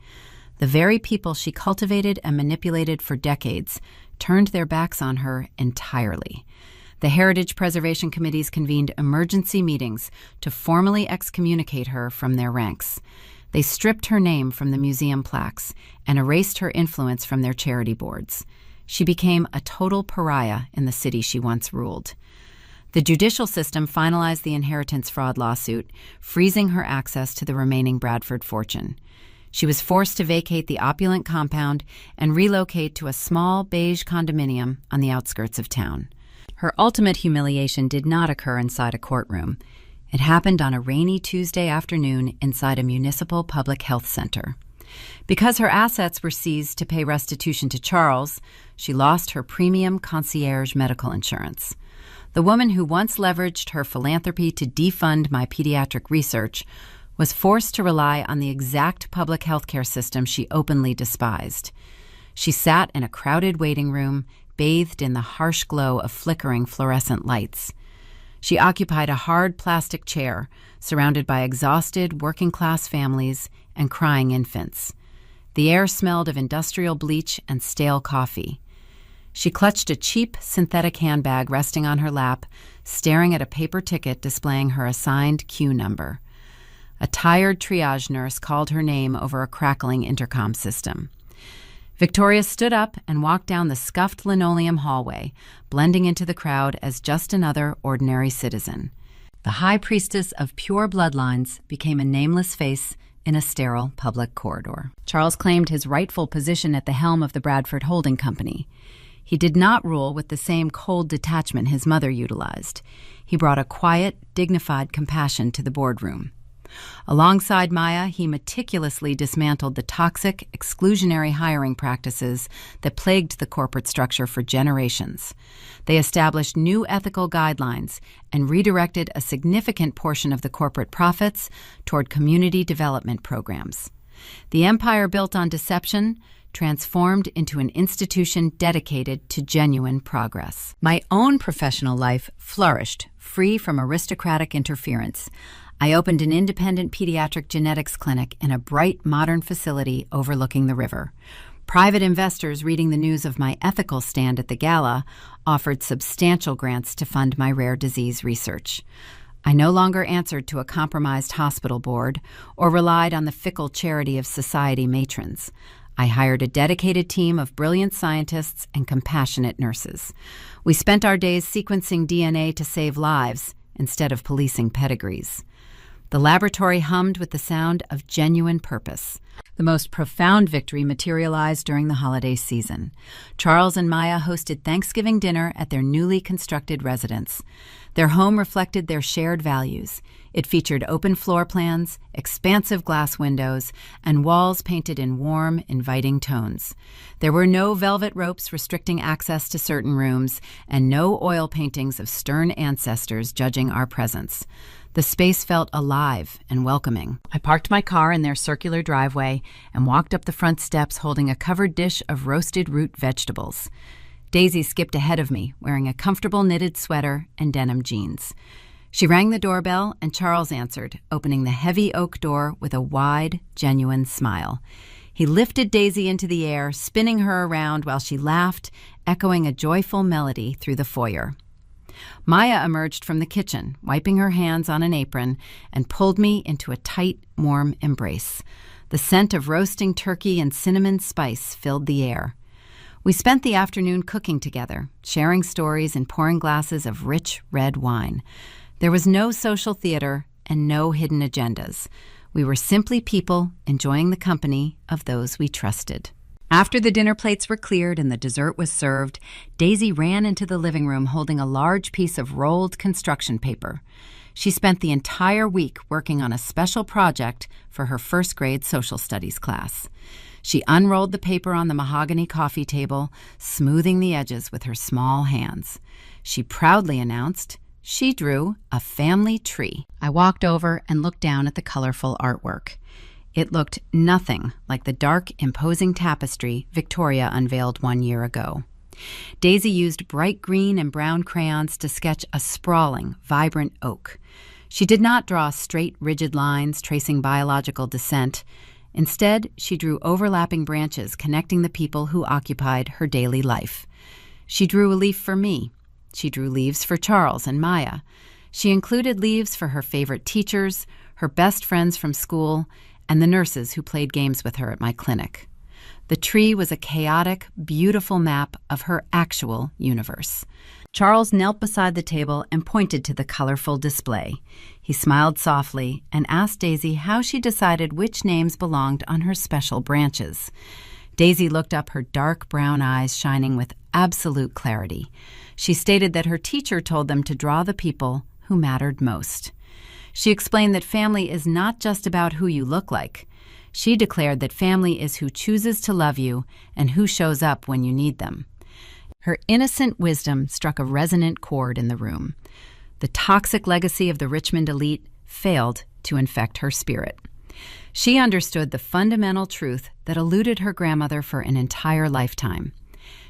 The very people she cultivated and manipulated for decades turned their backs on her entirely. The Heritage Preservation Committees convened emergency meetings to formally excommunicate her from their ranks. They stripped her name from the museum plaques and erased her influence from their charity boards. She became a total pariah in the city she once ruled. The judicial system finalized the inheritance fraud lawsuit, freezing her access to the remaining Bradford fortune. She was forced to vacate the opulent compound and relocate to a small beige condominium on the outskirts of town. Her ultimate humiliation did not occur inside a courtroom. It happened on a rainy Tuesday afternoon inside a municipal public health center. Because her assets were seized to pay restitution to Charles, she lost her premium concierge medical insurance. The woman who once leveraged her philanthropy to defund my pediatric research was forced to rely on the exact public healthcare system she openly despised. She sat in a crowded waiting room, bathed in the harsh glow of flickering fluorescent lights. She occupied a hard plastic chair, surrounded by exhausted working-class families and crying infants. The air smelled of industrial bleach and stale coffee. She clutched a cheap synthetic handbag resting on her lap, staring at a paper ticket displaying her assigned queue number. A tired triage nurse called her name over a crackling intercom system. Victoria stood up and walked down the scuffed linoleum hallway, blending into the crowd as just another ordinary citizen. The high priestess of pure bloodlines became a nameless face in a sterile public corridor. Charles claimed his rightful position at the helm of the Bradford Holding Company. He did not rule with the same cold detachment his mother utilized. He brought a quiet, dignified compassion to the boardroom. Alongside Maya, he meticulously dismantled the toxic, exclusionary hiring practices that plagued the corporate structure for generations. They established new ethical guidelines and redirected a significant portion of the corporate profits toward community development programs. The empire built on deception transformed into an institution dedicated to genuine progress. My own professional life flourished, free from aristocratic interference. I opened an independent pediatric genetics clinic in a bright, modern facility overlooking the river. Private investors reading the news of my ethical stand at the gala offered substantial grants to fund my rare disease research. I no longer answered to a compromised hospital board or relied on the fickle charity of society matrons. I hired a dedicated team of brilliant scientists and compassionate nurses. We spent our days sequencing DNA to save lives instead of policing pedigrees. The laboratory hummed with the sound of genuine purpose. The most profound victory materialized during the holiday season. Charles and Maya hosted Thanksgiving dinner at their newly constructed residence. Their home reflected their shared values. It featured open floor plans, expansive glass windows, and walls painted in warm, inviting tones. There were no velvet ropes restricting access to certain rooms, and no oil paintings of stern ancestors judging our presence. The space felt alive and welcoming. I parked my car in their circular driveway and walked up the front steps holding a covered dish of roasted root vegetables. Daisy skipped ahead of me, wearing a comfortable knitted sweater and denim jeans. She rang the doorbell, and Charles answered, opening the heavy oak door with a wide, genuine smile. He lifted Daisy into the air, spinning her around while she laughed, echoing a joyful melody through the foyer. Maya emerged from the kitchen, wiping her hands on an apron, and pulled me into a tight, warm embrace. The scent of roasting turkey and cinnamon spice filled the air. We spent the afternoon cooking together, sharing stories and pouring glasses of rich red wine. There was no social theater and no hidden agendas. We were simply people enjoying the company of those we trusted. After the dinner plates were cleared and the dessert was served, Daisy ran into the living room holding a large piece of rolled construction paper. She spent the entire week working on a special project for her first grade social studies class. She unrolled the paper on the mahogany coffee table, smoothing the edges with her small hands. She proudly announced she drew a family tree. I walked over and looked down at the colorful artwork. It looked nothing like the dark, imposing tapestry Victoria unveiled 1 year ago. Daisy used bright green and brown crayons to sketch a sprawling, vibrant oak. She did not draw straight, rigid lines tracing biological descent. Instead, she drew overlapping branches connecting the people who occupied her daily life. She drew a leaf for me. She drew leaves for Charles and Maya. She included leaves for her favorite teachers, her best friends from school, and the nurses who played games with her at my clinic. The tree was a chaotic, beautiful map of her actual universe. Charles knelt beside the table and pointed to the colorful display. He smiled softly and asked Daisy how she decided which names belonged on her special branches. Daisy looked up, her dark brown eyes shining with absolute clarity. She stated that her teacher told them to draw the people who mattered most. She explained that family is not just about who you look like. She declared that family is who chooses to love you and who shows up when you need them. Her innocent wisdom struck a resonant chord in the room. The toxic legacy of the Richmond elite failed to infect her spirit. She understood the fundamental truth that eluded her grandmother for an entire lifetime.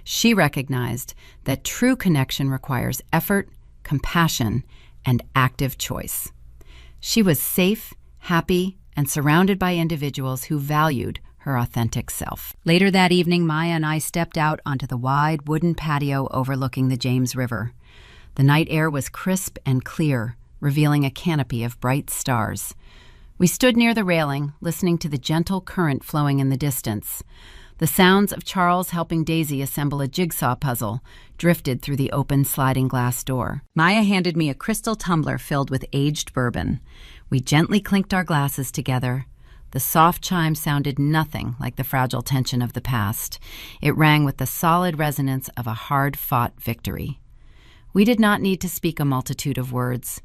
She recognized that true connection requires effort, compassion, and active choice. She was safe, happy, and surrounded by individuals who valued her authentic self. Later that evening, Maya and I stepped out onto the wide wooden patio overlooking the James River. The night air was crisp and clear, revealing a canopy of bright stars. We stood near the railing, listening to the gentle current flowing in the distance. The sounds of Charles helping Daisy assemble a jigsaw puzzle drifted through the open sliding glass door. Maya handed me a crystal tumbler filled with aged bourbon. We gently clinked our glasses together. The soft chime sounded nothing like the fragile tension of the past. It rang with the solid resonance of a hard-fought victory. We did not need to speak a multitude of words.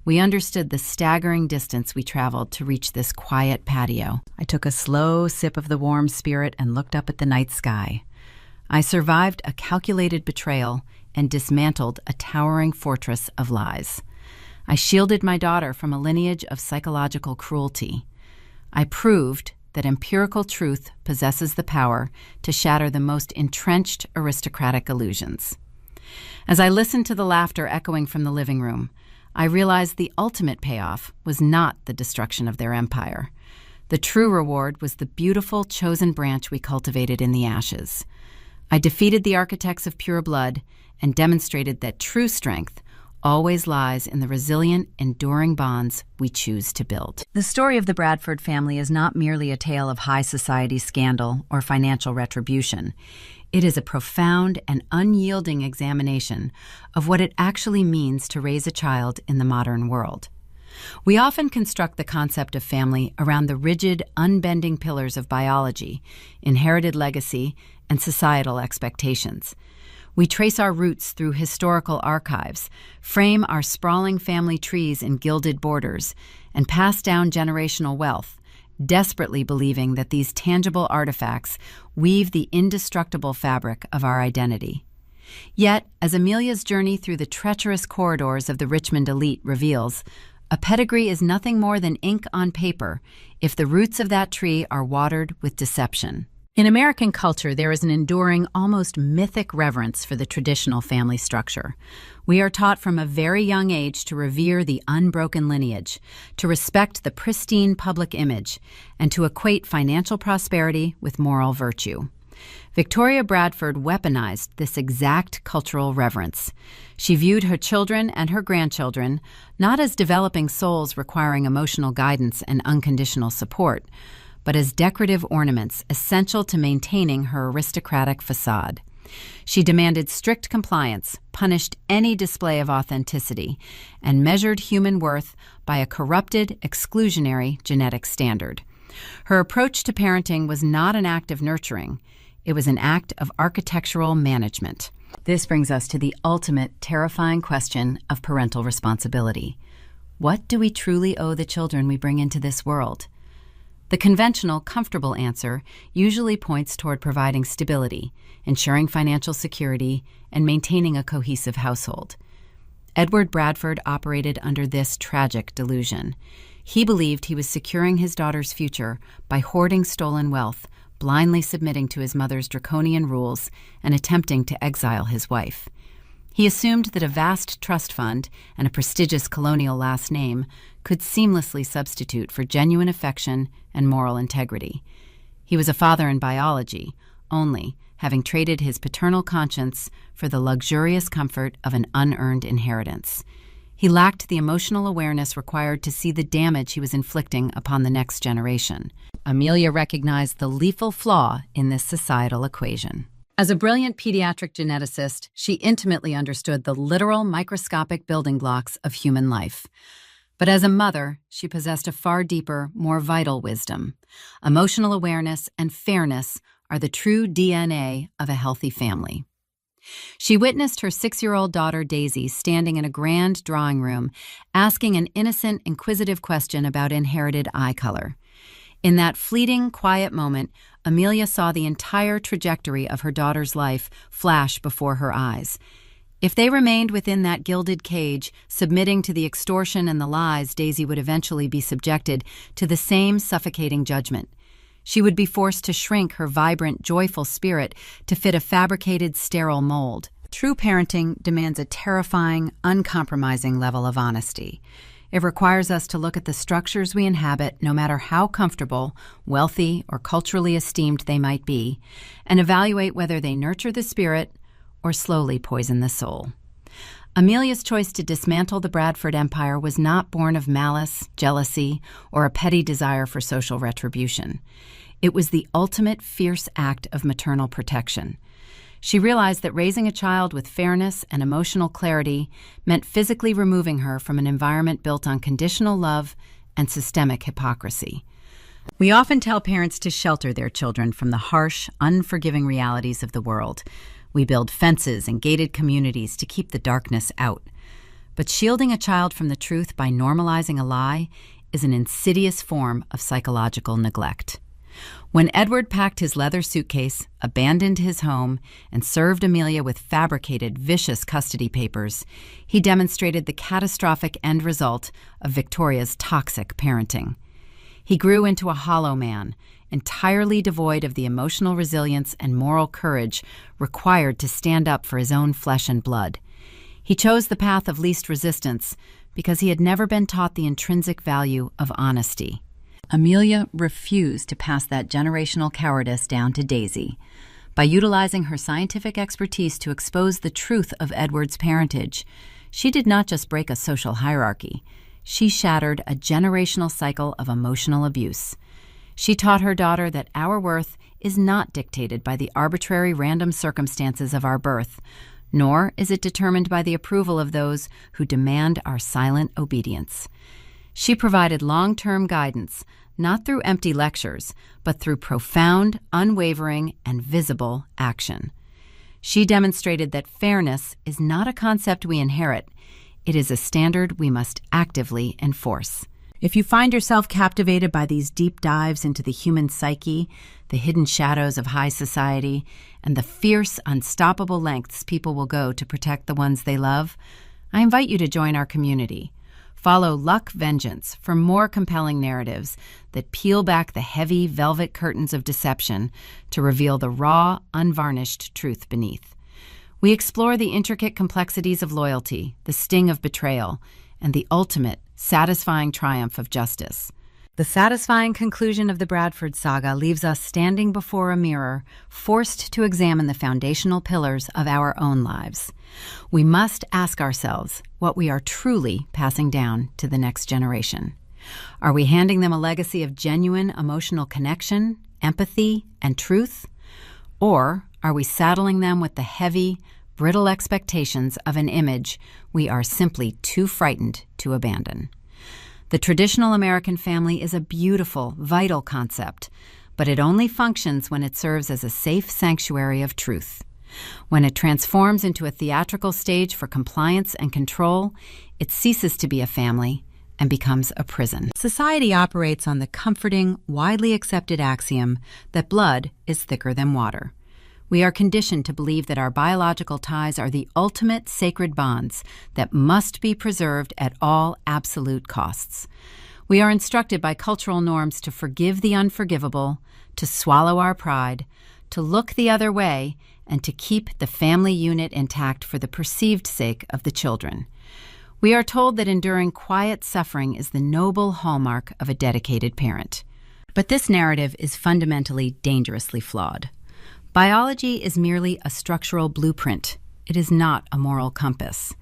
We understood the staggering distance we traveled to reach this quiet patio. I took a slow sip of the warm spirit and looked up at the night sky. I survived a calculated betrayal and dismantled a towering fortress of lies. I shielded my daughter from a lineage of psychological cruelty. I proved that empirical truth possesses the power to shatter the most entrenched aristocratic illusions. As I listened to the laughter echoing from the living room, I realized the ultimate payoff was not the destruction of their empire. The true reward was the beautiful chosen branch we cultivated in the ashes. I defeated the architects of pure blood and demonstrated that true strength always lies in the resilient, enduring bonds we choose to build. The story of the Bradford family is not merely a tale of high society scandal or financial retribution. It is a profound and unyielding examination of what it actually means to raise a child in the modern world. We often construct the concept of family around the rigid, unbending pillars of biology, inherited legacy, and societal expectations. We trace our roots through historical archives, frame our sprawling family trees in gilded borders, and pass down generational wealth, desperately believing that these tangible artifacts weave the indestructible fabric of our identity. Yet, as Amelia's journey through the treacherous corridors of the Richmond elite reveals, a pedigree is nothing more than ink on paper if the roots of that tree are watered with deception. In American culture, there is an enduring, almost mythic reverence for the traditional family structure. We are taught from a very young age to revere the unbroken lineage, to respect the pristine public image, and to equate financial prosperity with moral virtue. Victoria Bradford weaponized this exact cultural reverence. She viewed her children and her grandchildren not as developing souls requiring emotional guidance and unconditional support, but as decorative ornaments essential to maintaining her aristocratic facade. She demanded strict compliance, punished any display of authenticity, and measured human worth by a corrupted, exclusionary genetic standard. Her approach to parenting was not an act of nurturing. It was an act of architectural management. This brings us to the ultimate terrifying question of parental responsibility. What do we truly owe the children we bring into this world? The conventional, comfortable answer usually points toward providing stability, ensuring financial security, and maintaining a cohesive household. Edward Bradford operated under this tragic delusion. He believed he was securing his daughter's future by hoarding stolen wealth, blindly submitting to his mother's draconian rules, and attempting to exile his wife. He assumed that a vast trust fund and a prestigious colonial last name could seamlessly substitute for genuine affection and moral integrity. He was a father in biology, only, having traded his paternal conscience for the luxurious comfort of an unearned inheritance. He lacked the emotional awareness required to see the damage he was inflicting upon the next generation. Amelia recognized the lethal flaw in this societal equation. As a brilliant pediatric geneticist, she intimately understood the literal microscopic building blocks of human life. But as a mother, she possessed a far deeper, more vital wisdom. Emotional awareness and fairness are the true DNA of a healthy family. She witnessed her 6-year-old daughter, Daisy, standing in a grand drawing room, asking an innocent, inquisitive question about inherited eye color. In that fleeting, quiet moment, Amelia saw the entire trajectory of her daughter's life flash before her eyes. If they remained within that gilded cage, submitting to the extortion and the lies, Daisy would eventually be subjected to the same suffocating judgment. She would be forced to shrink her vibrant, joyful spirit to fit a fabricated, sterile mold. True parenting demands a terrifying, uncompromising level of honesty. It requires us to look at the structures we inhabit, no matter how comfortable, wealthy, or culturally esteemed they might be, and evaluate whether they nurture the spirit or slowly poison the soul. Amelia's choice to dismantle the Bradford Empire was not born of malice, jealousy, or a petty desire for social retribution. It was the ultimate fierce act of maternal protection. She realized that raising a child with fairness and emotional clarity meant physically removing her from an environment built on conditional love and systemic hypocrisy. We often tell parents to shelter their children from the harsh, unforgiving realities of the world. We build fences and gated communities to keep the darkness out. But shielding a child from the truth by normalizing a lie is an insidious form of psychological neglect. When Edward packed his leather suitcase, abandoned his home, and served Amelia with fabricated, vicious custody papers, he demonstrated the catastrophic end result of Victoria's toxic parenting. He grew into a hollow man, entirely devoid of the emotional resilience and moral courage required to stand up for his own flesh and blood. He chose the path of least resistance because he had never been taught the intrinsic value of honesty. Amelia refused to pass that generational cowardice down to Daisy. By utilizing her scientific expertise to expose the truth of Edward's parentage, She did not just break a social hierarchy. She shattered a generational cycle of emotional abuse. She taught her daughter that our worth is not dictated by the arbitrary random circumstances of our birth, nor is it determined by the approval of those who demand our silent obedience. She provided long-term guidance, not through empty lectures, but through profound, unwavering, and visible action. She demonstrated that fairness is not a concept we inherit. It is a standard we must actively enforce. If you find yourself captivated by these deep dives into the human psyche, the hidden shadows of high society, and the fierce, unstoppable lengths people will go to protect the ones they love, I invite you to join our community. Follow Luck Vengeance for more compelling narratives that peel back the heavy velvet curtains of deception to reveal the raw, unvarnished truth beneath. We explore the intricate complexities of loyalty, the sting of betrayal, and the ultimate, satisfying triumph of justice. The satisfying conclusion of the Bradford saga leaves us standing before a mirror, forced to examine the foundational pillars of our own lives. We must ask ourselves what we are truly passing down to the next generation. Are we handing them a legacy of genuine emotional connection, empathy, and truth? Or are we saddling them with the heavy, brittle expectations of an image we are simply too frightened to abandon? The traditional American family is a beautiful, vital concept, but it only functions when it serves as a safe sanctuary of truth. When it transforms into a theatrical stage for compliance and control, it ceases to be a family and becomes a prison. Society operates on the comforting, widely accepted axiom that blood is thicker than water. We are conditioned to believe that our biological ties are the ultimate sacred bonds that must be preserved at all absolute costs. We are instructed by cultural norms to forgive the unforgivable, to swallow our pride, to look the other way, and to keep the family unit intact for the perceived sake of the children. We are told that enduring quiet suffering is the noble hallmark of a dedicated parent. But this narrative is fundamentally dangerously flawed. Biology is merely a structural blueprint. It is not a moral compass.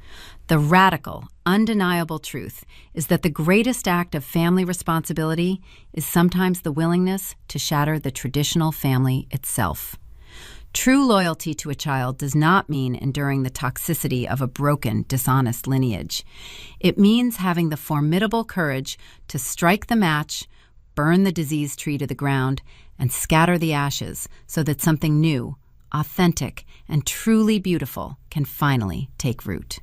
The radical, undeniable truth is that the greatest act of family responsibility is sometimes the willingness to shatter the traditional family itself. True loyalty to a child does not mean enduring the toxicity of a broken, dishonest lineage. It means having the formidable courage to strike the match, burn the diseased tree to the ground, and scatter the ashes so that something new, authentic, and truly beautiful can finally take root.